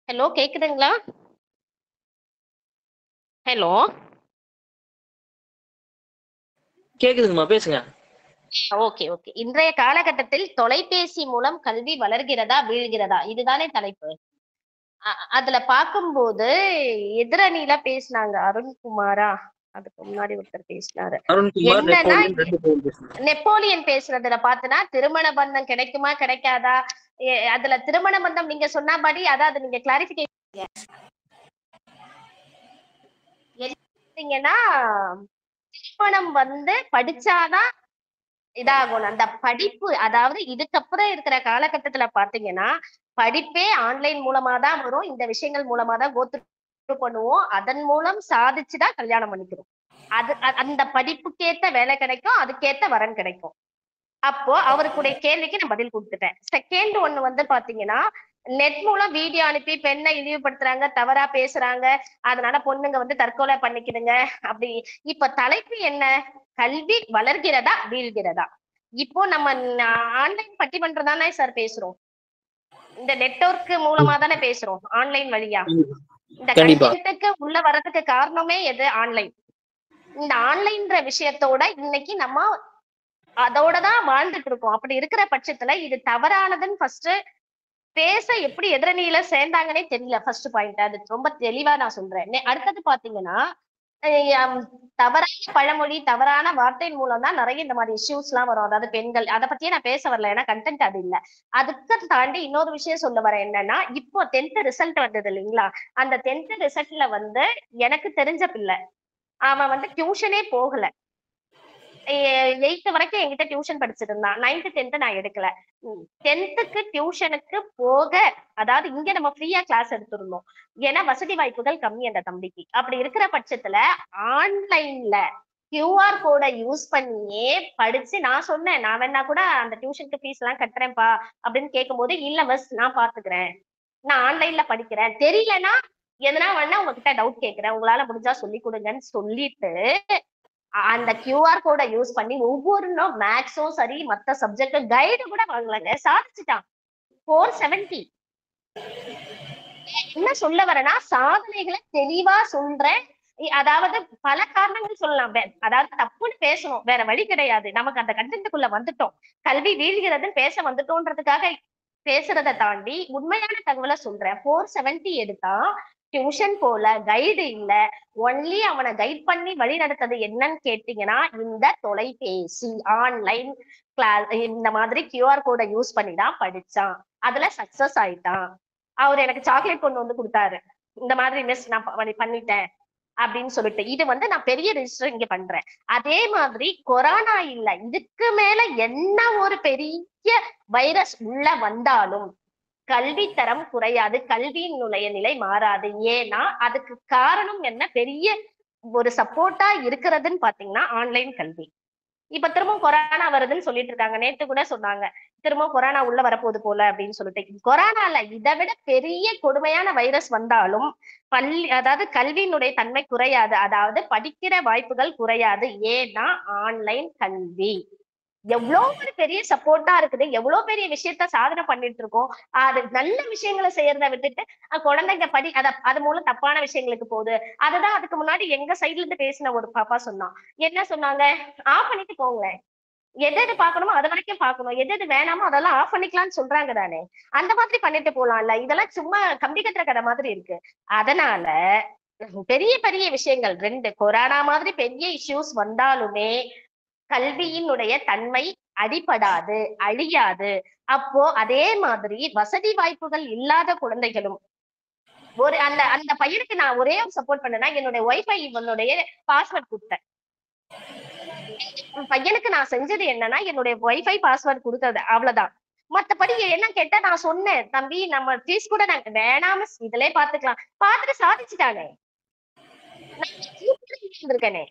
ஹலோ, கேக்குதுங்களா? ஹலோ, கேக்குதுங்கம்மா, பேசுங்க. Okay okay. இன்றைய காலகட்டத்தில் தொலைபேசி மூலம் கல்வி வளர்கிறதா வீழ்கிறதா, இதுதானே தலைப்பு. அதுல பார்க்கும்போது எதிரணியில பேசினாங்க அருண்குமாரா, அதுக்கு முன்னாடி ஒருத்தர் பேசினாரு. என்னன்னா நெப்போலியன் பேசுறதுல பாத்தனா திருமண பந்தம் கிடைக்குமா கிடைக்காதா, அதுல திருமண பந்தம் நீங்க சொன்னபடி அதாவது நீங்க கிளாரிபிகேஷன் திருமணம் வந்து படிச்சாதான் இதாகும் அந்த படிப்பு. அதாவது இதுக்கப்புறம் இருக்கிற காலகட்டத்துல பாத்தீங்கன்னா படிப்பே ஆன்லைன் மூலமா தான் வரும். இந்த விஷயங்கள் மூலமா தான் கோத்ரூ பண்ணுவோம். அதன் மூலம் சாதிச்சுதான் கல்யாணம் பண்ணிக்கிறோம். அந்த படிப்புக்கேத்த வேலை கிடைக்கும், அதுக்கேத்த வரன் கிடைக்கும். அப்போ அவருக்குடைய கேள்விக்கு நான் பதில் கொடுத்துட்டேன். செகண்ட் ஒண்ணு வந்து பாத்தீங்கன்னா நெட் மூலம் வீடியோ அனுப்பி பெண்ணை இழிவுபடுத்துறாங்க, தவறா பேசுறாங்க, அதனால பொண்ணுங்க வந்து தற்கொலை பண்ணிக்கிடுங்க அப்படி. இப்ப தலைப்பு என்ன? கல்வி வளர்கிறதா வீழ்கிறதா? இப்போ நம்ம ஆன்லைன் பட்டிமன்றம் தானே சார் பேசுறோம், இந்த நெட்வொர்க் மூலமா தானே பேசுறோம், ஆன்லைன் வழியா. இந்த கண்டென்ட்டுக்கு உள்ள வர்றதுக்கு காரணமே எது? ஆன்லைன். இந்த ஆன்லைன்ற விஷயத்தோட இன்னைக்கு நம்ம அதோடதான் வாழ்ந்துட்டு இருக்கோம். அப்படி இருக்கிற பட்சத்துல இது தவறானதுன்னு ஃபர்ஸ்ட் பேச எப்படி எதிரணியில சேர்ந்தாங்கன்னே தெரியல. ஃபர்ஸ்ட் பாயிண்ட் அது ரொம்ப தெளிவா நான் சொல்றேன். அடுத்தது பாத்தீங்கன்னா தவறான பழமொழி, தவறான வார்த்தையின் மூலம் தான் நிறைய இந்த மாதிரி இஷ்யூஸ் எல்லாம் வரும். அதாவது பெண்கள், அதை பத்தியே நான் பேச வரல, ஏன்னா கண்டென்ட் அது இல்ல. அதுக்கு தாண்டி இன்னொரு விஷயம் சொல்ல வரேன். என்னன்னா இப்போ 10th ரிசல்ட் வந்தது இல்லைங்களா, அந்த 10th ரிசல்ட்ல வந்து எனக்கு தெரிஞ்ச பிள்ளை அவன் வந்து டியூஷனே போகல. 8th வரைக்கும் என்கிட்ட டியூஷன் படிச்சிட்டு இருந்தான். 9th 10th நான் எடுக்கல. 10th டியூஷனுக்கு போக, அதாவது இங்க நம்ம ஃப்ரீயா கிளாஸ் எடுத்திருந்தோம், ஏன்னா வசதி வாய்ப்புகள் கம்மி அந்த தம்பிக்கு. அப்படி இருக்கிற பட்சத்துல ஆன்லைன்ல QR கோடை யூஸ் பண்ணியே படிச்சு, நான் சொன்னேன் நான் வேணா கூட அந்த டியூஷனுக்கு ஃபீஸ் எல்லாம் கட்டுறேன்ப்பா அப்படின்னு கேட்கும் போது, இல்ல மிஸ் நான் பாத்துக்கிறேன், நான் ஆன்லைன்ல படிக்கிறேன், தெரியலன்னா எதனா வேணா உங்ககிட்ட டவுட் கேட்கிறேன், உங்களால முடிஞ்சா சொல்லி கொடுங்கன்னு சொல்லிட்டு அந்த QR கோடை யூஸ் பண்ணி ஒவ்வொரு மேக்ஸும் சரி மத்த சப்ஜெக்ட் கைடு கூட வாங்கலங்க, சாதிச்சுட்டான் 470. என்ன சொல்ல வரேன்னா சாதனைகளை தெளிவா சொல்றேன். அதாவது பல காரணங்கள் சொல்லலாம், அதாவது தப்புன்னு பேசணும், வேற வழி கிடையாது. நமக்கு அந்த கண்டென்ட்டுக்குள்ள வந்துட்டோம், கல்வி வீழ்கிறதுன்னு பேச வந்துட்டோன்றதுக்காக பேசுறதை தாண்டி உண்மையான தகவலை சொல்றேன். 470 எடுத்தா டியூஷன் போல, கைடு இல்ல, ஒன்லி அவனை கைட் பண்ணி வழி நடத்தது என்னன்னு கேட்டீங்கன்னா இந்த தொலைபேசி, ஆன்லைன் கிளாஸ், இந்த மாதிரி QR கோடை யூஸ் பண்ணி தான் படிச்சான். அதுல சக்சஸ் ஆயிட்டான். அவர் எனக்கு சாக்லேட் கொண்டு வந்து கொடுத்தாரு, இந்த மாதிரி மிஸ் நான் பண்ணிட்டேன் அப்படின்னு சொல்லிட்டு. இது வந்து நான் பெரிய ரிஜிஸ்டர் இங்க பண்றேன். அதே மாதிரி கொரோனா இல்ல, இதுக்கு மேல என்ன ஒரு பெரிய வைரஸ் உள்ள வந்தாலும் கல்வி தரம் குறையாது, கல்வியினுடைய நிலை மாறாது. ஏன்னா அதுக்கு காரணம் என்ன? பெரிய ஒரு சப்போர்ட்டா இருக்கிறதுன்னு பாத்தீங்கன்னா ஆன்லைன் கல்வி. இப்ப திரும்ப கொரோனா வருதுன்னு சொல்லிட்டு இருக்காங்க. நேத்து கூட சொன்னாங்க திரும்ப கொரோனா உள்ள வரப்போகுது போல அப்படின்னு சொல்லிட்டு. கொரோனால இதை விட பெரிய கொடுமையான வைரஸ் வந்தாலும் அதாவது கல்வியினுடைய தன்மை குறையாது, அதாவது படிக்கிற வாய்ப்புகள் குறையாது. ஏன்னா ஆன்லைன் கல்வி எவ்வளவு ஒரு பெரிய சப்போர்ட்டா இருக்குது, எவ்வளவு பெரிய விஷயத்த சாதனை பண்ணிட்டு இருக்கோம். அது நல்ல விஷயங்களை செய்யறத விட்டுட்டு குழந்தைங்க அது மூலம் தப்பான விஷயங்களுக்கு போகுது. அதுதான் அதுக்கு முன்னாடி எங்க சைட்ல இருந்து பேசின ஒரு பாப்பா சொன்னான். என்ன சொன்னாங்க? ஆஃப் பண்ணிட்டு போங்களேன், எது எது பாக்கணுமோ அது வரைக்கும் பாக்கணும், எது எது வேணாமோ அதெல்லாம் ஆஃப் பண்ணிக்கலாம்னு சொல்றாங்க தானே. அந்த மாதிரி பண்ணிட்டு போலாம்ல. இதெல்லாம் சும்மா கம்பி கட்டுற கடை மாதிரி இருக்கு. அதனால பெரிய பெரிய விஷயங்கள் 2 கொரோனா மாதிரி பெரிய இஷ்யூஸ் வந்தாலுமே கல்வியினுடைய தன்மை அடிபடாது, அழியாது. அப்போ அதே மாதிரி வசதி வாய்ப்புகள் இல்லாத குழந்தைகளும் ஒரு அந்த பையனுக்கு நான் ஒரே ஒரு சப்போர்ட் பண்ணேன்னா, என்னுடைய வைஃபை இவனுடைய பாஸ்வேர்ட் கொடுத்தேன். பையனுக்கு நான் செஞ்சது என்னன்னா என்னுடைய வைஃபை பாஸ்வேர்ட் கொடுத்தது அவ்வளவுதான். மத்தபடி என்ன கேட்டா நான் சொன்னேன், தம்பி நம்ம ஃபீஸ் கூட நாங்க வேணாம இதுலயே பாத்துக்கலாம், பாத்துட்டு சாதிச்சுட்டானே, நான் இருக்கேனே,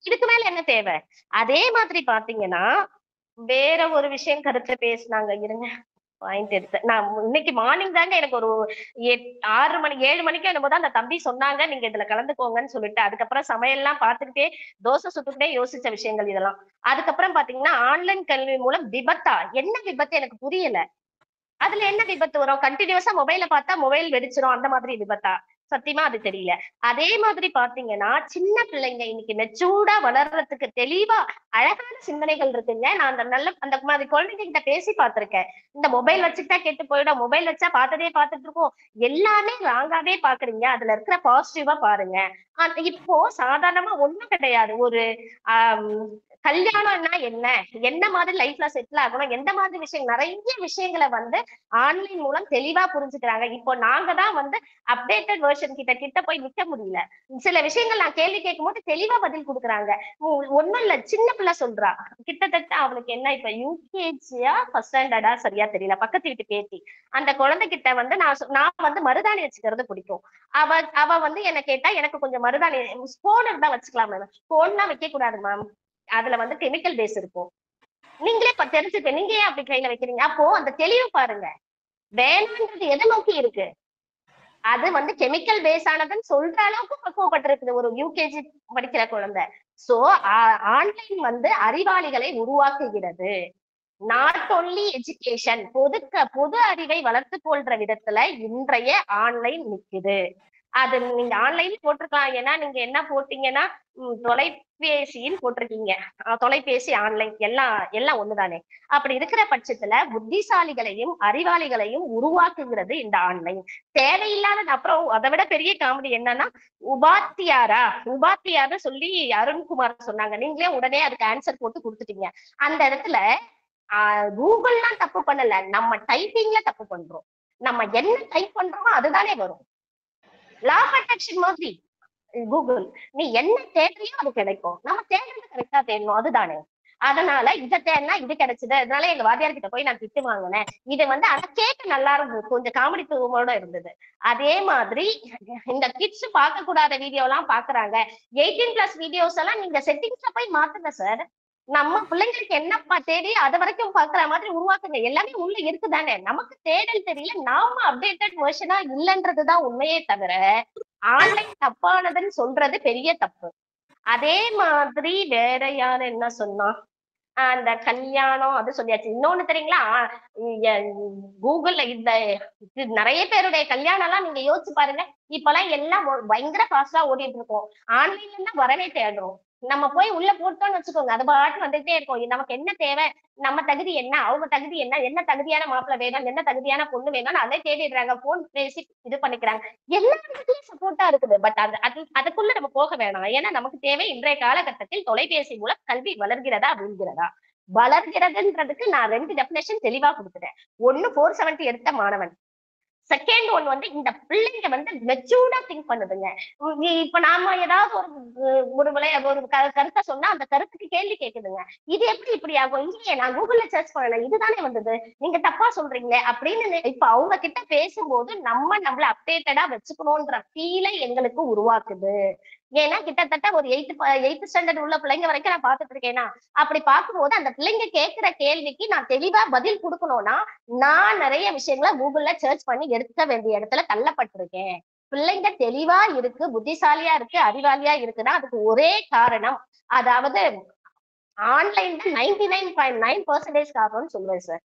இதுக்கு மேல என்ன தேவை? அதே மாதிரி பாத்தீங்கன்னா வேற ஒரு விஷயம் கருத்துல பேசினாங்க, இருங்க பாயிண்ட் எடுத்து நான் இன்னைக்கு மார்னிங் தாங்க எனக்கு ஒரு 6 மணி 7 மணிக்கு என்னமோதான் அந்த தம்பி சொன்னாங்க நீங்க இதுல கலந்துக்கோங்கன்னு சொல்லிட்டு. அதுக்கப்புறம் சமையல்லாம் பாத்துக்கிட்டே தோசை சுட்டுக்கிட்டே யோசிச்ச விஷயங்கள் இதெல்லாம். அதுக்கப்புறம் பாத்தீங்கன்னா ஆன்லைன் கல்வி மூலம் விபத்தா, என்ன விபத்து எனக்கு புரியல. அதுல என்ன விபத்து வரும்? கண்டினியூஸா மொபைல பார்த்தா மொபைல் வெடிச்சிரும், அந்த மாதிரி விபத்தா? சத்தியமா அது தெரியல. அதே மாதிரி பாத்தீங்கன்னா சின்ன பிள்ளைங்க இன்னைக்கு மெச்சூர்டா வளர்றதுக்கு தெளிவா அழகான சிந்தனைகள் இருக்குங்க. நான் அந்த மாதிரி குழந்தைங்க கிட்ட பேசி பார்த்திருக்கேன். இந்த மொபைல் வச்சுட்டா கெட்டு போயிடும், மொபைல் வச்சா பார்த்ததே பார்த்துட்டு இருக்கோம், எல்லாமே ராங்காவே பாக்குறீங்க, அதுல இருக்கிற பாசிட்டிவா பாருங்க. இப்போ சாதாரணமா ஒண்ணும் கிடையாது. ஒரு ஆஹ் கல்யாணம்னா என்ன, என்ன மாதிரி லைஃப்ல செட்டில் ஆகணும், எந்த மாதிரி விஷயம், நிறைய விஷயங்களை வந்து ஆன்லைன் மூலம் தெளிவா புரிஞ்சுக்கிறாங்க. இப்போ நாங்க தான் வந்து அப்டேட்டட் வெர்ஷன் கிட்ட போய் நிக்க முடியல. சில விஷயங்கள் நான் கேள்வி கேட்கும் போது தெளிவா பதில் கொடுக்குறாங்க. ஒண்ணும் இல்ல, சின்ன பிள்ளை சொல்றா, கிட்டத்தட்ட அவளுக்கு என்ன இப்ப யூகேஜியா ஃபர்ஸ்ட் ஸ்டாண்டர்டா சரியா தெரியல, பக்கத்து வீட்டு பேத்தி. அந்த குழந்தை கிட்ட வந்து நான் வந்து மருதாணி வச்சுக்கிறது பிடிக்கும். அவ வந்து என்ன கேட்டா, எனக்கு கொஞ்சம் மருதாணி போன் இருந்தா வச்சுக்கலாம் மேம், போன்லாம் வைக்க கூடாது மேம், அதுல வந்து கெமிக்கல் பேஸ் இருக்கும், நீங்களே தெரிஞ்சுக்க, நீங்க ஏன் அப்படி கையில வைக்கிறீங்க? அப்போ அந்த தெளிவு பாருங்க, வேணான்றது எதை நோக்கி இருக்கு, அது வந்து கெமிக்கல் பேஸ் ஆனதுன்னு சொல்ற அளவுக்கு பக்குவப்பட்டிருக்குது ஒரு யூகேஜி படிக்கிற குழந்தை. சோ ஆன்லைன் வந்து அறிவாளிகளை உருவாக்குகிறது. நாட் ஒன்லி எஜுகேஷன், பொது அறிவை வளர்த்து கொள்ற விதத்துல இன்றைய ஆன்லைன் நிக்குது. அது நீங்க ஆன்லைன் போட்டிருக்கலாம், ஏன்னா நீங்க என்ன போட்டீங்கன்னா தொலைபேசின்னு போட்டிருக்கீங்க, தொலைபேசி ஆன்லைன் எல்லாம் ஒண்ணுதானே. அப்படி இருக்கிற பட்சத்துல புத்திசாலிகளையும் அறிவாளிகளையும் உருவாக்குகிறது இந்த ஆன்லைன். தேவையில்லாத, அப்புறம் அதை விட பெரிய காமெடி என்னன்னா உபாத்தியார சொல்லி அருண்குமார் சொன்னாங்க, நீங்களே உடனே அதுக்கு ஆன்சர் போட்டு கொடுத்துட்டீங்க. அந்த இடத்துல கூகுள்லாம் தப்பு பண்ணல, நம்ம டைப்பிங்ல தப்பு பண்றோம். நம்ம என்ன டைப் பண்றோமோ அதுதானே வரும். லா ப்ரொடெக்ஷன் மாதிரி கூகுள், நீ என்ன தேடுறியோ அது கிடைக்கும், நம்ம தேடுறது கரெக்டா தேடணும், அதுதானே. அதனால இதை தேடினா இது கிடைச்சது, அதனால எங்க வாத்தியார் கிட்ட போய் நான் திட்டு வாங்கினேன். இது வந்து அதை கேட்க நல்லா இருந்தது, கொஞ்சம் காமெடி தூவமோட இருந்தது. அதே மாதிரி இந்த கிட்ஸ் பார்க்க கூடாத வீடியோ எல்லாம் பாக்குறாங்க, 18+ வீடியோஸ் எல்லாம் நீங்க செட்டிங்ஸ்ல போய் மாத்துங்க சார். நம்ம பிள்ளைங்களுக்கு என்னப்பா தேடி அதை வரைக்கும் பாக்குற மாதிரி உருவாக்குங்க. எல்லாமே உள்ள இருக்குதானே, நமக்கு தேடல் தெரியல, நாம அப்டேட்டட் வெர்ஷனா இல்லைன்றதுதான் உண்மையே தவிர ஆன்லைன் தப்பானதுன்னு சொல்றது பெரிய தப்பு. அதே மாதிரி வேற யாரு என்ன சொன்னா, அந்த கல்யாணம் அது சொல்லியாச்சு. இன்னொன்னு தெரியுங்களா, கூகுள்ல இந்த நிறைய பேருடைய கல்யாணம் எல்லாம் நீங்க யோசிச்சு பாருங்க. இப்பெல்லாம் எல்லாம் பயங்கர ஃபாஸ்டா ஓடிட்டு இருக்கோம், ஆன்லைன்ல வரவே தேடுறோம். நம்ம போய் உள்ள போட்டோம்னு வச்சுக்கோங்க, அது பாட்டு வந்துட்டே இருக்கும். நமக்கு என்ன தேவை, நம்ம தகுதி என்ன, அவங்க தகுதி என்ன, என்ன தகுதியான மாப்பிள்ளை வேணும், என்ன தகுதியான பொண்ணு வேணும்னு அதை தேடிடுறாங்க, போன் பேசி இது பண்ணிக்கிறாங்க. எல்லா இடத்துலயும் சப்போர்ட்டா இருக்குது. பட் அதுக்குள்ள நம்ம போக வேணாம். ஏன்னா நமக்கு தேவை இன்றைய காலகட்டத்தில் தொலைபேசி மூலம் கல்வி வளர்கிறதா வீழ்கிறதா. வளர்கிறதுன்றதுக்கு நான் 2 டெபினேஷன் தெளிவா கொடுத்துட்டேன். ஒண்ணு 470 எடுத்த மாணவன், செகண்ட் ஒன் வந்து இந்த பிள்ளைங்க வந்து மெச்சூர்டா திங்க் பண்ணுதுங்க. இப்ப நாம ஏதாவது ஒரு கருத்தை சொன்னா அந்த கருத்துக்கு கேள்வி கேக்குதுங்க, இது எப்படி இப்படி ஆகும், இல்லையே நான் கூகுள்ல சர்ச் பண்ணல, இதுதானே வந்தது, நீங்க தப்பா சொல்றீங்களே அப்படின்னு. இப்ப அவங்க கிட்ட பேசும்போது நம்மள அப்டேட்டடா வச்சுக்கணும்ன்ற ஃபீலை எங்களுக்கு உருவாக்குது. ஏன்னா கிட்டத்தட்ட ஒரு 8th ஸ்டாண்டர்ட் உள்ள பிள்ளைங்க வரைக்கும் நான் பாத்துட்டு இருக்கேன்னா, அப்படி பார்க்கும்போது அந்த பிள்ளைங்க கேட்கிற கேள்விக்கு நான் தெளிவா பதில் கொடுக்கணும்னா நான் நிறைய விஷயங்களை கூகுள்ல சர்ச் பண்ணி எடுக்க வேண்டிய இடத்துல தள்ளப்பட்டிருக்கேன். பிள்ளைங்க தெளிவா இருக்கு, புத்திசாலியா இருக்கு, அறிவாளியா இருக்குன்னா அதுக்கு ஒரே காரணம், அதாவது ஆன்லைன்ல 99.9% காரணம்னு சொல்லுவேன் சார்.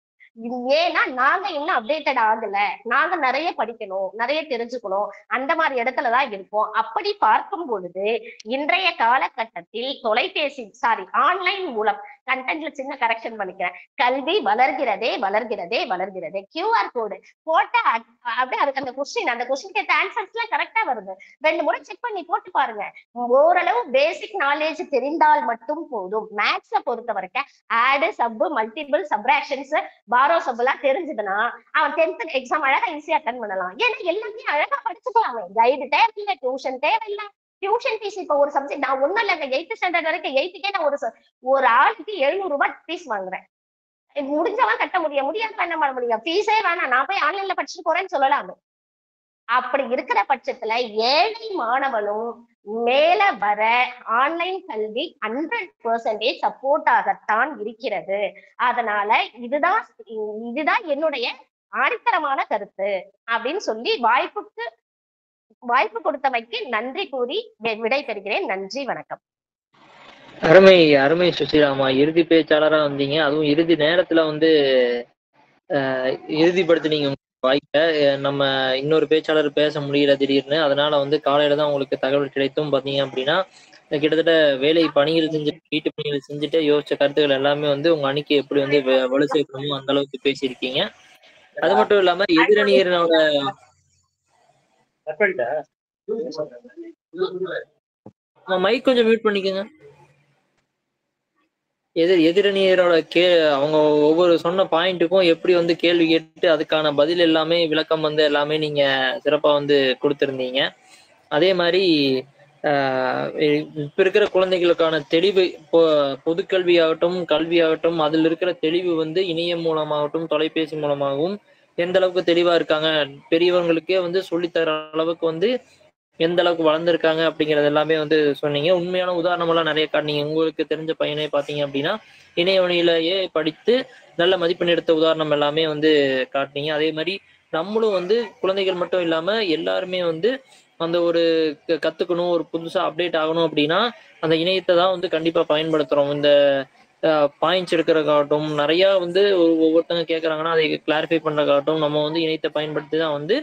ஏன்னா நாங்க இன்னும் அப்டேட்டட் ஆகல, நாங்க நிறைய படிக்கணும், நிறைய தெரிஞ்சுக்கணும், அந்த மாதிரி இடத்துலதான் இருப்போம். அப்படி பார்க்கும் பொழுது இன்றைய காலகட்டத்தில் ஆன்லைன் மூலம் கண்டென்ட்ல சின்ன கரெக்ஷன் பண்ணிக்கிறேன், கல்வி வளர்கிறதே வளர்கிறதே வளர்கிறதே. QR கோடு போட்ட அப்படியே அதுக்கு அந்த கொஸ்டின் கேட்ட ஆன்சர்ஸ் எல்லாம் கரெக்டா வருது. 2 முறை செக் பண்ணி போட்டு பாருங்க. ஓரளவு பேசிக் நாலேஜ் தெரிந்தால் மட்டும் போதும். மேத்ஸை பொறுத்த வரைக்கும் ஆடு, சப், மல்டிபிள், சப்ராக்ஷன்ஸ், பாரோ சப்லாம் தெரிஞ்சதுன்னா அவன் 10th எக்ஸாம் அழகா ஈஸியா அட்டன் பண்ணலாம். ஏன்னா எல்லாத்தையும் அழகா படிச்சுக்கலாமே, கைடு தேவையில்லை, டியூஷன் தேவையில்லை, டியூஷன் ஃபீஸ் இப்ப ஒரு சப்ஜெக்ட் நான் ஒண்ணும் இல்லைங்க, 8th ஸ்டாண்டர்ட் வரைக்கும் 8க்கே நான் ஒரு ஆளுக்கு 700 ரூபாய் ஃபீஸ் வாங்குறேன். முடிஞ்சவன் கட்ட முடியும், முடியாத என்ன பண்ண முடியும்? ஃபீஸே வேணாம், நான் போய் ஆன்லைன்ல படிச்சுட்டு போறேன்னு சொல்லலாம். அப்படி இருக்கிற பட்சத்துல ஏழை மாணவனும் மேல வர ஆன்லைன் கல்வி 100% சப்போர்ட் ஆகத்தான் இருக்கிறது. அதனால இதுதான் என்னுடைய ஆணித்தரமான கருத்து அப்படின்னு சொல்லி வாய்ப்பு கொடுத்தமைக்கு நன்றி கூறி விடை பெறுகிறேன். நன்றி, வணக்கம். அருமை அருமை சுசிலாமா, இறுதி பேச்சாளரா வந்தீங்க, அதுவும் இறுதி நேரத்துல வந்து இறுதிப்படுத்தினீங்க வாய்ப்பை. நம்ம இன்னொரு பேச்சாளர் பேச முடியல திடீர்னு, அதனால வந்து காலையில தான் உங்களுக்கு தகவல் கிடைத்தும். பார்த்தீங்க அப்படின்னா கிட்டத்தட்ட வேலை பணிகள் செஞ்சு வீட்டு பணிகள் செஞ்சுட்டு யோசிச்ச கருத்துக்கள் எல்லாமே வந்து உங்க அணிக்கு எப்படி வந்து வலு சேர்க்கணுமோ அந்த அளவுக்கு பேசியிருக்கீங்க. அது மட்டும் இல்லாம எதிரணியரோட மைக் கொஞ்சம் மியூட் பண்ணிக்கோங்க. எதிரணியரோட அவங்க ஒவ்வொரு சொன்ன பாயிண்ட்டுக்கும் எப்படி வந்து கேள்வி கேட்டு அதுக்கான பதில் எல்லாமே விளக்கம் வந்து எல்லாமே நீங்க சிறப்பா வந்து கொடுத்திருந்தீங்க. அதே மாதிரி இப்ப இருக்கிற குழந்தைகளுக்கான தெளிவு, பொதுக்கல்வி ஆகட்டும் கல்வி ஆகட்டும், அதுல இருக்கிற தெளிவு வந்து இணையம் மூலமாகட்டும் தொலைபேசி மூலமாகவும் எந்த அளவுக்கு தெளிவா இருக்காங்க, பெரியவங்களுக்கே வந்து சொல்லித்தர அளவுக்கு வந்து எந்த அளவுக்கு வளர்ந்துருக்காங்க அப்படிங்கிறது எல்லாமே வந்து சொன்னீங்க. உண்மையான உதாரணம் எல்லாம் நிறைய காட்டினீங்க. உங்களுக்கு தெரிஞ்ச பையனே பார்த்தீங்க அப்படின்னா இணையவழியிலேயே படித்து நல்ல மதிப்பெண் எடுத்த உதாரணம் எல்லாமே வந்து காட்டினீங்க. அதே மாதிரி நம்மளும் வந்து குழந்தைகள் மட்டும் இல்லாம எல்லாருமே வந்து அந்த ஒரு கத்துக்கணும், ஒரு புதுசா அப்டேட் ஆகணும் அப்படின்னா அந்த இணையத்தை தான் வந்து கண்டிப்பா பயன்படுத்துறோம். இந்த பாயிண்ட்ஸ் எடுக்கிறக்காகட்டும், நிறைய வந்து ஒவ்வொருத்தங்க கேட்கறாங்கன்னா அதை கிளாரிஃபை பண்றதுக்காகட்டும் நம்ம வந்து இணையத்தை பயன்படுத்தி தான் வந்து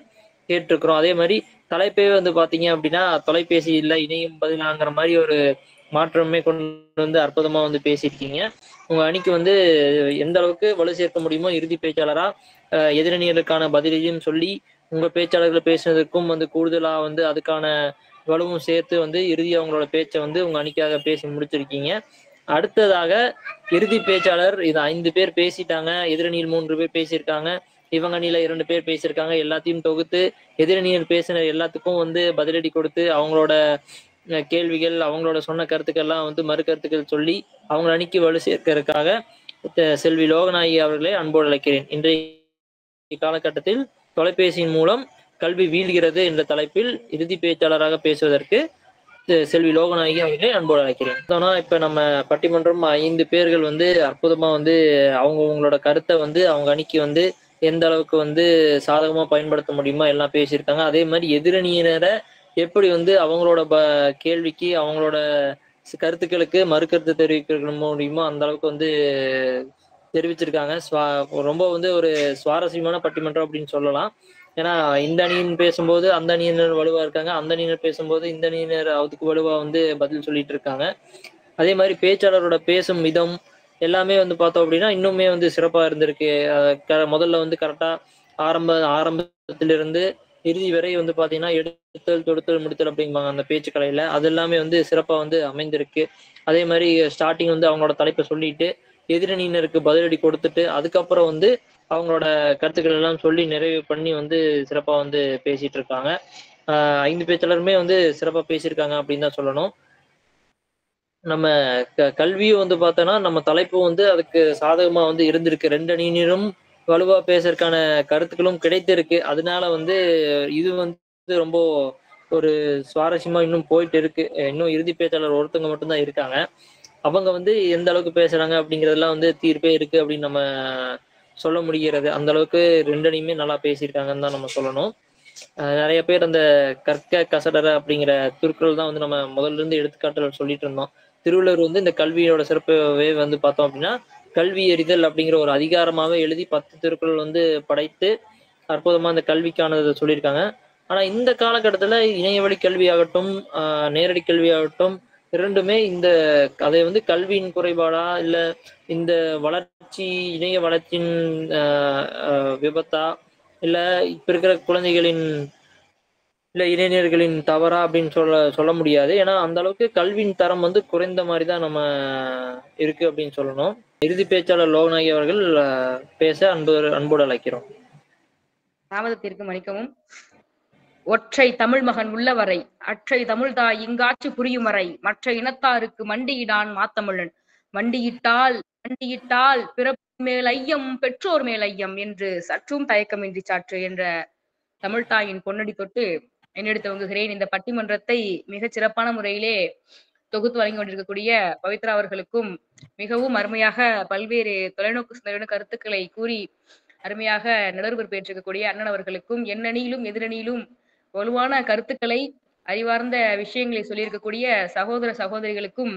கேட்டிருக்கிறோம். அதே மாதிரி தலைப்பே வந்து பாத்தீங்க அப்படின்னா தொலைபேசி இல்லை இணையம் பதிலாங்கிற மாதிரி ஒரு மாற்றமே கொண்டு வந்து அற்புதமா வந்து பேசியிருக்கீங்க. உங்க அணிக்கு வந்து எந்த அளவுக்கு வலு சேர்க்க முடியுமோ இறுதி பேச்சாளரா எதிரணியர்களுக்கான பதிலையும் சொல்லி உங்க பேச்சாளர்கள் பேசுனதுக்கும் வந்து கூடுதலா வந்து அதுக்கான வலுவும் சேர்த்து வந்து இறுதி அவங்களோட பேச்சை வந்து உங்க அணிக்காக பேசி முடிச்சிருக்கீங்க. அடுத்ததாக இறுதி பேச்சாளர் இது 5 பேர் பேசிட்டாங்க, எதிரணியில் 3 பேர் பேசியிருக்காங்க, இவங்க அணியில 2 பேர் பேசியிருக்காங்க. எல்லாத்தையும் தொகுத்து எதிரணியில் பேசின எல்லாத்துக்கும் வந்து பதிலடி கொடுத்து அவங்களோட கேள்விகள் அவங்களோட சொன்ன கருத்துக்கள்லாம் வந்து மறு கருத்துக்கள் சொல்லி அவங்க அணிக்கு வலு சேர்க்கிறதுக்காக செல்வி லோகநாயகி அவர்களை அன்போடு அழைக்கிறேன். இன்றைய காலகட்டத்தில் தொலைபேசியின் மூலம் கல்வி வீழ்கிறது என்ற தலைப்பில் இறுதி பேச்சாளராக பேசுவதற்கு செல்வி லோகநாயகி அவர்களை அன்போடு அழைக்கிறேன். இப்ப நம்ம பட்டிமன்றம் 5 பேர்கள் வந்து அற்புதமா வந்து அவங்களோட கருத்தை வந்து அவங்க அணிக்கு வந்து எந்த அளவுக்கு வந்து சாதகமா பயன்படுத்த முடியுமோ எல்லாம் பேசியிருக்காங்க. அதே மாதிரி எதிரணியினரை எப்படி வந்து அவங்களோட கேள்விக்கு அவங்களோட கருத்துக்களுக்கு மறுக்கருத்து தெரிவிக்க முடியுமோ அந்த அளவுக்கு வந்து தெரிவிச்சிருக்காங்க. ரொம்ப வந்து ஒரு சுவாரஸ்யமான பட்டிமன்றம் அப்படின்னு சொல்லலாம். ஏன்னா இந்த அணியின் பேசும்போது அந்த அணியினர் வலுவா இருக்காங்க, அந்த அணியினர் பேசும்போது இந்த அணியினர் அதுக்கு வலுவா வந்து பதில் சொல்லிட்டு இருக்காங்க. அதே மாதிரி பேச்சாளரோட பேசும் விதம் எல்லாமே வந்து பார்த்தோம் அப்படின்னா இன்னுமே வந்து சிறப்பா இருந்திருக்கு. முதல்ல வந்து கரெக்டா ஆரம்பத்திலிருந்து இறுதி வரை வந்து பாத்தீங்கன்னா எடுத்தல் தொடுத்தல் முடித்தல் அப்படிம்பாங்க அந்த பேச்சு கலையில, அது எல்லாமே வந்து சிறப்பா வந்து அமைந்திருக்கு. அதே மாதிரி ஸ்டார்டிங் வந்து அவங்களோட தலைப்பை சொல்லிட்டு எதிரணியினருக்கு பதிலடி கொடுத்துட்டு அதுக்கப்புறம் வந்து அவங்களோட கருத்துக்கள் எல்லாம் சொல்லி நிறைவு பண்ணி வந்து சிறப்பா வந்து பேசிட்டு இருக்காங்க. 5 பேச்சாளருமே வந்து சிறப்பா பேசியிருக்காங்க அப்படின்னு தான் சொல்லணும். நம்ம கல்வியும் வந்து பார்த்தோன்னா நம்ம தலைப்பும் வந்து அதுக்கு சாதகமா வந்து இருந்திருக்கு. 2 அணியினரும் வலுவா பேசுறதுக்கான கருத்துக்களும் கிடைத்திருக்கு. அதனால வந்து இது வந்து ரொம்ப ஒரு சுவாரஸ்யமா இன்னும் போயிட்டு இருக்கு. இன்னும் இறுதி பேச்சாளர் ஒருத்தவங்க மட்டும்தான் இருக்காங்க. அவங்க வந்து எந்த அளவுக்கு பேசுறாங்க அப்படிங்கிறதெல்லாம் வந்து தீர்ப்பே இருக்கு அப்படின்னு நம்ம சொல்ல முடிகிறது. அந்த அளவுக்கு 2 அணியுமே நல்லா பேசியிருக்காங்கன்னு தான் நம்ம சொல்லணும். நிறைய பேர் அந்த கற்க கசடர அப்படிங்கிற திருக்குறள் தான் வந்து நம்ம முதல்ல இருந்து எடுத்துக்காட்டுகள் சொல்லிட்டு இருந்தோம். திருவள்ளுவர் வந்து இந்த கல்வியோட சிறப்பவே வந்து பார்த்தோம் அப்படின்னா கல்வி எறிதல் அப்படிங்கிற ஒரு அதிகாரமாவே எழுதி 10 திருக்குறள் வந்து படைத்து அற்புதமா அந்த கல்விக்கானதை சொல்லியிருக்காங்க. ஆனா இந்த காலகட்டத்துல இணையவழி கல்வி ஆகட்டும் நேரடி கல்வி ஆகட்டும் இரண்டுமே இந்த அதை வந்து கல்வியின் குறைபாடா இல்ல இந்த வளர்ச்சி இணைய வளர்ச்சியின் விபத்தா இல்ல இப்ப இருக்கிற குழந்தைகளின் இல்ல இளைஞர்களின் தவறா அப்படின்னு சொல்ல முடியாது. ஏன்னா அந்த அளவுக்கு கல்வியின் தரம் வந்து குறைந்த மாதிரி தான் நம்ம இருக்கு அப்படின்னு சொல்லணும். இறுதி பேச்சாளர் லோகநாயகி அவர்கள் பேச அன்போடு அழைக்கிறோம். தாமதத்திற்கு மன்னிக்கவும். ஒற்றை தமிழ் மகன் உள்ளவரை அற்றை தமிழ்தாய் இங்காட்சி புரியும் வரை மற்ற இனத்தாருக்கு மண்டியிடான் மாத்தமிழன். மண்டியிட்டால் பிறப்பு மேல் ஐயம் பெற்றோர் மேல் ஐயம் என்று சற்றும் தயக்கமின்றி சாற்று என்ற தமிழ்தாயின் பொன்னடி தொட்டு என்னிடம் துவங்குகிறேன். இந்த பட்டிமன்றத்தை மிகச் சிறப்பான முறையிலே தொகுத்து வழங்கி கொண்டிருக்கக்கூடிய பவித்ரா அவர்களுக்கும், மிகவும் அருமையாக பல்வேறு தொலைநோக்கு சிந்தனையுடன் கருத்துக்களை கூறி அருமையாக நிலவுபர் பெற்றிருக்கக்கூடிய அண்ணன் அவர்களுக்கும், எண்ணணியிலும் எதிரணியிலும் வலுவான கருத்துக்களை அறிவார்ந்த விஷயங்களை சொல்லியிருக்கக்கூடிய சகோதர சகோதரிகளுக்கும்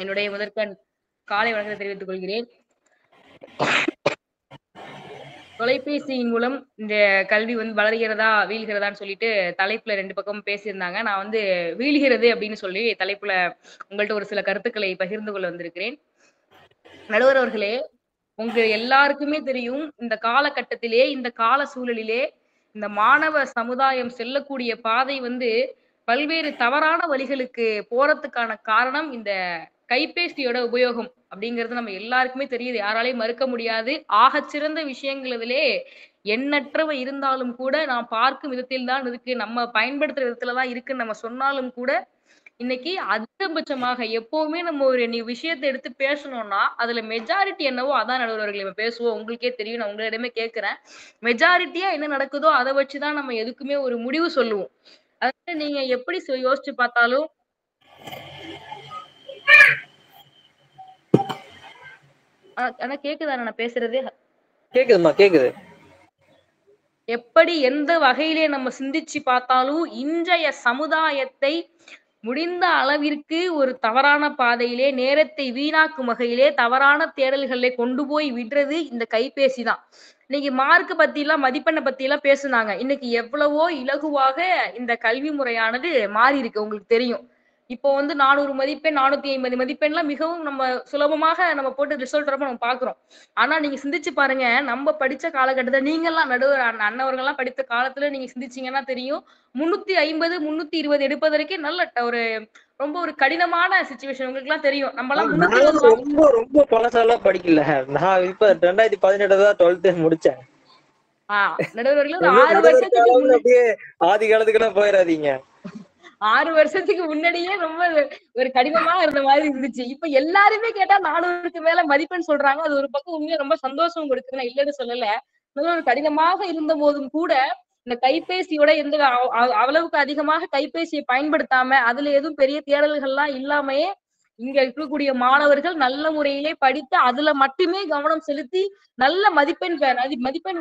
என்னுடைய முதற்கண் காலை வணக்கத்தை தெரிவித்துக் கொள்கிறேன். தொலைபேசியின் மூலம் இந்த கல்வி வளர்கிறதா வீழ்கிறதான்னு சொல்லிட்டு தலைப்புல 2 பக்கம் பேசியிருந்தாங்க. நான் வீழ்கிறது அப்படின்னு சொல்லி தலைப்புல உங்கள்ட்ட ஒரு சில கருத்துக்களை பகிர்ந்து கொள்ள வந்திருக்கிறேன். நடுவர் அவர்களே, உங்க எல்லாருக்குமே தெரியும், இந்த காலகட்டத்திலே இந்த கால சூழலிலே இந்த மாணவ சமுதாயம் செல்லக்கூடிய பாதை பல்வேறு தவறான வழிகளுக்கு போறதுக்கான காரணம் இந்த கைபேசியோட உபயோகம் அப்படிங்கிறது நம்ம எல்லாருக்குமே தெரியுது, யாராலையும் மறுக்க முடியாது. ஆகச்சிறந்த விஷயங்கள் இதிலே எண்ணற்றவை இருந்தாலும் கூட நாம் பார்க்கும் விதத்தில் தான் இருக்கு, நம்ம பயன்படுத்துற விதத்துலதான் இருக்குன்னு நம்ம சொன்னாலும் கூட இன்னைக்கு அதிகபட்சமாக எப்பவுமே நம்ம ஒரு விஷயத்தை எடுத்து பேசணும்னா அதுல மெஜாரிட்டி என்னவோ அதான் நடுவர்கள் நம்ம பேசுவோம். உங்களுக்கே தெரியும், நான் உங்களிடமே கேட்கிறேன், மெஜாரிட்டியா என்ன நடக்குதோ அதை வச்சுதான் நம்ம எதுக்குமே ஒரு முடிவு சொல்லுவோம். அதாவது நீங்க எப்படி யோசிச்சு பார்த்தாலும் ஆனா கேக்குதா நான் பேசுறது? கேக்குதுமா, கேக்குது. எப்படி எந்த வகையிலே நம்ம சிந்திச்சு பார்த்தாலும் இன்றைய சமுதாயத்தை முடிந்த அளவிற்கு ஒரு தவறான பாதையிலே நேரத்தை வீணாக்கும் வகையிலே தவறான தேடல்களை கொண்டு போய் விடுறது இந்த கைபேசி தான். இன்னைக்கு மார்க் பத்தி எல்லாம் மதிப்பெண்ணை பத்தி எல்லாம் பேசுனாங்க. இன்னைக்கு எவ்வளவோ இலகுவாக இந்த கல்வி முறையானது மாறி இருக்கு, உங்களுக்கு தெரியும். இப்போ 400 மதிப்பெண் 450 மதிப்பெண்லாம் மிகவும் நம்ம சுலபமாக நம்ம போட்டு ரிசல்ட் வரப்ப நம்ம பாக்குறோம். ஆனா நீங்க சிந்திச்சு பாருங்க, நம்ம படிச்ச காலகட்டத்துல நீங்கெல்லாம் நடுவர் அண்ணவர்கள்லாம் படித்த காலத்துல நீங்க சிந்திச்சீங்கன்னா தெரியும், 350 320 எடுப்பதற்கே நல்ல ஒரு ரொம்ப ஒரு கடினமான சிச்சுவேஷன். உங்களுக்கு எல்லாம் தெரியும், நம்ம எல்லாம் ரொம்ப ரொம்ப பழசாலாம் படிக்கல. நான் இப்ப 2018 தான் 12th முடிச்சேன். நடுவர்களே 6 வருஷத்துக்கு அப்படியே ஆதி காலத்துக்குலாம் போயிடாதீங்க. 6 வருஷத்துக்கு முன்னாடியே ரொம்ப ஒரு கடினமா இருந்த மாதிரி இருந்துச்சு. இப்ப எல்லாருமே கேட்டா 400க்கு மேல மதிப்பெண் சொல்றாங்க. அது ஒரு பக்கம் உண்மையா ரொம்ப சந்தோஷம் கொடுக்குது, நான் இல்லைன்னு சொல்லல. ஒரு கடினமாக இருந்த போதும் கூட இந்த கைபேசியோட எந்த அவ்வளவுக்கு அதிகமாக கைபேசியை பயன்படுத்தாம அதுல எதுவும் பெரிய தேடல்கள்லாம் இல்லாமையே இங்க இருக்கக்கூடிய மாணவர்கள் நல்ல முறையிலே படித்து அதுல மட்டுமே கவனம் செலுத்தி நல்ல மதிப்பெண்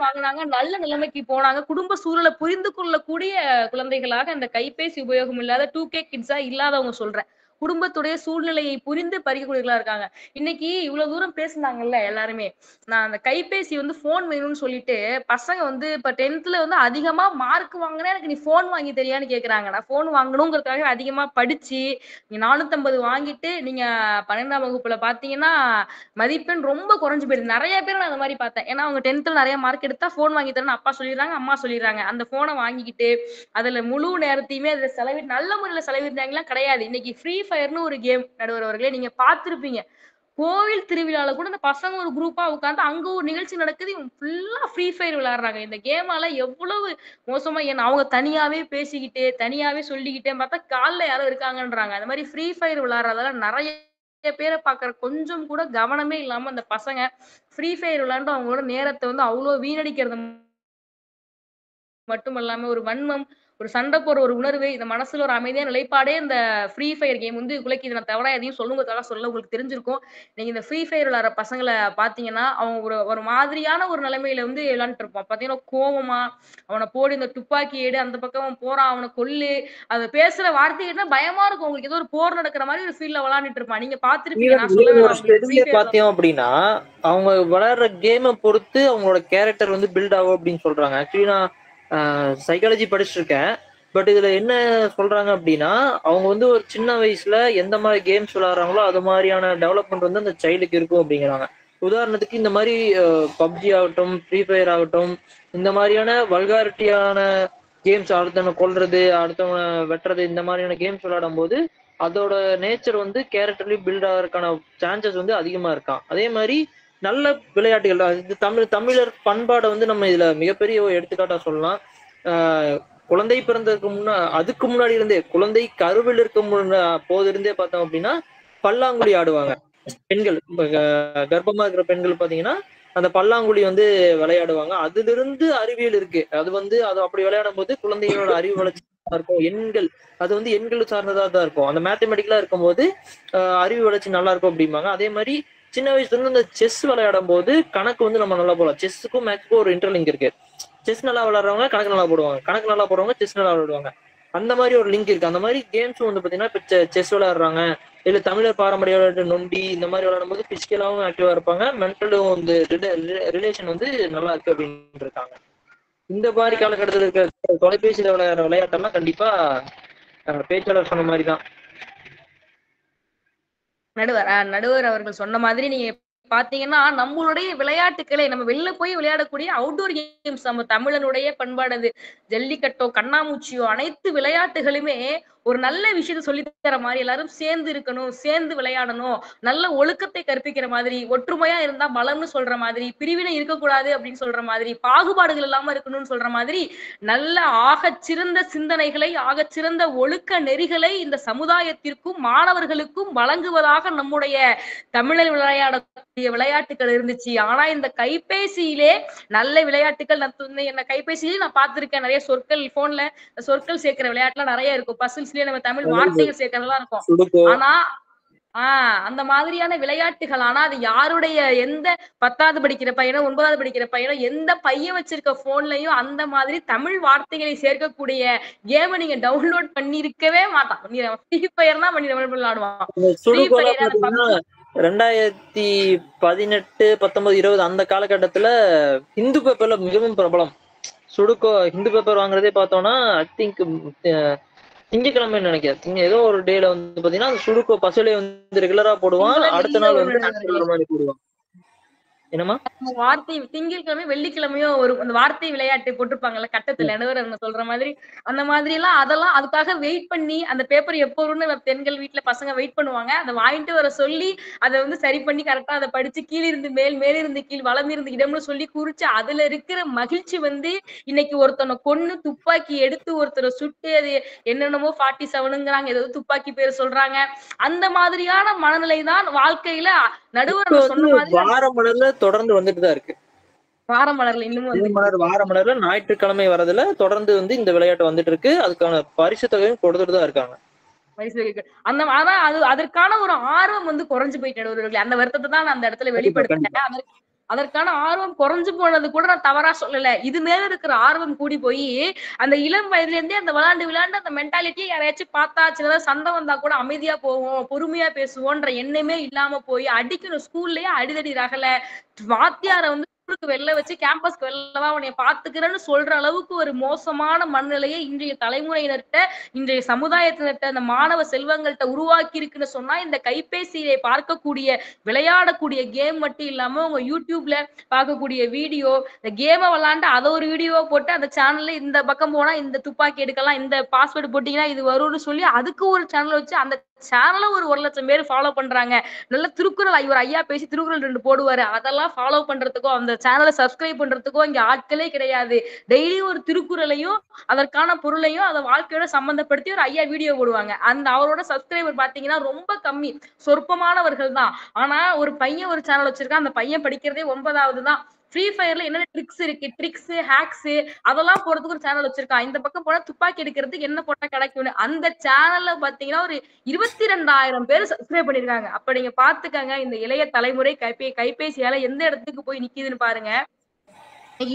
வாங்கினாங்க, நல்ல நிலைமைக்கு போனாங்க. குடும்ப சூழலை புரிந்து கொள்ளக்கூடிய குழந்தைகளாக இந்த கைபேசி உபயோகம் இல்லாத 2K கிட்ஸா இல்லாதவங்க சொல்றேன், குடும்பத்துடைய சூழ்நிலையை புரிந்து படிக்கக்கூடியவர்களா இருக்காங்க. இன்னைக்கு இவ்வளவு தூரம் பேசினாங்கல்ல எல்லாருமே, நான் அந்த கைபேசி போன் வேணும்னு சொல்லிட்டு பசங்க இப்ப 10th அதிகமா மார்க் வாங்கினா எனக்கு நீ போன் வாங்கி தெரியான்னு கேக்குறாங்க. நான் போன் வாங்கணுங்கிறதுக்காக அதிகமா படிச்சு நீங்க 450 வாங்கிட்டு நீங்க 12ஆம் வகுப்புல பாத்தீங்கன்னா மதிப்பெண் ரொம்ப குறைஞ்சு போயிடுது. நிறைய பேர் நான் அந்த மாதிரி பார்த்தேன். ஏன்னா அவங்க 10th நிறைய மார்க் எடுத்தா போன் வாங்கி தரேன்னு அப்பா சொல்லிடுறாங்க, அம்மா சொல்லிடுறாங்க. அந்த போனை வாங்கிக்கிட்டு அதுல முழு நேரத்தையுமே அதுல செலவிட்டு நல்ல முறையில செலவிடுறாங்கலாம் கிடையாது. இன்னைக்கு ஃப்ரீ ஃபயர்னு ஒரு கேம் நடுவர் அவர்களே, நீங்க பார்த்திருப்பீங்க. கோவில் திருவிழால கூட இந்த பசங்க ஒரு குரூப்பா உட்காந்து அங்க ஒரு நிகழ்ச்சி நடக்குது, இவங்க ஃபுல்லா ஃப்ரீ ஃபயர் விளையாடுறாங்க. இந்த கேமால எவ்வளவு மோசமா அவங்க தனியாவே பேசிக்கிட்டு தனியாவே சொல்லிக்கிட்டே பார்த்தா கால்ல யாரோ இருக்காங்கன்றாங்க. அந்த மாதிரி ஃப்ரீ ஃபயர் விளையாடுறதால நிறைய பேரை பாக்குற கொஞ்சம் கூட கவனமே இல்லாம அந்த பசங்க ஃப்ரீ ஃபயர் விளையாண்டு அவங்களோட நேரத்தை அவ்வளவு வீணடிக்கிறது மட்டுமல்லாம ஒரு வன்மம், ஒரு சண்டை போற ஒரு உணர்வு, இந்த மனசுல ஒரு அமைதியான நிலைப்பாடே இந்த ஃப்ரீ ஃபயர் கேம் குலைக்குது. நான் தவிர எதையும் சொல்லுங்கிறதுக்காக சொல்ல, உங்களுக்கு தெரிஞ்சிருக்கும். நீங்க இந்த ஃப்ரீ ஃபயர் விளையாடுற பசங்களை பாத்தீங்கன்னா அவங்க ஒரு மாதிரியான ஒரு நிலைமையில விளையாண்டுட்டு இருப்பான். பாத்தீங்கன்னா கோவமா அவனை போடு, இந்த துப்பாக்கி ஏடு, அந்த பக்கம் போறான் அவனை கொல்லு, அதை பேசுற வார்த்தை பயமா இருக்கும். உங்களுக்கு ஏதோ ஒரு போர் நடக்கிற மாதிரி ஒரு ஃபீல்ல விளையாண்டுட்டு இருப்பான். நீங்க பாத்துருப்பீங்க. நான் சொல்ல பாத்தீங்க அப்படின்னா அவங்க விளையாடுற கேமை பொறுத்து அவங்களோட கேரக்டர் பில்ட் ஆகும் அப்படின்னு சொல்றாங்க. ஆக்சுவலி நான் சைக்காலஜி படிச்சிருக்கேன். பட் இதுல என்ன சொல்றாங்க அப்படின்னா அவங்க ஒரு சின்ன வயசுல எந்த மாதிரி கேம்ஸ் விளையாடுறாங்களோ அது மாதிரியான டெவலப்மெண்ட் அந்த சைல்டுக்கு இருக்கும் அப்படிங்கிறாங்க. உதாரணத்துக்கு இந்த மாதிரி பப்ஜி ஆகட்டும், ஃப்ரீ ஃபயர் ஆகட்டும், இந்த மாதிரியான வல்காரிட்டியான கேம்ஸ், அடுத்தவங்க கொல்றது, அடுத்தவங்க வெட்டுறது, இந்த மாதிரியான கேம்ஸ் விளையாடும் போது அதோட நேச்சர் கேரக்டர்லயும் பில்ட் ஆகிறதுக்கான சான்சஸ் அதிகமா இருக்கான். அதே மாதிரி நல்ல விளையாட்டுகள், இது தமிழர் பண்பாடை நம்ம இதுல மிகப்பெரிய எடுத்துக்காட்டா சொல்லலாம். குழந்தை பிறந்ததுக்கு அதுக்கு முன்னாடி இருந்தே, குழந்தை கருவில் இருக்கும் போதிருந்தே பார்த்தோம் அப்படின்னா பல்லாங்குழி ஆடுவாங்க பெண்கள். கர்ப்பமா இருக்கிற பெண்கள் பாத்தீங்கன்னா அந்த பல்லாங்குழி வந்து விளையாடுவாங்க. அதுல இருந்து அறிவியல் இருக்கு. அது அப்படி விளையாடும் போது குழந்தைகளோட அறிவு வளர்ச்சி இருக்கும். எண்கள் அது வந்து எண்கள் சார்ந்ததா தான் இருக்கும். அந்த மேத்தமெட்டிக்கலா இருக்கும் போது அறிவு வளர்ச்சி நல்லா இருக்கும் அப்படிம்பாங்க. அதே மாதிரி சின்ன வயசுல இருந்து இந்த செஸ் விளையாடும் போது கணக்கு வந்து நம்ம நல்லா போடலாம். செஸ்ஸுக்கும் மேக்ஸுக்கும் ஒரு இன்டர்லிங்க் இருக்கு. செஸ் நல்லா விளையாடுறவங்க கணக்கு நல்லா போடுவாங்க, கணக்கு நல்லா போடுறவங்க செஸ் நல்லா விளையாடுவாங்க. அந்த மாதிரி ஒரு லிங்க் இருக்கு. அந்த மாதிரி கேம்ஸும் வந்து பாத்தீங்கன்னா இப்ப செஸ் விளையாடுறாங்க, இல்ல தமிழர் பாரம்பரிய விளையாட்டு நொண்டி இந்த மாதிரி விளையாடும் போது பிசிக்கலாவும் ஆக்டிவா இருப்பாங்க, மென்டலும் வந்து ரிலேஷன் வந்து நல்லா இருக்கு அப்படின்னு இருக்காங்க. இந்த மாதிரி காலகட்டத்தில் இருக்கிற தொலைபேசியில விளையாடுற விளையாட்டெல்லாம் கண்டிப்பா பேச்சாளர் சொன்ன மாதிரிதான். நடுவர் அவர்கள் சொன்ன மாதிரி நீங்க பாத்தீங்கன்னா நம்மளுடைய விளையாட்டுக்களை நம்ம வெளில போய் விளையாடக்கூடிய அவுட்டோர் கேம்ஸ், நம்ம தமிழனுடைய பண்பாடு ஜல்லிக்கட்டோ கண்ணாமூச்சியோ அனைத்து விளையாட்டுகளுமே ஒரு நல்ல விஷயத்த சொல்லி தர மாதிரி, எல்லாரும் சேர்ந்து இருக்கணும், சேர்ந்து விளையாடணும், நல்ல ஒழுக்கத்தை கற்பிக்கிற மாதிரி, ஒற்றுமையா இருந்தா பலம்னு சொல்ற மாதிரி, பிரிவினை இருக்கக்கூடாது அப்படின்னு சொல்ற மாதிரி, பாகுபாடுகள் இல்லாம இருக்கணும்னு சொல்ற மாதிரி நல்ல ஆகச்சிறந்த சிந்தனைகளை, ஆகச்சிறந்த ஒழுக்க நெறிகளை இந்த சமுதாயத்திற்கும் மாணவர்களுக்கும் வழங்குவதாக நம்முடைய தமிழர் விளையாடக்கூடிய விளையாட்டுகள் இருந்துச்சு. ஆனா இந்த கைபேசியிலே நல்ல விளையாட்டுகள் என்ன கைபேசியிலே நான் பார்த்திருக்கேன். நிறைய சொற்கள் போன்ல சொற்கள் சேர்க்கிற விளையாட்டுலாம் நிறைய இருக்கும். பசில்ஸ்லயே நம்ம தமிழ் வார்த்தைகள் சேர்க்கறதெல்லாம் இருக்கும். ஆனா அந்த மாதிரியான விளையாட்டுகள், ஆனா அது யாருடைய எந்த 10வது படிக்கிற பையனோ 9வது படிக்கிற பையனோ எந்த பையன் வச்சிருக்க போன்லயும் அந்த மாதிரி தமிழ் வார்த்தைகளை சேர்க்கக்கூடிய கேம நீங்க டவுன்லோட் பண்ணிருக்கவே மாட்டான். ஃப்ரீ ஃபயர் தான் பண்ணி டவுன்லோட் விளையாடுவான். 2018, 19, 20 அந்த காலகட்டத்துல ஹிந்து பேப்பர்ல மிகவும் பிரபலம். சுடுகோ ஹிந்து பேப்பர் வாங்குறதே பார்த்தோம்னா ஐ திங்க் திங்கக்கிழமை நினைக்கிறேன். ஏதோ ஒரு டேல வந்து பாத்தீங்கன்னா அந்த சுடுகோ பசுலே வந்து ரெகுலரா போடுவான். அடுத்த நாள் வந்து போடுவான். என்னமா வார்த்தை திங்கட்கிழமை வெள்ளிக்கிழமையோ ஒரு அந்த வார்த்தை விளையாட்டு போட்டிருப்பாங்கல்ல கட்டத்துல நடுவர் சொல்ற மாதிரி, அந்த மாதிரி எல்லாம் அதெல்லாம் அதுக்காக வெயிட் பண்ணி அந்த பேப்பர் எப்போ வரும்னு பெண்கள் வீட்டுல பசங்க வெயிட் பண்ணுவாங்க. அதை வாங்கிட்டு வர சொல்லி அதை வந்து சரி பண்ணி கரெக்டா அதை படிச்சு கீழிருந்து மேல், மேலிருந்து கீழ், வளம் இருந்து இடம்னு சொல்லி குறிச்சு அதுல இருக்கிற மகிழ்ச்சி வந்து இன்னைக்கு ஒருத்தனை கொன்னு துப்பாக்கி எடுத்து ஒருத்தரை சுட்டு அது என்னென்னமோ 47ங்கிறாங்க, ஏதோ துப்பாக்கி பேர் சொல்றாங்க. அந்த மாதிரியான மனநிலை தான் வாழ்க்கையில நடுவர் சொன்ன மாதிரி வாரமலர்ல தொடர்ந்து வந்துட்டு தான் இருக்கு. வாரமலர்ல இன்னும் வாரமலர்ல ஞாயிற்றுக்கிழமை வரதுல தொடர்ந்து வந்து இந்த விளையாட்டு வந்துட்டு இருக்கு. அதுக்கான பரிசு தொகையும் கொடுத்துட்டு தான் இருக்காங்க. அந்த ஆனா அது அதற்கான ஒரு ஆர்வம் வந்து குறைஞ்சு போயிட்டு நடுவர்களே. அந்த வருத்தத்தை தான் நான் அந்த இடத்துல வெளிப்படுத்தினேன். அதற்கான ஆர்வம் குறைஞ்சு போனது கூட நான் தவறா சொல்லல. இது மேல இருக்கிற ஆர்வம் கூடி போய் அந்த இளம் வயதுல இருந்தே அந்த விளையாண்டு அந்த மென்டாலிட்டியை யாரையாச்சும் பார்த்தா சின்னதா சண்டை வந்தா கூட அமைதியா போவோம், பொறுமையா பேசுவோன்ற எண்ணமே இல்லாம போய் அடிக்கணும். ஸ்கூல்லயே அடிதடி ரகல, வாத்தியார வந்து வெளில வச்சு கேம்பஸ்க்கு வெளிலவா உன்னைய பாத்துக்கிறேன்னு சொல்ற அளவுக்கு ஒரு மோசமான மனநிலையை இன்றைய தலைமுறையினர்கிட்ட, இன்றைய சமுதாயத்தினர்கிட்ட, அந்த மாணவ செல்வங்கள்ட்ட உருவாக்கி இருக்குன்னு சொன்னா இந்த கைபேசியை பார்க்கக்கூடிய விளையாடக்கூடிய கேம் மட்டும் இல்லாம உங்க யூடியூப்ல பார்க்கக்கூடிய வீடியோ, இந்த கேமை விளையாண்டு அதை ஒரு வீடியோ போட்டு அந்த சேனல்ல இந்த பக்கம் போனா இந்த துப்பாக்கி எடுக்கலாம், இந்த பாஸ்வேர்டு போட்டீங்கன்னா இது வரும்னு சொல்லி அதுக்கு ஒரு சேனல் வச்சு அந்த சேனல ஒரு 1 லட்சம் பேர் ஃபாலோ பண்றாங்க. நல்ல திருக்குறள் இவர் ஐயா பேசி திருக்குறள் 2 போடுவாரு, அதெல்லாம் ஃபாலோ பண்றதுக்கோ அந்த சேனலை சப்ஸ்கிரைப் பண்றதுக்கோ இங்க ஆட்களே கிடையாது. டெய்லி ஒரு திருக்குறளையும் அதற்கான பொருளையும் அதை வாழ்க்கையோட சம்பந்தப்படுத்தி ஒரு ஐயா வீடியோ போடுவாங்க. அந்த அவரோட சப்ஸ்கிரைபர் பாத்தீங்கன்னா ரொம்ப கம்மி, சொற்பமானவர்கள் தான். ஆனா ஒரு பையன் ஒரு சேனல் வச்சிருக்கான், அந்த பையன் படிக்கிறதே 9வது தான். ஃப்ரீ ஃபயர்ல என்னென்ன ட்ரிக்ஸ் இருக்கு, ட்ரிக்ஸ் ஹேக்ஸ் அதெல்லாம் போறதுக்கு ஒரு சேனல் வச்சிருக்கான். இந்த பக்கம் போனா துப்பாக்கி எடுக்கிறதுக்கு என்ன போட்டா கிடைக்கும்னு அந்த சேனல்ல பாத்தீங்கன்னா ஒரு 22,000 பேர் சப்ஸ்கிரைப் பண்ணிருக்காங்க. அப்ப நீங்க பாத்துக்கங்க இந்த இளைய தலைமுறை கைபேசியால எந்த இடத்துக்கு போய் நிக்குதுன்னு பாருங்க.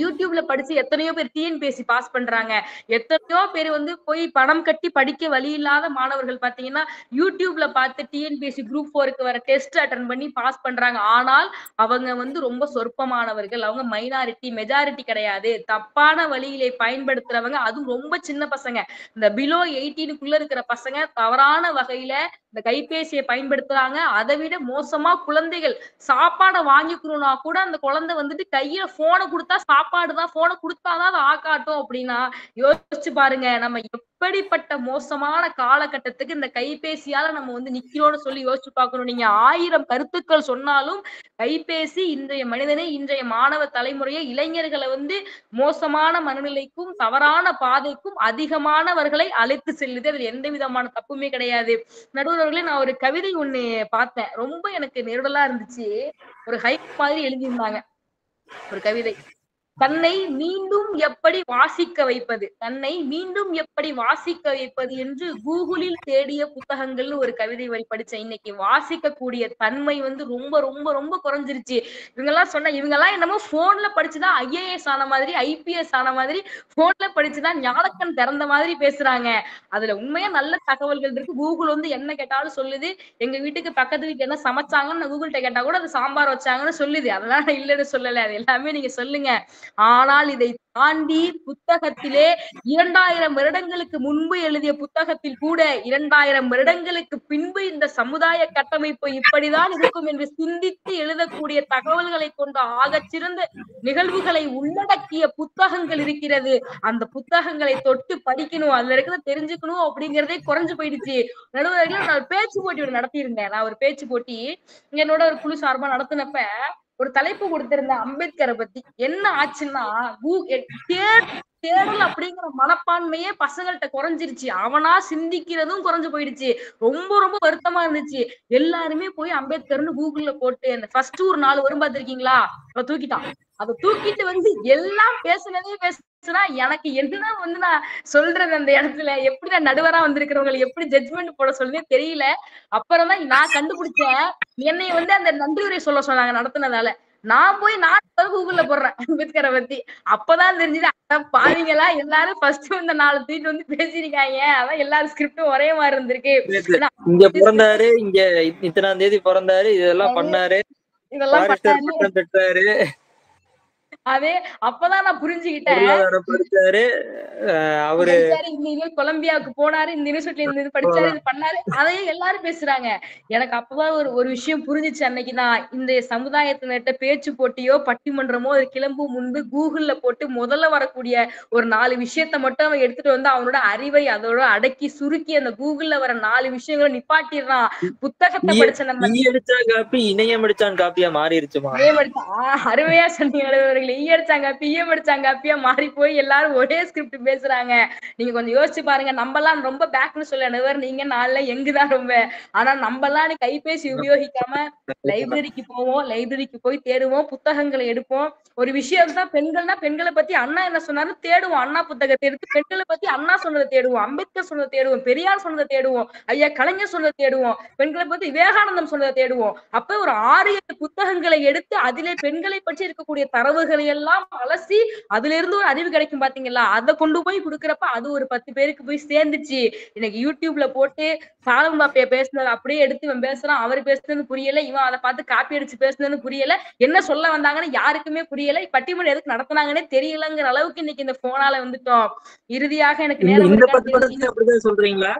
யூடியூப்ல படிச்சு எத்தனையோ பேர் டிஎன்பிஎஸ்சி பாஸ் பண்றாங்க. எத்தனையோ பேர் வந்து போய் பணம் கட்டி படிக்க வழி இல்லாத மாணவர்கள் பாத்தீங்கன்னா யூடியூப்ல பார்த்து டிஎன்பிஎஸ்சி குரூப் 4க்கு வர டெஸ்ட் அட்டன் பண்ணி பாஸ் பண்றாங்க. ஆனால் அவங்க வந்து ரொம்ப சொற்பமானவர்கள், அவங்க மைனாரிட்டி, மெஜாரிட்டி கிடையாது. தப்பான வழியிலே பயன்படுத்துறவங்க, அதுவும் ரொம்ப சின்ன பசங்க, இந்த பிலோ 18க்குள்ள இருக்கிற பசங்க தவறான வகையில இந்த கைபேசியை பயன்படுத்துறாங்க. அதை விட மோசமா குழந்தைகள் சாப்பாடை வாங்கிக்கணும்னா கூட அந்த குழந்தை வந்துட்டு கையில போனை கொடுத்தா சாப்பாடுதான், போனை கொடுத்தாதான் அதை ஆக்காட்டும் அப்படின்னா யோசிச்சு பாருங்க. நம்ம எப்படிப்பட்ட மோசமான காலகட்டத்துக்கு இந்த கைபேசியால நம்ம வந்து நிக்கிறோம்னு சொல்லி யோசிச்சு பார்க்கணும். நீங்க 1000 கருத்துக்கள் சொன்னாலும் கைபேசி இன்றைய மனிதனை, இன்றைய மாணவ தலைமுறையை, இளைஞர்களை வந்து மோசமான மனநிலைக்கும் தவறான பாதைக்கும் அதிகமானவர்களை அழைத்து செல்லுது. அதுல எந்த விதமான தப்புமே கிடையாது. நடுவர் அவர்களே, நான் ஒரு கவிதை ஒண்ணு பார்த்தேன். ரொம்ப எனக்கு நெருடலா இருந்துச்சு. ஒரு ஹைக் மாதிரி எழுதியிருந்தாங்க ஒரு கவிதை. தன்னை மீண்டும் எப்படி வாசிக்க வைப்பது, தன்னை மீண்டும் எப்படி வாசிக்க வைப்பது என்று கூகுளில் தேடிய புத்தகங்கள்னு ஒரு கவிதை வரி படிச்சேன். இன்னைக்கு வாசிக்கக்கூடிய தன்மை வந்து ரொம்ப ரொம்ப ரொம்ப குறைஞ்சிருச்சு. இவங்க எல்லாம் என்னமோ போன்ல படிச்சுதான் IAS ஆன மாதிரி, IPS ஆன மாதிரி, போன்ல படிச்சுதான் ஞானக்கண் திறந்த மாதிரி பேசுறாங்க. அதுல உண்மையா நல்ல தகவல்கள் இருக்கு. கூகுள் வந்து என்ன கேட்டாலும் சொல்லுது. எங்க வீட்டுக்கு பக்கத்து வீட்டுல என்ன சமைச்சாங்கன்னு கூகுள்கிட்ட கேட்டா கூட அது சாம்பார் வச்சாங்கன்னு சொல்லுது. அதெல்லாம் நான் இல்லைன்னு சொல்லல. அது எல்லாமே நீங்க சொல்லுங்க. ஆனால் இதை தாண்டி புத்தகத்திலே 2000 வருடங்களுக்கு முன்பு எழுதிய புத்தகத்தில் கூட 2000 வருடங்களுக்கு பின்பு இந்த சமுதாய கட்டமைப்பு இப்படிதான் இருக்கும் என்று சிந்தித்து எழுதக்கூடிய தகவல்களை கொண்ட ஆகச்சிறந்த நிகழ்வுகளை உள்ளடக்கிய புத்தகங்கள் இருக்கிறது. அந்த புத்தகங்களை தொட்டு படிக்கணும், அதுல இருக்கிறத தெரிஞ்சுக்கணும் அப்படிங்கறதே குறைஞ்சு போயிடுச்சு. நடுவர்கள் நான் பேச்சு போட்டி ஒன்று நடத்தியிருந்தேன். நான் ஒரு பேச்சு போட்டி என்னோட ஒரு குழு சார்பா நடத்தினப்ப ஒரு தலைப்பு கொடுத்திருந்தேன் அம்பேத்கரை பத்தி. என்ன ஆச்சுன்னா தேடல் அப்படிங்கிற மனப்பான்மையே பசங்கள்ட்ட குறைஞ்சிருச்சு. அவனா சிந்திக்கிறதும் குறைஞ்சு போயிடுச்சு. ரொம்ப ரொம்ப வருத்தமா இருந்துச்சு. எல்லாருமே போய் அம்பேத்கர்னு கூகுள்ல போட்டு அந்த ஃபர்ஸ்ட் ஒரு 4 வரும் பார்த்திருக்கீங்களா, அதை தூக்கிட்டான். அதை தூக்கிட்டு வந்து எல்லாம் பேசுனதே பேசுனா எனக்கு என்ன வந்து நான் சொல்றது அந்த இடத்துல எப்படி நான் நடுவரா வந்திருக்கிறவங்களை எப்படி ஜட்ஜ்மெண்ட் போட சொல்லுதே தெரியல. அப்புறம் தான் நான் கண்டுபிடிச்சேன். என்னை வந்து அந்த நன்றி உரை சொல்ல சொன்னாங்க நடத்துனதால. நான் போய் கூகுள்ல போடுறேன் அம்பேத்கரை பத்தி. அப்பதான் தெரிஞ்சது பாருங்களா எல்லாரும் ஃபர்ஸ்ட் இந்த 4 ட்வீட் வந்து பேசிருக்காங்க. அதான் எல்லாரும் ஸ்கிரிப்டும் ஒரே மாதிரி இருந்திருக்கு. இங்க பிறந்தாரு, இங்க இத்தனாம் தேதி பிறந்தாரு, இதெல்லாம் பண்ணாரு, இதெல்லாம் பண்ணாரு. அதே அப்பதான் நான் புரிஞ்சுக்கிட்டேன். அவரு கொலம்பியாவுக்கு போனாரு, இந்த யூனிவர்சிட்டில இருந்து படிச்சாரு, இது பண்ணாரு, அதையும் எல்லாரும் பேசுறாங்க. எனக்கு அப்பதான் ஒரு விஷயம் புரிஞ்சிச்சு. அன்னைக்கு நான் இந்த சமுதாயத்தினர்கிட்ட பேச்சு போட்டியோ பட்டிமன்றமோ அது கிளம்பும் முன்பு கூகுள்ல போட்டு முதல்ல வரக்கூடிய ஒரு 4 விஷயத்த மட்டும் அவன் எடுத்துட்டு வந்து அவனோட அறிவை அதோட அடக்கி சுருக்கி அந்த கூகுள்ல வர 4 விஷயங்களை நிப்பாட்டிடுறான். புத்தகத்தை படிச்ச நம்ம இணையம் அடிச்சான் காப்பியா மாறிடுச்சுமா. அருமையா சொன்னீங்க. அடிச்சாங்க மாறி போய் எல்லாரும் ஒரே ஸ்கிரிப்ட் பேசுறாங்க. நீங்க கொஞ்சம் யோசிச்சு பாருங்க. நம்ம எல்லாம் ரொம்ப பேக்னு சொல்ல, நீங்க நாள்ல எங்குதான் ரொம்ப. ஆனா நம்ம எல்லாம் கைபேசி உபயோகிக்காம லைப்ரரிக்கு போவோம், லைப்ரரிக்கு போய் தேடுவோம், புத்தகங்களை எடுப்போம். ஒரு விஷயம் தான் பெண்கள்னா பெண்களை பத்தி அண்ணா என்ன சொன்னாலும் தேடுவோம். அண்ணா புத்தகத்தை எடுத்து பெண்களை பத்தி அண்ணா சொன்னதை தேடுவோம், அம்பேத்கர் சொன்னதை தேடுவோம், பெரியார் சொன்னதை தேடுவோம், ஐயா கலைஞர் சொன்னதை தேடுவோம், பெண்களை பத்தி விவேகானந்தம் சொன்னதை தேடுவோம். அப்ப ஒரு 6-7 புத்தகங்களை எடுத்து அதிலே பெண்களை பற்றி இருக்கக்கூடிய தரவுகளை எல்லாம் அலசி அதுல இருந்து ஒரு அறிவு கிடைக்கும் பாத்தீங்களா. அதை கொண்டு போய் கொடுக்கறப்ப அது ஒரு 10 பேருக்கு போய் சேர்ந்துச்சு. இன்னைக்கு யூடியூப்ல போட்டு சாலம் பாப்பைய பேசுனது அப்படியே எடுத்து இவன் பேசுறான், அவர் பேசுனது புரியல, இவன் அதை பார்த்து காப்பி அடிச்சு பேசுனது புரியல, என்ன சொல்ல வந்தாங்கன்னு யாருக்குமே புரியல, பட்டிமன்றம் எதுக்கு நடத்தினாங்கன்னே தெரியலங்கிற அளவுக்கு இன்னைக்கு இந்த போனால வந்துட்டோம். இறுதியாக எனக்கு நேரம் சொல்றீங்களா?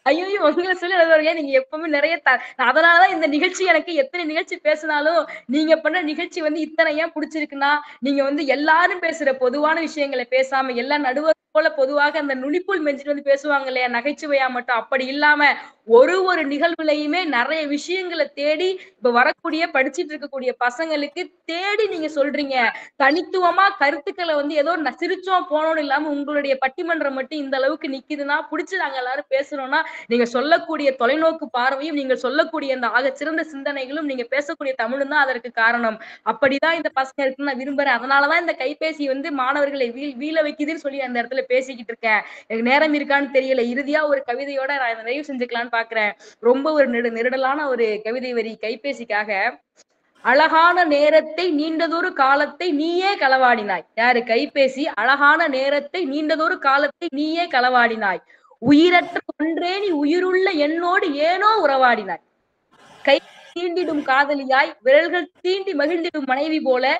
ஐயோ உங்களை சொல்லி நீங்க எப்பவுமே நிறைய அதனாலதான் இந்த நிகழ்ச்சி எனக்கு எத்தனை நிகழ்ச்சி பேசினாலும் நீங்க பண்ற நிகழ்ச்சி வந்து இத்தனை ஏன் பிடிச்சிருக்குன்னா, நீங்க வந்து எல்லாரும் பேசுற பொதுவான விஷயங்களை பேசாம எல்லா நடுவர் போல பொதுவாக அந்த நுனிப்புள் மெஞ்சிட்டு வந்து பேசுவாங்க இல்லையா, நகைச்சுவையா மட்டும், அப்படி இல்லாம ஒரு நிகழ்வுலையுமே நிறைய விஷயங்களை தேடி இப்ப வரக்கூடிய படிச்சுட்டு இருக்கக்கூடிய பசங்களுக்கு தேடி நீங்க சொல்றீங்க. தனித்துவமா கருத்துக்களை வந்து ஏதோ சிரிச்சோம் போனோம்னு இல்லாம உங்களுடைய பட்டிமன்றம் மட்டும் இந்த அளவுக்கு நிக்குதுன்னா பிடிச்சு நாங்க எல்லாரும் பேசுறோம்னா நீங்க சொல்லக்கூடிய தொலைநோக்கு பார்வையும் நீங்கள் சொல்லக்கூடிய அந்த ஆகச்சிறந்த சிந்தனைகளும் நீங்க பேசக்கூடிய தமிழும் தான் அதற்கு காரணம். அப்படிதான் இந்த பசங்க இருக்குன்னு நான் விரும்புறேன். அதனாலதான் இந்த கைபேசி வந்து மாணவர்களை வீழ வைக்குதுன்னு சொல்லி அந்த இடத்துல பேசிக்கிட்டு இருக்கேன். எனக்கு நேரம் இருக்கான்னு தெரியல. இறுதியா ஒரு கவிதையோட நான் இதை நிறைவு செஞ்சுக்கலான்னு பாக்குறேன். ரொம்ப ஒரு நெருடலான ஒரு கவிதை வரி கைபேசிக்காக. அழகான நேரத்தை நீண்டதொரு காலத்தை நீயே களவாடினாய். யாரு? கைபேசி. அழகான நேரத்தை நீண்டதொரு காலத்தை நீயே களவாடினாய். உயிரற்ற ஒன்றே நீ உயிருள்ள என்னோடு ஏனோ உறவாடினாய். கை தீண்டிடும் காதலியாய் விரல்கள் தீண்டி மகிழ்ந்திடும் மனைவி போல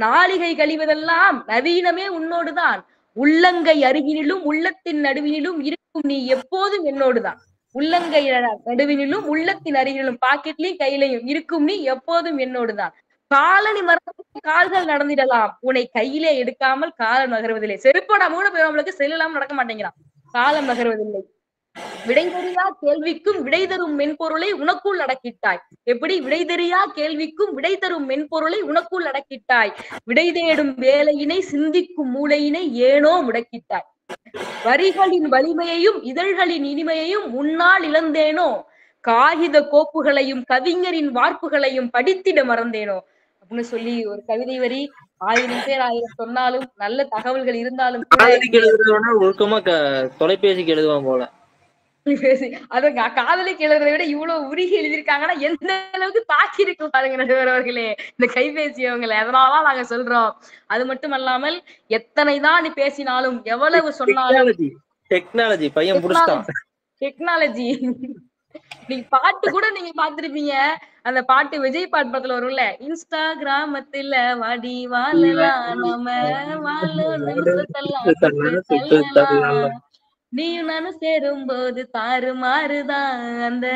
நாளிகை கழிவதெல்லாம் நவீனமே உன்னோடுதான். உள்ளங்கை அருகினிலும் உள்ளத்தின் நடுவினிலும் இருக்கும் நீ எப்போதும் என்னோடுதான். உள்ளங்கை நடுவினிலும் உள்ளத்தின் அருகிலும் பாக்கெட்லயும் கையிலையும் இருக்கும் நீ எப்போதும் என்னோடுதான். காலனி மரத்துக்கு கால்கள் நடந்திடலாம், உன்னை கையிலே எடுக்காமல் காலம் நகர்வதில்லை. செருப்போட 3 பேர் நம்மளுக்கு செல்லாம நடக்க மாட்டேங்கிறான். காலம் நகர்வதில்லை. விடை தெரியா கேள்விக்கும் விடை தரும் மென்பொருளை உனக்குள் அடக்கிட்டாய். எப்படி? விடை தெரியா கேள்விக்கும் விடை தரும் மென்பொருளை உனக்குள் அடக்கிட்டாய். விடை தேடும் வேலையினை சிந்திக்கும் மூளையினை ஏனோ முடக்கிட்டாய். வரிகளின் வலிமையையும் இதழ்களின் இனிமையையும் முன்னால் இழந்தேனோ, காகித கோப்புகளையும் கவிஞரின் வார்ப்புகளையும் படித்திட மறந்தேனோ அப்படின்னு சொல்லி ஒரு கவிதை வரி. 1000 பேர் 1000 சொன்னாலும் நல்ல தகவல்கள் இருந்தாலும் கூட ஒழுக்கமா தொலைபேசிக்கு எழுதுவான் போல. அதான் காதலிக்கு எழுதுறதை விட இவ்வளவு உருகி எழுதியிருக்காங்கன்னா எந்த அளவுக்கு தாக்கி இருக்கு பாருங்க நடுவர் அவர்களே இந்த கைபேசி அவங்களை. அதனாலதான் நாங்க சொல்றோம். அது மட்டும் அல்லாமல் எத்தனைதான் நீ பேசினாலும் எவ்வளவு சொன்னாலும் டெக்னாலஜி பையன் புடிச்சான். டெக்னாலஜி நீங்க பாட்டு கூட நீங்க பாத்திருப்பீங்க. அந்த பாட்டு விஜய் பாட்டு படத்துல வரும்ல, இன்ஸ்டாகிராமத்துல வாடி வாழலாம் நம்ம வாழலாம் நீயும் நானும் சேரும் போது தாறு மாறுதான் அந்த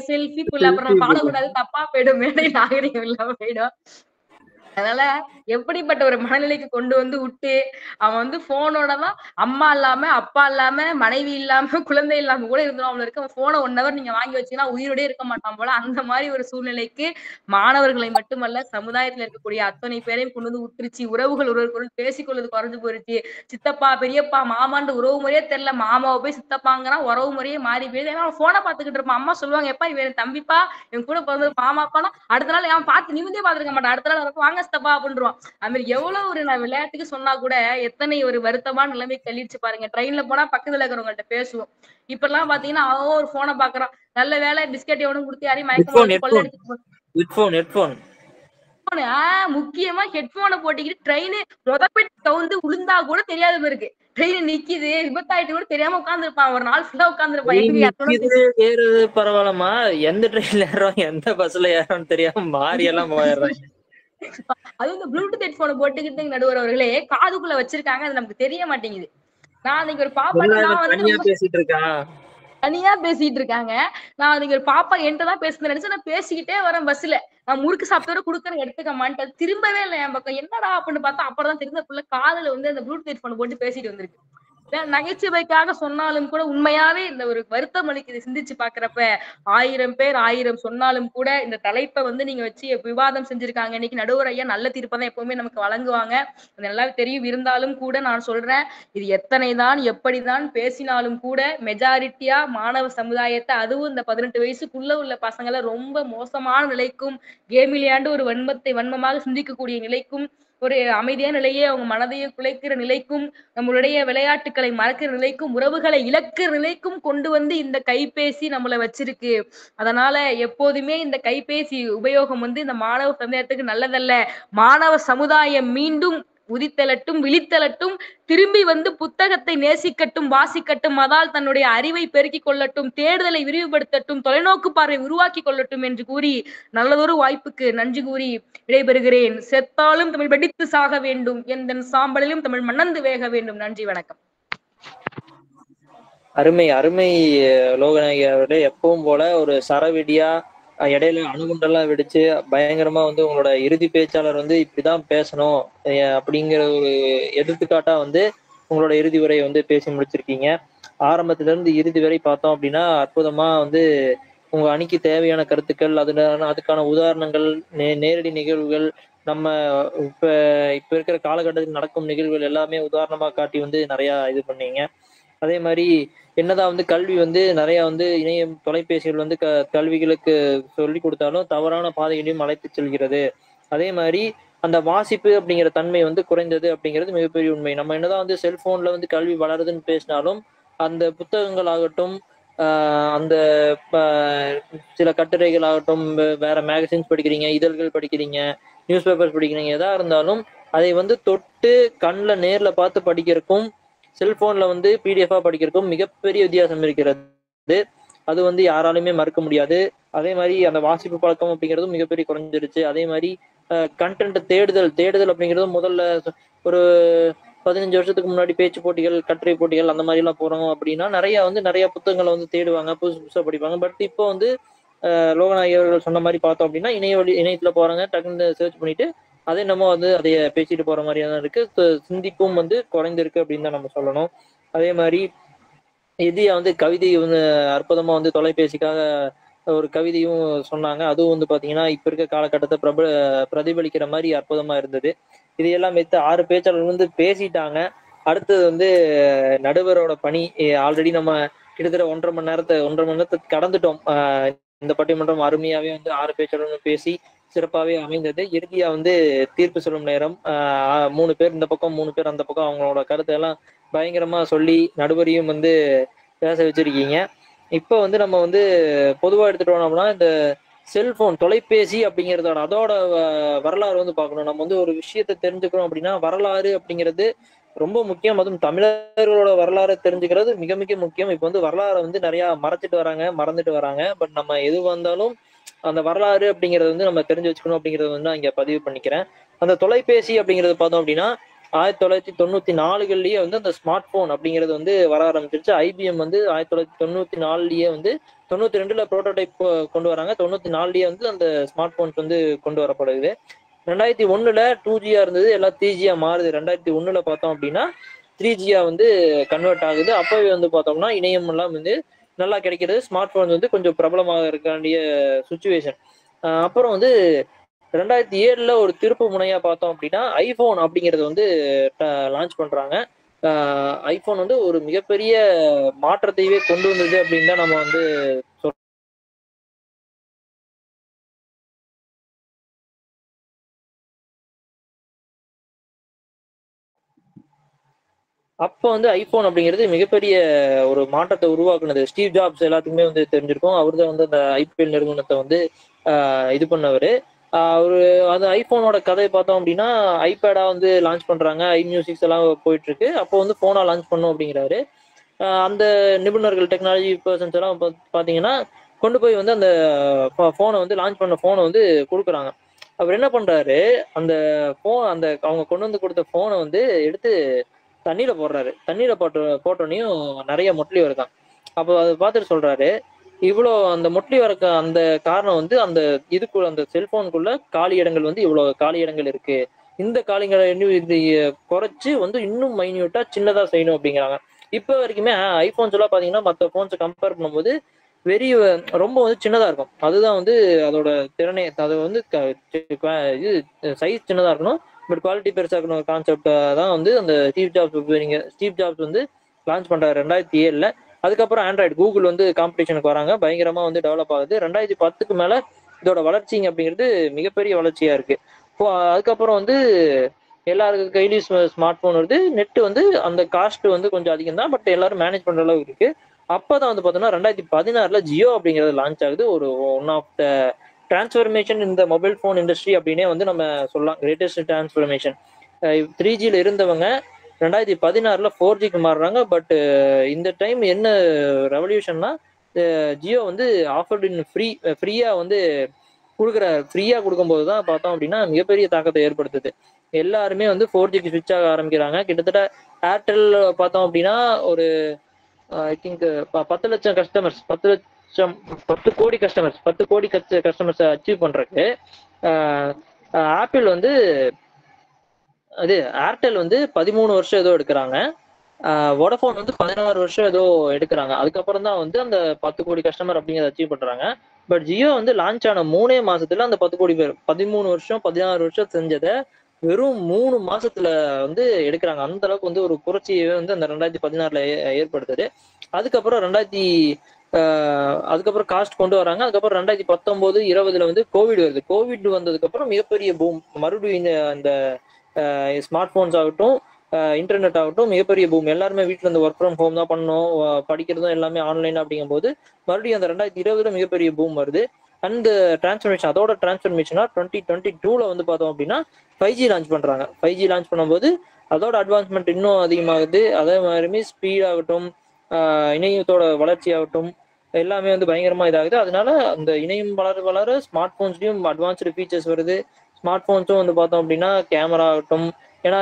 செல்ஃபி புல். அப்புறம் பாடக்கூடாது, தப்பா போயிடும், மேடை நாகரிகம் இல்லாம போயிடும். அதனால எப்படிப்பட்ட ஒரு மனநிலைக்கு கொண்டு வந்து விட்டு அவன் வந்து போனோட தான் அம்மா இல்லாம அப்பா இல்லாம மனைவி இல்லாம குழந்தை இல்லாம கூட இருந்தோம். அவனுக்கு இருக்கு அவன் போனை 1 hour நீங்க வாங்கி வச்சீங்கன்னா உயிரோடய இருக்க மாட்டான் போல. அந்த மாதிரி ஒரு சூழ்நிலைக்கு மாணவர்களை மட்டுமல்ல சமுதாயத்துல இருக்கக்கூடிய அத்தனை பேரையும் கொண்டு வந்து விட்டுருச்சு. உறவுகள் ஒருவருக்குள் பேசிக்கொள்வது குறைஞ்சு போயிருச்சு. சித்தப்பா பெரியப்பா மாமான்ற உறவு முறையே தெரியல. மாமாவை போய் சித்தப்பாங்கன்னா உறவு முறையே மாறி போயிருது. ஏன்னா அவன் போனை பாத்துக்கிட்டு இருப்பான். அம்மா சொல்லுவாங்க, எப்பா இவன் தம்பிப்பா இவன் கூட பிறந்தது மாமாப்பானா அடுத்த நாள் அவன் பார்த்து நிமிந்தே பாத்துருக்க மாட்டான். அடுத்த நாள் வாங்க தப்பா அப்படின்றான். அது மாதிரி எவ்வளவு ஒரு நான் விளையாட்டுக்கு சொன்னா கூட எத்தனை ஒரு வருத்தமான நிலைமை தள்ளிடுச்சு பாருங்க. ட்ரெயின்ல போனா பக்கத்துல இருக்கிறவங்கள்ட்ட பேசுவோம். இப்ப எல்லாம் பாத்தீங்கன்னா அவன் ஒரு போனை பாக்குறான். நல்ல வேலை பிஸ்கெட் எவனும் கொடுத்து யாரையும் முக்கியமா ஹெட்போனை போட்டுக்கிட்டு ட்ரெயின் கவுந்து உளுந்தா கூட தெரியாத இருக்கு. ட்ரெயின் நிக்குது விபத்தாயிட்டு கூட தெரியாம உட்கார்ந்து இருப்பான். ஒரு நாள் ஃபுல்லா உட்கார்ந்து இருப்பான். பரவாயில்லமா எந்த ட்ரெயின்ல ஏறோம் எந்த பஸ்ல ஏறோம் தெரியாம மாறி எல்லாம் போயிடுறாங்க. அது இந்த ப்ளூடூத் ஹெட்போனை போட்டுக்கிட்டு நடுவர் அவர்களே காதுக்குள்ள வச்சிருக்காங்க. அது நமக்கு தெரிய மாட்டேங்குது. நான் அன்னைக்கு ஒரு பாப்பா தனியா பேசிட்டு இருக்காங்க. நான் அன்னைக்கு ஒரு பாப்பா என்கிட்ட தான் பேசுறேன் நினைச்சு நான் பேசிக்கிட்டே வரேன் பஸ்ல. நான் முறுக்கு சாப்பிட்டோட குடுக்கறேன் எடுத்துக்க மாட்டேன். திரும்பவே இல்லை என் பக்கம். என்னடா அப்படின்னு பார்த்தா அப்புறம் தான் தெரிஞ்ச புள்ள காதுல வந்து அந்த ப்ளூடூத் ஹெட்போன் போட்டு பேசிட்டு வந்திருக்கு. நகைச்சுவைக்காக சொன்னாலும் கூட உண்மையாவே இந்த ஒரு வருத்தம் அளிக்குது சிந்திச்சு பாக்குறப்ப. 1000 பேர் 1000 சொன்னாலும் கூட இந்த தலைப்பை வந்து நீங்க வச்சு விவாதம் செஞ்சிருக்காங்க. இன்னைக்கு நடுவர் ஐயா நல்ல தீர்ப்பை தான் எப்பவுமே நமக்கு வழங்குவாங்க. அது நல்லா தெரியும். இருந்தாலும் கூட நான் சொல்றேன், இது எத்தனைதான் எப்படிதான் பேசினாலும் கூட மெஜாரிட்டியா மாணவ சமுதாயத்தை, அதுவும் இந்த 18 வயசுக்குள்ள உள்ள பசங்களை ரொம்ப மோசமான நிலைக்கும் கேம் விளையாண்டு ஒரு வன்மமாக சிந்திக்கக்கூடிய நிலைக்கும் ஒரு அமைதியான நிலையே அவங்க மனதையும் குலைக்கிற நிலைக்கும் நம்மளுடைய விளையாட்டுக்களை மறக்கிற நிலைக்கும் உறவுகளை இழக்கிற நிலைக்கும் கொண்டு வந்து இந்த கைபேசி நம்மளை வச்சிருக்கு. அதனால எப்போதுமே இந்த கைபேசி உபயோகம் வந்து இந்த மாணவ சமுதாயத்துக்கு நல்லதல்ல. மாணவ சமுதாயம் மீண்டும் உதித்தலட்டும் விழித்தலட்டும், திரும்பி வந்து புத்தகத்தை நேசிக்கட்டும் வாசிக்கட்டும், அதால் தன்னுடைய அறிவை பெருக்கிக் கொள்ளட்டும், தேடுதலை விரிவுபடுத்தட்டும், தொலைநோக்கு பார்வை உருவாக்கி கொள்ளட்டும் என்று கூறி நல்லதொரு வாய்ப்புக்கு நன்றி கூறி விடைபெறுகிறேன். செத்தாலும் தமிழ் வெடித்து சாக வேண்டும், எந்த சாம்பலிலும் தமிழ் மணந்து வேக வேண்டும். நன்றி, வணக்கம். அருமை அருமை லோகநாயகி. எப்பவும் போல ஒரு சரவெடியா இடையில அணுகுண்டெல்லாம் வெடிச்சு பயங்கரமா வந்து உங்களோட இறுதி பேச்சாளர் வந்து இப்படிதான் பேசணும் அப்படிங்கிற ஒரு எடுத்துக்காட்டா வந்து உங்களோட இறுதி உரை வந்து பேசி முடிச்சிருக்கீங்க. ஆரம்பத்துல இருந்து இறுதி வரை பார்த்தோம் அப்படின்னா அற்புதமா வந்து உங்க அணிக்கு தேவையான கருத்துக்கள், அதுக்கான உதாரணங்கள், நேரடி நிகழ்வுகள், நம்ம இப்ப இருக்கிற காலகட்டத்தில் நடக்கும் நிகழ்வுகள் எல்லாமே உதாரணமா காட்டி வந்து நிறைய இது பண்ணீங்க. அதே மாதிரி என்னதான் வந்து கல்வி வந்து நிறைய வந்து இணையம் தொலைபேசிகள் வந்து கல்விகளுக்கு சொல்லி கொடுத்தாலும் தவறான பாதைகளையும் அழைத்து செல்கிறது. அதே மாதிரி அந்த வாசிப்பு அப்படிங்கிற தன்மை வந்து குறைந்தது அப்படிங்கிறது மிகப்பெரிய உண்மை. நம்ம என்னதான் வந்து செல்போன்ல வந்து கல்வி வளருதுன்னு பேசினாலும் அந்த புத்தகங்கள் ஆகட்டும், அந்த சில கட்டுரைகள் ஆகட்டும், வேற மேகசின்ஸ் படிக்கிறீங்க, இதழ்கள் படிக்கிறீங்க, நியூஸ் பேப்பர்ஸ் படிக்கிறீங்க, எதா இருந்தாலும் அதை வந்து தொட்டு கண்ணில் நேர்ல பார்த்து படிக்கிறதுக்கும் செல்போன்ல வந்து பிடிஎஃபா படிக்கிறதுக்கும் மிகப்பெரிய வித்தியாசம் இருக்கிறது. அது வந்து யாராலுமே மறுக்க முடியாது. அதே மாதிரி அந்த வாசிப்பு பழக்கம் அப்படிங்கிறதும் மிகப்பெரிய குறைஞ்சிருச்சு. அதே மாதிரி கண்டென்ட் தேடுதல் அப்படிங்கிறதும் முதல்ல ஒரு 15 வருஷத்துக்கு முன்னாடி பேச்சு போட்டிகள், கட்டுரை போட்டிகள் அந்த மாதிரி எல்லாம் போறோம் அப்படின்னா நிறைய புத்தகங்களை வந்து தேடுவாங்க, புதுசா படிப்பாங்க. பட் இப்போ வந்து லோகநாயகி அவர்கள் சொன்ன மாதிரி பார்த்தோம் அப்படின்னா இணையத்துல போறாங்க, டக்குன்னு சர்ச் பண்ணிட்டு அதே நம்ம வந்து அதைய பேசிட்டு போற மாதிரியா தான் இருக்கு. சிந்திப்பும் வந்து குறைந்திருக்கு அப்படின்னு தான் நம்ம சொல்லணும். அதே மாதிரி இந்தியா வந்து கவிதை வந்து அற்புதமா வந்து தொலைபேசிக்காக ஒரு கவிதையும் சொன்னாங்க. அதுவும் வந்து பாத்தீங்கன்னா இப்ப இருக்க காலகட்டத்தை பிரதிபலிக்கிற மாதிரி அற்புதமா இருந்தது. இதையெல்லாம் வைத்து 6 பேச்சாளர்கள் வந்து பேசிட்டாங்க. அடுத்தது வந்து நடுவரோட பணி. ஆல்ரெடி நம்ம கிட்டத்தட்ட 1.5 மணி நேரத்தை கடந்துட்டோம். இந்த பட்டிமன்றம் அருமையாவே வந்து 6 பேச்சாளர்களும் பேசி சிறப்பாவே அமைந்தது. இறுதியா வந்து தீர்ப்பு சொல்லும் நேரம். 3 பேர் இந்த பக்கம் 3 பேர் அந்த பக்கம் அவங்களோட கருத்தை எல்லாம் பயங்கரமா சொல்லி நடுவரையும் வந்து பேச வச்சிருக்கீங்க. இப்ப வந்து நம்ம வந்து பொதுவா எடுத்துட்டோம்னா இந்த செல்போன் தொலைபேசி அப்படிங்கிறதோட அதோட வரலாறு வந்து பார்க்கணும். நம்ம வந்து ஒரு விஷயத்தை தெரிஞ்சுக்கணும் அப்படின்னா வரலாறு அப்படிங்கிறது ரொம்ப முக்கியம். அதுவும் தமிழர்களோட வரலாறு தெரிஞ்சுக்கிறது மிக மிக முக்கியம். இப்ப வந்து வரலாறை வந்து நிறைய மறைச்சிட்டு வராங்க, மறந்துட்டு வராங்க. பட் நம்ம எது வந்தாலும் அந்த வரலாறு அப்படிங்கறது வந்து நம்ம தெரிஞ்சு வச்சுக்கணும் அப்படிங்கறது வந்து நான் இங்க பதிவு பண்ணிக்கிறேன். அந்த தொலைபேசி அப்படிங்கறது பார்த்தோம் அப்படின்னா 1994 வந்து அந்த ஸ்மார்ட் போன் அப்படிங்கிறது வந்து வர ஆரம்பிச்சிருச்சு. IBM வந்து 1994 வந்து 92 புரோட்டோடைப் கொண்டு வராங்க. 94 வந்து அந்த ஸ்மார்ட் போன்ஸ் வந்து கொண்டு வரப்படுது. 2001 2G இருந்தது, எல்லாம் 3G மாறுது. 2001 பார்த்தோம் அப்படின்னா 3G வந்து கன்வெர்ட் ஆகுது. அப்பவே வந்து பார்த்தோம்னா இணையம் எல்லாம் வந்து நல்லா கிடைக்கிறது. ஸ்மார்ட் போன் வந்து கொஞ்சம் பிரபலமாக இருக்க வேண்டிய சுச்சுவேஷன். அப்புறம் வந்து 2007 ஒரு திருப்பு முனையா பார்த்தோம் அப்படின்னா ஐபோன் அப்படிங்கிறது வந்து லான்ச் பண்றாங்க. ஐபோன் வந்து ஒரு மிகப்பெரிய மாற்றத்தையே கொண்டு வந்தது அப்படின்னு தான் நம்ம வந்து அப்போ வந்து ஐபோன் அப்படிங்கிறது மிகப்பெரிய ஒரு மாற்றத்தை உருவாக்குனது. ஸ்டீவ் ஜாப்ஸ் எல்லாத்துக்குமே வந்து தெரிஞ்சிருக்கும். அவர் தான் வந்து அந்த ஐபிஎல் நிறுவனத்தை வந்து இது பண்ணவர். அவரு அந்த ஐபோனோட கதையை பார்த்தோம் அப்படின்னா ஐபேடா வந்து லான்ச் பண்றாங்க, iMusic எல்லாம் போயிட்டு இருக்கு. அப்போ வந்து போனா லான்ச் பண்ணும் அப்படிங்கிறாரு. அந்த நிபுணர்கள் டெக்னாலஜி பர்சன்ஸ் எல்லாம் பாத்தீங்கன்னா கொண்டு போய் வந்து அந்த போனை வந்து லான்ச் பண்ண போனை வந்து கொடுக்குறாங்க. அவர் என்ன பண்றாரு, அந்த போன் அந்த அவங்க கொண்டு வந்து கொடுத்த போனை வந்து எடுத்து தண்ணியில போடுறாரு. தண்ணியில போட்டோன்னையும் நிறைய மொட்லி வருதான். அப்போ அதை பார்த்துட்டு சொல்றாரு, இவ்வளோ அந்த மொட்லி வரக்க அந்த காரணம் வந்து அந்த இதுக்குள்ள அந்த செல்போனுக்குள்ள காலி இடங்கள் வந்து இவ்வளவு காலி இடங்கள் இருக்கு. இந்த காலிங்களை இன்னும் இது குறைச்சு வந்து இன்னும் மைன்யூட்டா சின்னதா செய்யணும் அப்படிங்கிறாங்க. இப்போ வரைக்குமே ஐபோன்ஸ் எல்லாம் பாத்தீங்கன்னா மற்ற போன்ஸை கம்பேர் பண்ணும்போது ரொம்ப வந்து சின்னதா இருக்கும். அதுதான் வந்து அதோட திறனே. அது வந்து இது சைஸ் சின்னதா இருக்கணும், பட் குவாலிட்டி பெருசா இருக்கணும். கான்செப்ட் தான் வந்து அந்த ஸ்டீவ் ஜாப்ஸ் வந்து லான்ச் பண்றாரு 2007. அதுக்கப்புறம் ஆண்ட்ராய்டு கூகுள் வந்து காம்படிஷனுக்கு வராங்க. பயங்கரமா வந்து டெவலப் ஆகுது. 2010க்கு மேல இதோட வளர்ச்சிங்க அப்படிங்கிறது மிகப்பெரிய வளர்ச்சியா இருக்கு. இப்போ அதுக்கப்புறம் வந்து எல்லாருக்கு கையிலயும் ஸ்மார்ட் போன் வருது. நெட் வந்து அந்த காஸ்ட் வந்து கொஞ்சம் அதிகம் தான், பட் எல்லாரும் மேனேஜ் பண்ற அளவுக்கு இருக்கு. அப்பதான் வந்து பார்த்தோம்னா 2016 ஜியோ அப்படிங்கிறது லான்ச் ஆகுது. ஒரு ஒன் ஆஃப் த டிரான்ஸ்ஃபர்மேஷன் இந்த மொபைல் ஃபோன் இண்டஸ்ட்ரி அப்படின்னே வந்து நம்ம சொல்லலாம். Greatest transformation. 3Gல இருந்தவங்க 2016 4Gக்கு மாறுறாங்க. பட் இந்த டைம் என்ன ரெவல்யூஷன்னா ஜியோ வந்து ஆஃபர்ட் இன் ஃப்ரீயா வந்து ஃப்ரீயா கொடுக்கும்போது தான் பார்த்தோம் அப்படின்னா மிகப்பெரிய தாக்கத்தை ஏற்படுத்துது. எல்லாருமே வந்து 4Gக்கு ஸ்விட்ச் ஆக ஆரம்பிக்கிறாங்க. கிட்டத்தட்ட ஏர்டெல் பார்த்தோம் அப்படின்னா ஒரு ஐ திங்க் 10 லட்சம் கஸ்டமர்ஸ் 10 கோடி கஸ்டமர்ஸ் அச்சீவ் பண்றதுக்கு ஆப்பிள் வந்து அது ஏர்டெல் வந்து 13 வருஷம் ஏதோ எடுக்கிறாங்க. வோடஃபோன் வந்து 16 வருஷம் ஏதோ எடுக்கிறாங்க. அதுக்கப்புறம் தான் வந்து அந்த 10 கோடி கஸ்டமர் அப்படிங்கிறத அச்சீவ் பண்றாங்க. பட் ஜியோ வந்து லான்ச் ஆன 3 மாசத்துல அந்த 10 கோடி பேர் 13 வருஷம் 16 வருஷம் செஞ்சதை வெறும் 3 மாசத்துல வந்து எடுக்கிறாங்க. அந்த அளவுக்கு வந்து ஒரு புரட்சியை வந்து அந்த 2016 ஏற்படுத்துது. அதுக்கப்புறம் அதுக்கப்புறம் காஸ்ட் கொண்டு வராங்க. அதுக்கப்புறம் 2019 20 வந்து கோவிட் வருது. கோவிட் வந்ததுக்கு அப்புறம் மிகப்பெரிய பூம். மறுபடியும் இந்த ஸ்மார்ட் போன்ஸ் ஆகட்டும், இன்டர்நெட் ஆகட்டும் மிகப்பெரிய பூம். எல்லாருமே வீட்டுல இருந்து ஒர்க் ஃப்ரம் ஹோம் தான் பண்ணணும், படிக்கிறதும் எல்லாமே ஆன்லைன் அப்படிங்கும் போது மறுபடியும் அந்த 2020 மிகப்பெரிய பூம் வருது. அந்த டிரான்ஸ்ஃபர்மேஷன் அதோட டிரான்ஸ்ஃபர்மேஷனா 2022 வந்து பார்த்தோம் அப்படின்னா 5G லான்ச் பண்றாங்க. 5G லான்ச் பண்ணும்போது அதோட அட்வான்ஸ்மெண்ட் இன்னும் அதிகமாகுது. அதே மாதிரி ஸ்பீட் ஆகட்டும், இணையத்தோட வளர்ச்சி ஆகட்டும் எல்லாமே வந்து பயங்கரமா இதாகுது. அதனால அந்த இணையம் வளர ஸ்மார்ட் போன்ஸ்லயும் அட்வான்ஸ்டு ஃபீச்சர்ஸ் வருது. ஸ்மார்ட் போன்ஸும் வந்து பார்த்தோம் அப்படின்னா கேமரா ஆகட்டும், ஏன்னா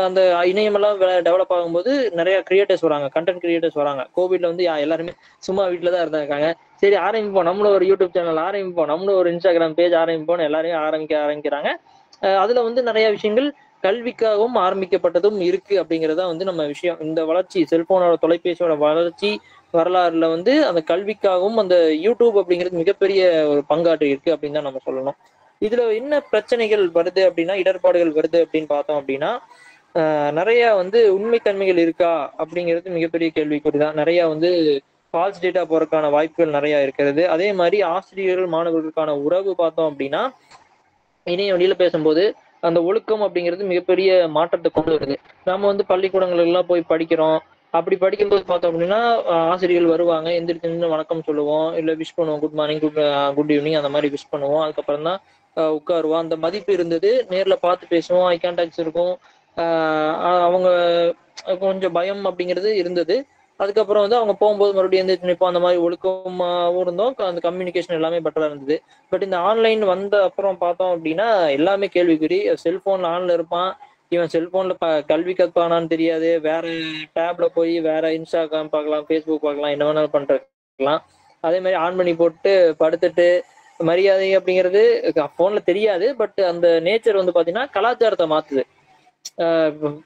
அந்த இணையமெல்லாம் டெவலப் ஆகும்போது நிறைய கிரியேட்டர்ஸ் வராங்க, கண்டென்ட் கிரியேட்டர்ஸ் வராங்க. கோவிட்ல வந்து எல்லாருமே சும்மா வீட்டில தான் இருந்தாங்க. சரி ஆரம்பிப்போம், நம்மளும் ஒரு யூடியூப் சேனல் ஆரம்பிப்போம், நம்மளும் ஒரு இன்ஸ்டாகிராம் பேஜ் ஆரம்பிப்போம், எல்லாரையும் ஆரம்பிக்கிறாங்க. அதுல வந்து நிறைய விஷயங்கள் கல்விக்காகவும் ஆரம்பிக்கப்பட்டதும் இருக்கு அப்படிங்கிறதா வந்து நம்ம விஷயம். இந்த வளர்ச்சி செல்போனோட தொலைபேசியோட வளர்ச்சி வரலாறுல வந்து அந்த கல்விக்காகவும் அந்த யூடியூப் அப்படிங்கிறது மிகப்பெரிய ஒரு பங்காற்றி இருக்கு அப்படின்னு தான் நம்ம சொல்லணும். இதுல என்ன பிரச்சனைகள் வருது அப்படின்னா, இடர்பாடுகள் வருது அப்படின்னு பார்த்தோம் அப்படின்னா, நிறைய வந்து உண்மைத்தன்மைகள் இருக்கா அப்படிங்கிறது மிகப்பெரிய கேள்விக்குறிதான். நிறைய வந்து ஃபால்ஸ் டேட்டா போறதுக்கான வாய்ப்புகள் நிறைய இருக்கிறது. அதே மாதிரி ஆசிரியர்கள் மாணவர்களுக்கான உறவு பார்த்தோம் அப்படின்னா, இணைய வழியில பேசும்போது அந்த ஒழுக்கம் அப்படிங்கிறது மிகப்பெரிய மாற்றத்தை கொண்டு வருது. நம்ம வந்து பள்ளிக்கூடங்கள் எல்லாம் போய் படிக்கிறோம். அப்படி படிக்கும்போது பார்த்தோம் அப்படின்னா, ஆசிரியர்கள் வருவாங்க, எந்திரிச்சு நின்று வணக்கம் சொல்லுவோம், இல்ல விஷ் பண்ணுவோம், குட் மார்னிங், குட் ஈவினிங் அந்த மாதிரி விஷ் பண்ணுவோம். அதுக்கப்புறம் தான் உட்காருவோம். அந்த மதிப்பு இருந்தது. நேர்ல பார்த்து பேசுவோம், ஐ கான்டாக்ட்ஸ் இருக்கும். அவங்க கொஞ்சம் பயம் அப்படிங்கிறது இருந்தது. அதுக்கப்புறம் வந்து அவங்க போகும்போது மறுபடியும் எந்திரிச்சு நிற்போம். அந்த மாதிரி ஒழுக்கமாகவும் இருந்தோம். அந்த கம்யூனிகேஷன் எல்லாமே பெட்டரா இருந்தது. பட் இந்த ஆன்லைன் வந்த அப்புறம் பார்த்தோம் அப்படின்னா எல்லாமே கேள்விக்குறி. செல்போன்ல ஆன்ல இருப்பான், இவன் செல்போன்ல கல்வி கற்பானான்னு தெரியாது. வேற டேப்ல போய் வேற இன்ஸ்டாகிராம் பார்க்கலாம், ஃபேஸ்புக் பார்க்கலாம், என்ன வேணாலும் பண்ணிருக்கலாம். அதே மாதிரி ஆன் பண்ணி போட்டு படுத்துட்டு மரியாதை அப்படிங்கிறது போன்ல தெரியாது. பட் அந்த நேச்சர் வந்து பாத்தீங்கன்னா கலாச்சாரத்தை மாத்துது.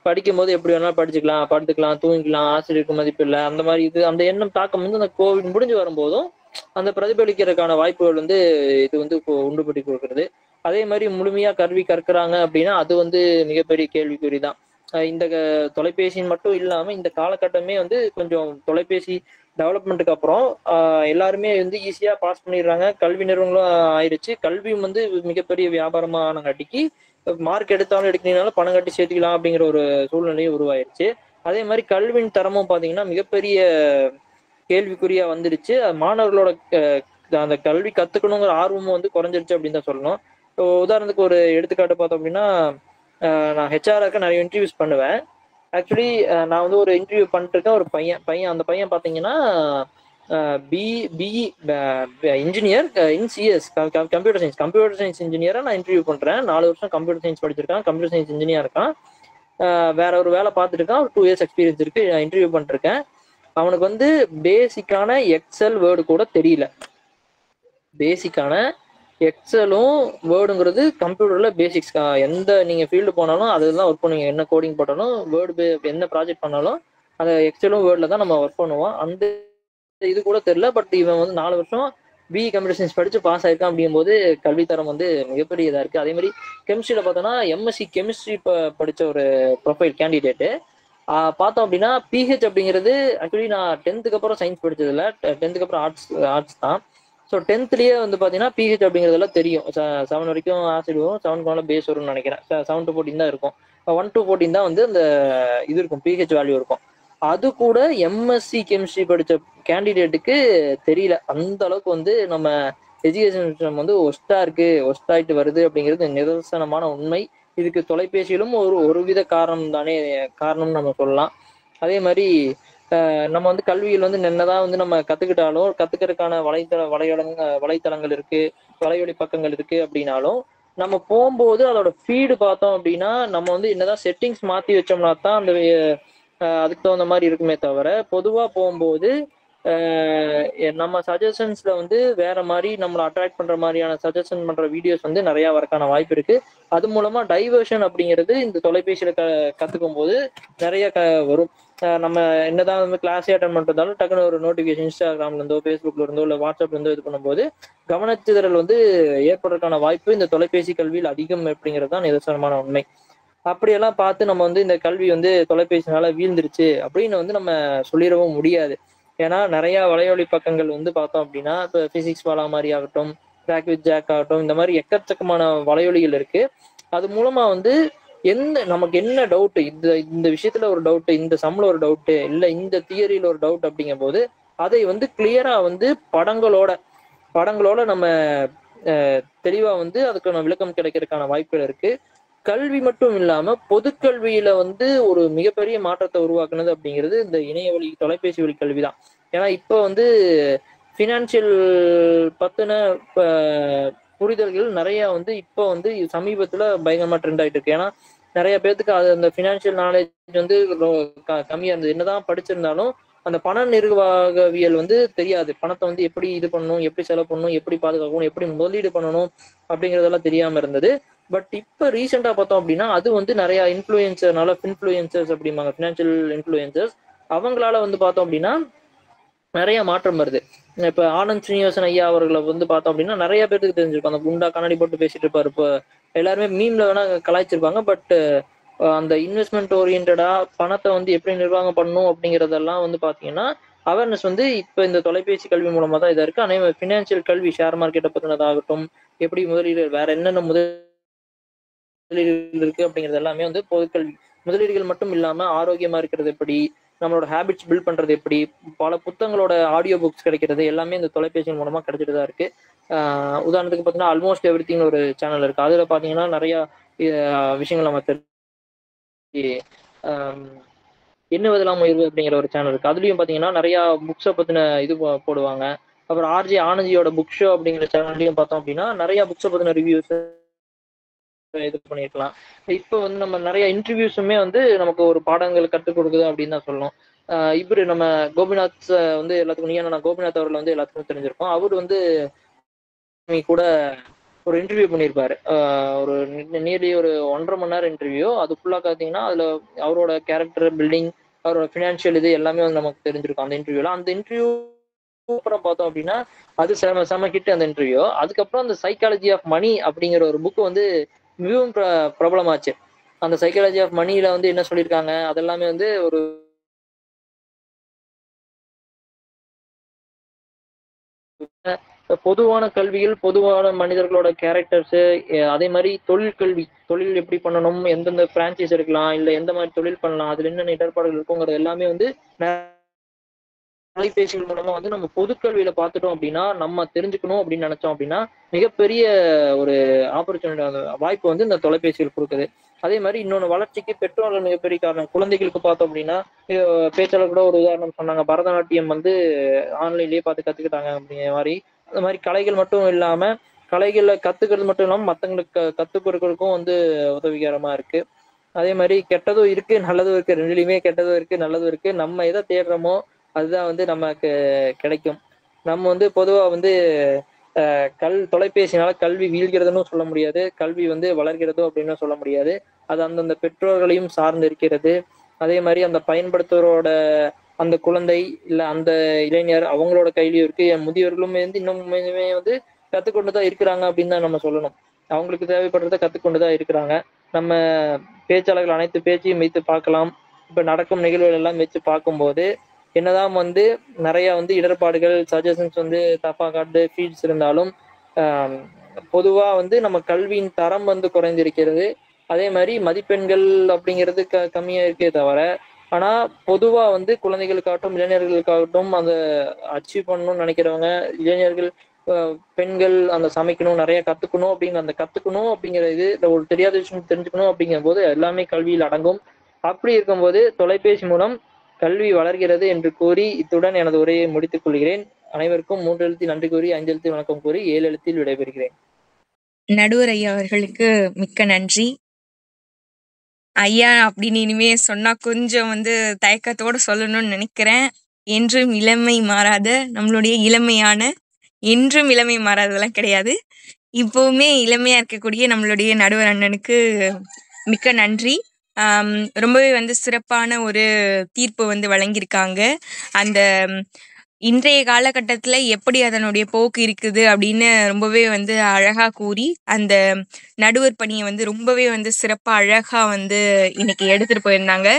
படிக்கும் போது எப்படி வேணாலும் படிச்சுக்கலாம், படுத்துக்கலாம், தூங்கிக்கலாம், ஆசிரியருக்கு மதிப்பு இல்லை, அந்த மாதிரி இது அந்த எண்ணம் தாக்கம் வந்து அந்த கோவிட் முடிஞ்சு வரும்போதும் அந்த பிரதிபலிக்கிறதுக்கான வாய்ப்புகள் வந்து இது வந்து உண்டுபடி கொடுக்கிறது. அதே மாதிரி முழுமையா கல்வி கற்கிறாங்க அப்படின்னா அது வந்து மிகப்பெரிய கேள்விக்குறிதான். இந்த தொலைபேசியின் மட்டும் இல்லாம இந்த காலகட்டமே வந்து கொஞ்சம் தொலைபேசி டெவலப்மெண்ட்டுக்கு அப்புறம் எல்லாருமே வந்து ஈஸியா பாஸ் பண்ணிடுறாங்க. கல்வி நிறுவனங்களும் ஆயிடுச்சு. கல்வியும் வந்து மிகப்பெரிய வியாபாரமானங்காட்டிக்கு மார்க் எடுத்தாலும் எடுக்கிறீங்கனாலும் பணம் கட்டி சேர்த்துக்கலாம் அப்படிங்கிற ஒரு சூழ்நிலையும் உருவாயிருச்சு. அதே மாதிரி கல்வியின் தரமும் பாத்தீங்கன்னா மிகப்பெரிய கேள்விக்குறியா வந்துருச்சு. மாணவர்களோட அந்த கல்வி கத்துக்கணுங்கிற ஆர்வமும் வந்து குறைஞ்சிருச்சு அப்படின்னு தான் சொல்லணும். உதாரணத்துக்கு ஒரு எடுத்துக்காட்டு பார்த்தோம் அப்படின்னா, நான் ஹெச்ஆருக்கு நிறைய இன்டர்வியூஸ் பண்ணுவேன். ஆக்சுவலி நான் வந்து ஒரு இன்டர்வியூ பண்ணிட்டு இருக்கேன். ஒரு பையன் அந்த பையன் பார்த்தீங்கன்னா BE engineer in CS computer science இன்ஜினியரா நான் இன்டர்வியூ பண்றேன். 4 வருஷம் கம்ப்யூட்டர் சயின்ஸ் படிச்சிருக்கான், கம்ப்யூட்டர் சயின்ஸ் இன்ஜினியர் இருக்கான். வேற ஒரு வேலை பார்த்துட்டு இருக்கான். 2 இயர்ஸ் எக்ஸ்பீரியன்ஸ் இருக்கு. இன்டர்வியூ பண்ணிருக்கேன். அவனுக்கு வந்து பேசிக்கான எக்ஸல் வேர்டு கூட தெரியல. பேசிக்கான எக்ஸலும் வேர்டுங்கிறது கம்ப்யூட்டர்ல பேசிக்ஸ். எந்த நீங்க ஃபீல்டு போனாலும் அதெல்லாம் ஒர்க் பண்ணுவீங்க. என்ன கோடிங் போட்டாலும் வேர்டு என்ன ப்ராஜெக்ட் பண்ணாலும் அதை எக்ஸலும் வேர்டில் தான் நம்ம ஒர்க் பண்ணுவோம். அந்த இது கூட தெரியல. பட் இவன் வந்து 4 வருஷம் பிஇ கம்ப்யூட்டர் சயின்ஸ் படிச்சு பாஸ் ஆயிருக்கான். அப்படிங்கும்போது கல்வித்தரம் வந்து மிகப்பெரிய இதா இருக்கு. அதே மாதிரி கெமிஸ்ட்ரியில பார்த்தோம்னா எம்எஸ்சி கெமிஸ்ட்ரி படிச்ச ஒரு ப்ரொஃபைல் கேண்டிடேட்டு பார்த்தோம் அப்படின்னா பிஹெச் அப்படிங்கிறது ஆக்சுவலி நான் 10th அப்புறம் சயின்ஸ் படிச்சது இல்லை, 10th அப்புறம் ஆர்ட்ஸ் தான். ஸோ 10thலயே வந்து பார்த்தீங்கன்னா பிஹெச் அப்படிங்கிறதெல்லாம் தெரியும். 7 வரைக்கும் ஆசிட் வரும், 7க்கு மேலே பேஸ் வரும்னு நினைக்கிறேன். 7 to 14 தான் இருக்கும். 1 to 14 தான் வந்து அந்த இது இருக்கும், பிஹெச் வேல்யூ இருக்கும். அது கூட எம்எஸ்சி கெமிஸ்ட்ரி படித்த கேண்டிடேட்டுக்கு தெரியல. அந்த அளவுக்கு வந்து நம்ம எஜுகேஷன் சிஸ்டம் வந்து ஒஸ்டாயிட்டு வருது அப்படிங்கிறது நிதர்சனமான உண்மை. இதுக்கு தொலைபேசியிலும் ஒரு வித காரணம் நம்ம சொல்லலாம். அதே மாதிரி நம்ம வந்து கல்வியில் வந்து என்னதான் வந்து நம்ம கத்துக்கிட்டாலும் கத்துக்கிறதுக்கான வலைத்தளங்கள் இருக்கு, வலைவழி பக்கங்கள் இருக்கு அப்படின்னாலும் நம்ம போகும்போது அதோட ஃபீடு பார்த்தோம் அப்படின்னா நம்ம வந்து என்னதான் செட்டிங்ஸ் மாத்தி வச்சோம்னா தான் அந்த அதுக்கு தகுந்த மாதிரி இருக்குமே தவிர பொதுவா போகும்போது நம்ம சஜஷன்ஸ்ல வந்து வேற மாதிரி நம்மளை அட்ராக்ட் பண்ற மாதிரியான சஜஷன் பண்ற வீடியோஸ் வந்து நிறைய வரக்கான வாய்ப்பு இருக்கு. அது மூலமா டைவர்ஷன் அப்படிங்கிறது இந்த தொலைபேசியில கத்துக்கும் போது நிறைய வரும். நம்ம என்னதான் வந்து கிளாஸே அட்டன் பண்றதாலும் டக்குன்னு ஒரு நோட்டிபிகேஷன் இன்ஸ்டாகிராம்ல இருந்தோ ஃபேஸ்புக்ல இருந்தோ இல்லை வாட்ஸ்அப்ல இருந்தோ இது பண்ணும்போது கவனச்சிதறல் வந்து ஏற்படுறதுக்கான வாய்ப்பு இந்த தொலைபேசி கல்வியில் அதிகம் அப்படிங்கிறது தான் நிதர்சனமான உண்மை. அப்படியெல்லாம் பார்த்து நம்ம வந்து இந்த கல்வி வந்து தொலைபேசினால வீழ்ந்துருச்சு அப்படின்னு வந்து நம்ம சொல்லிடவும் முடியாது. ஏன்னா நிறைய வலைவழி பக்கங்கள் வந்து பார்த்தோம் அப்படின்னா இப்போ பிசிக்ஸ் வாலா மாதிரி ஆகட்டும், ட்ராக் வித் ஜாக் ஆகட்டும், இந்த மாதிரி எக்கச்சக்கமான வலைவழிகள் இருக்கு. அது மூலமா வந்து நமக்கு என்ன டவுட், இந்த விஷயத்துல ஒரு டவுட், இந்த சம்ல ஒரு டவுட், இல்லை இந்த தியரியில ஒரு டவுட் அப்படிங்கும் போது அதை வந்து கிளியரா வந்து படங்களோட நம்ம தெளிவா வந்து அதுக்கான விளக்கம் கிடைக்கிறதுக்கான வாய்ப்புகள் இருக்கு. கல்வி மட்டும் இல்லாம பொதுக்கல்வியில வந்து ஒரு மிகப்பெரிய மாற்றத்தை உருவாக்குனது அப்படிங்கிறது இந்த இணையவழி தொலைபேசி வழி கல்விதான். ஏன்னா இப்ப வந்து பினான்சியல் பத்தின புரிதல்கள் நிறைய வந்து இப்போ வந்து சமீபத்துல பயங்கரமா ட்ரெண்ட் ஆயிட்டு இருக்கு. ஏன்னா நிறைய பேர்த்துக்கு அது அந்த பினான்சியல் நாலேஜ் வந்து கம்மியா இருந்தது. என்னதான் படிச்சிருந்தாலும் அந்த பண நிர்வாகவியல் வந்து தெரியாது. பணத்தை வந்து எப்படி இது பண்ணணும், எப்படி செலவு பண்ணணும், எப்படி பாதுகாக்கணும், எப்படி முதலீடு பண்ணணும் அப்படிங்கிறதெல்லாம் தெரியாம இருந்தது. பட் இப்ப ரீசெண்டா பார்த்தோம் அப்படின்னா அது வந்து நிறைய இன்ஃப்ளூயன்சர்ஸ் அப்படிம்பாங்க, ஃபினான்ஷியல் இன்ஃப்ளூயன்சர்ஸ். அவங்களால வந்து பார்த்தோம் அப்படின்னா நிறைய மாற்றம் வருது. இப்ப ஆனந்த் ஸ்ரீனிவாசன் ஐயா அவர்களை வந்து பார்த்தோம் அப்படின்னா நிறைய பேருக்கு தெரிஞ்சிருக்கும். அந்த குண்டா கண்ணாடி போட்டு பேசிட்டு இருப்பாரு. இப்போ எல்லாருமே மீம்ல வேணா கலாய்ச்சிருப்பாங்க. பட் அந்த இன்வெஸ்ட்மெண்ட் ஓரியன்டா பணத்தை வந்து எப்படி நிர்வாகம் பண்ணணும் அப்படிங்கிறதெல்லாம் வந்து பாத்தீங்கன்னா அவேர்னஸ் வந்து இப்ப இந்த தொலைபேசி கல்வி மூலமா தான் இதா இருக்கு. அதே மாதிரி ஃபினான்ஷியல் கல்வி, ஷேர் மார்க்கெட்டை பத்தினதாகட்டும், எப்படி முதலீடு, வேற என்னென்ன முதலீடுகள் இருக்கு அப்படிங்கிறது எல்லாமே வந்து பொதுக்கல்வி. முதலீடுகள் மட்டும் இல்லாம ஆரோக்கியமா இருக்கிறது எப்படி, நம்மளோட ஹேபிட்ஸ் பில்ட் பண்றது எப்படி, பல புத்தகங்களோட ஆடியோ புக்ஸ் கிடைக்கிறது எல்லாமே இந்த தொலைபேசி மூலமா கிடைச்சிட்டு தான் இருக்கு. உதாரணத்துக்கு பார்த்தீங்கன்னா ஆல்மோஸ்ட் எவ்ரிதிங்னு ஒரு சேனல் இருக்கு. அதுல பாத்தீங்கன்னா நிறைய விஷயங்கள் நம்ம எண்ணுவதெல்லாம் உயர்வு அப்படிங்கிற ஒரு சேனல் இருக்கு. அதுலயும் பாத்தீங்கன்னா நிறைய புக்ஸை பத்தின இது போடுவாங்க. அப்புறம் ஆர்ஜி ஆனந்தியோட புக் ஷோ அப்படிங்கிற சேனல்லையும் பார்த்தோம் அப்படின்னா நிறைய புக்ஸை பத்தின ரிவ்யூஸ் இது பண்ணிருக்கலாம். இப்போ வந்து நம்ம நிறைய இன்டர்வியூஸுமே வந்து நமக்கு ஒரு பாடங்கள் கற்றுக் கொடுக்குது அப்படின்னு தான் சொல்லணும். இவரு நம்ம கோபிநாத் வந்து எல்லாத்துக்கும் நீங்க கோபிநாத் அவர்கள் வந்து எல்லாத்துக்கும் தெரிஞ்சிருக்கும். அவர் வந்து கூட ஒரு இன்டர்வியூ பண்ணியிருப்பாரு. ஒரு நியர்லி ஒரு 1.5 மணி நேரம் இன்டர்வியூ. அது ஃபுல்லா பார்த்தீங்கன்னா அதுல அவரோட கேரக்டர் பில்டிங், அவரோட ஃபினான்ஷியல் இது எல்லாமே வந்து நமக்கு தெரிஞ்சிருக்கும் அந்த இன்டர்வியூல. அந்த இன்டர்வியூ அப்புறம் பார்த்தோம் அப்படின்னா அது செம ஹிட் அந்த இன்டர்வியூ. அதுக்கப்புறம் அந்த சைக்காலஜி ஆஃப் மணி அப்படிங்கிற ஒரு புக் வந்து மிகவும் பிரபலமாச்சு. அந்த சைக்காலஜி ஆஃப் மணியில வந்து என்ன சொல்லியிருக்காங்க அதெல்லாமே வந்து ஒரு பொதுவான கல்வியில் பொதுவான மனிதர்களோட கேரக்டர்ஸ், அதே மாதிரி தொழில் எப்படி பண்ணணும், எந்தெந்த பிரான்ச்சைஸ் எடுக்கலாம், இல்ல எந்த மாதிரி தொழில் பண்ணலாம், அதுல என்னென்ன இடர்பாடுகள் இருக்குங்கிறது எல்லாமே வந்து தொலைபேசிகள் மூலமா வந்து நம்ம பொதுக்கல்வியில பார்த்துட்டோம் அப்படின்னா நம்ம தெரிஞ்சுக்கணும் அப்படின்னு நினைச்சோம் அப்படின்னா மிகப்பெரிய ஒரு ஆப்பர்ச்சுனிட்டி, வாய்ப்பு வந்து இந்த தொலைபேசிகள் கொடுக்குது. அதே மாதிரி இன்னொன்று வளர்ச்சிக்கு பெற்றோர்கள் மிகப்பெரிய காரணம். குழந்தைகளுக்கு பார்த்தோம் அப்படின்னா பேச்சாளர் கூட ஒரு உதாரணம் சொன்னாங்க, பரதநாட்டியம் வந்து ஆன்லைன்லயே பார்த்து கத்துக்கிட்டாங்க அப்படிங்கிற மாதிரி. அந்த மாதிரி கலைகள் மட்டும் இல்லாம கலைகளை கத்துக்கிறது மட்டும் இல்லாம மற்றவங்களுக்கு கத்துக் கொடுக்கறதுக்கும் வந்து உதவிகரமா இருக்கு. அதே மாதிரி கெட்டதும் இருக்கு நல்லதும் இருக்கு, ரெண்டுலையுமே கெட்டதும் இருக்கு நல்லதும் இருக்கு. நம்ம எதை தேடுறோமோ அதுதான் வந்து நமக்கு கிடைக்கும். நம்ம வந்து பொதுவா வந்து தொலைபேசினால கல்வி வீழ்கிறதுன்னு சொல்ல முடியாது, கல்வி வந்து வளர்கிறதோ அப்படின்னு சொல்ல முடியாது. அது அந்தந்த பெற்றோர்களையும் சார்ந்து இருக்கிறது. அதே மாதிரி அந்த பயன்படுத்துவரோட அந்த குழந்தை இல்ல அந்த இளைஞர் அவங்களோட கையிலயும் இருக்கு. முதியவர்களுமே வந்து இன்னுமே வந்து கத்துக்கொண்டுதான் இருக்கிறாங்க அப்படின்னு தான் நம்ம சொல்லணும். அவங்களுக்கு தேவைப்படுறத கத்துக்கொண்டுதான் இருக்கிறாங்க. நம்ம பேச்சாளர்கள் அனைத்து பேச்சையும் வைத்து பார்க்கலாம். இப்ப நடக்கும் நிகழ்வுகள் எல்லாம் வச்சு பார்க்கும்போது என்னதான் வந்து நிறைய வந்து இடர்பாடுகள், சஜஷன்ஸ் வந்து தப்பா காட்டு ஃபீட்ஸ் இருந்தாலும் பொதுவா வந்து நம்ம கல்வியின் தரம் வந்து குறைந்திருக்கிறது. அதே மாதிரி மதிப்பெண்கள் அப்படிங்கிறது கம்மியா இருக்கே தவிர, ஆனா பொதுவா வந்து குழந்தைகளுக்காகட்டும் இளைஞர்களுக்காகட்டும் அந்த அச்சீவ் பண்ணணும்னு நினைக்கிறவங்க, இளைஞர்கள், பெண்கள் அந்த சமைக்கணும், நிறைய கத்துக்கணும் அப்படிங்கிற இது ஒரு தெரியாத விஷயம் தெரிஞ்சுக்கணும் அப்படிங்கிற போது எல்லாமே கல்வியில் அடங்கும். அப்படி இருக்கும்போது தொலைபேசி மூலம் கல்வி வளர்கிறது என்று கூறி இத்துடன் எனது உரையை முடித்துக் கொள்கிறேன். அனைவருக்கும் 3 எழுத்தில் நன்றி கூறி 5 எழுத்தில் வணக்கம் கூறி 7 எழுத்தில் விடைபெறுகிறேன். நடுவர் ஐயா அவர்களுக்கு மிக்க நன்றி. ஐயா அப்படின்னு இனிமே சொன்னா கொஞ்சம் வந்து தயக்கத்தோட சொல்லணும்னு நினைக்கிறேன். என்றும் இளமை மாறாத நம்மளுடைய இளமையான, என்றும் இளமை மாறாததெல்லாம் கிடையாது, இப்பவுமே இளமையா இருக்கக்கூடிய நம்மளுடைய நடுவர் அண்ணனுக்கு மிக்க நன்றி. ரொம்பவே வந்து சிறப்பான ஒரு தீர்ப்பு வந்து வழங்கியிருக்காங்க. அந்த இன்றைய காலகட்டத்துல எப்படி அதனுடைய போக்கு இருக்குது அப்படின்னு ரொம்பவே வந்து அழகா கூறி அந்த நடுவர் பணியை வந்து ரொம்பவே வந்து சிறப்பா அழகா வந்து இன்னைக்கு எடுத்துட்டு போயிருந்தாங்க.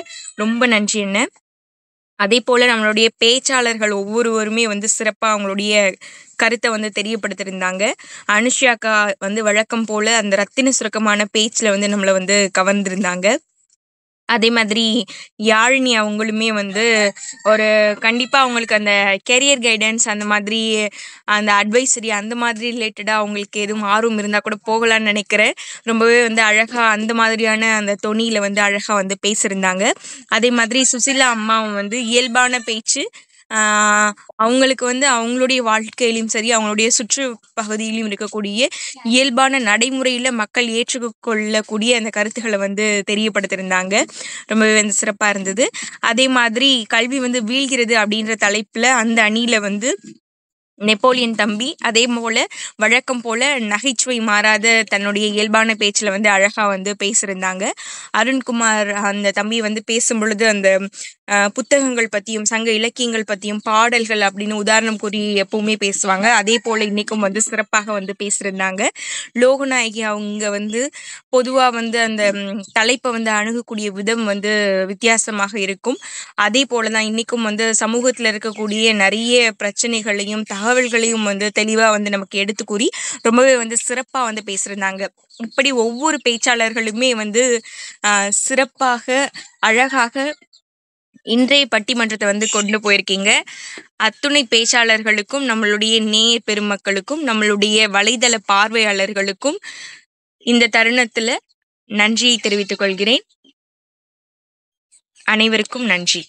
ரொம்ப நன்றி என்ன. அதே போல நம்மளுடைய பேச்சாளர்கள் ஒவ்வொருவருமே வந்து சிறப்பா அவங்களுடைய கருத்தை வந்து தெரியப்படுத்திருந்தாங்க. அனுஷியாக்கா வந்து வழக்கம் போல அந்த ரத்தின சுருக்கமான பேச்சுல வந்து நம்மளை வந்து கவர்ந்திருந்தாங்க. அதே மாதிரி யாழினி அவங்களுமே வந்து ஒரு கண்டிப்பா அவங்களுக்கு அந்த கெரியர் கைடன்ஸ் அந்த மாதிரி அந்த அட்வைசரி அந்த மாதிரி ரிலேட்டடா அவங்களுக்கு எதுவும் ஆர்வம் இருந்தா கூட போகலான்னு நினைக்கிறேன். ரொம்பவே வந்து அழகா அந்த மாதிரியான அந்த தொனியில வந்து அழகா வந்து பேசியிருந்தாங்க. அதே மாதிரி சுசிலா அம்மாவும் வந்து இயல்பான பேச்சு, அவங்களுக்கு வந்து அவங்களுடைய வாழ்க்கையிலும் சரி, அவங்களுடைய சுற்று பகுதியிலும் இருக்கக்கூடிய இயல்பான நடைமுறையில மக்கள் ஏற்றுக்கொள்ளக்கூடிய அந்த கருத்துக்களை வந்து தெரியப்படுத்தியிருந்தாங்க. ரொம்பவே வந்து சிறப்பா இருந்தது. அதே மாதிரி கல்வி வந்து வீழ்கிறது அப்படின்ற தலைப்புல அந்த அணியில வந்து நெப்போலியன் தம்பி அதே போல வழக்கம் போல நகைச்சுவை மாறாத தன்னுடைய இயல்பான பேச்சுல வந்து அழகா வந்து பேசியிருந்தாங்க. அருண்குமார் அந்த தம்பி வந்து பேசும் பொழுது அந்த புத்தகங்கள் பத்தியும் சங்க இலக்கியங்கள் பத்தியும் பாடல்கள் அப்படின்னு உதாரணம் கூறி எப்பவுமே பேசுவாங்க. அதே போல இன்னைக்கும் வந்து சிறப்பாக வந்து பேசியிருந்தாங்க. லோகநாயகி அவங்க வந்து பொதுவா வந்து அந்த தலைப்பை வந்து அணுகக்கூடிய விதம் வந்து வித்தியாசமாக இருக்கும். அதே போலதான் இன்னைக்கும் வந்து சமூகத்துல இருக்கக்கூடிய நிறைய பிரச்சனைகளையும் தகவல்களையும் வந்து தெளிவா வந்து நமக்கு எடுத்து கூறி ரொம்பவே வந்து சிறப்பா வந்து பேசியிருந்தாங்க. இப்படி ஒவ்வொரு பேச்சாளர்களுமே வந்து சிறப்பாக அழகாக இன்றைய பட்டிமன்றத்தை வந்து கொண்டு போயிருக்கீங்க. அத்துணை பேச்சாளர்களுக்கும், நம்மளுடைய நேயர் பெருமக்களுக்கும், நம்மளுடைய வலைதள பார்வையாளர்களுக்கும் இந்த தருணத்துல நன்றியை தெரிவித்துக் கொள்கிறேன். அனைவருக்கும் நன்றி.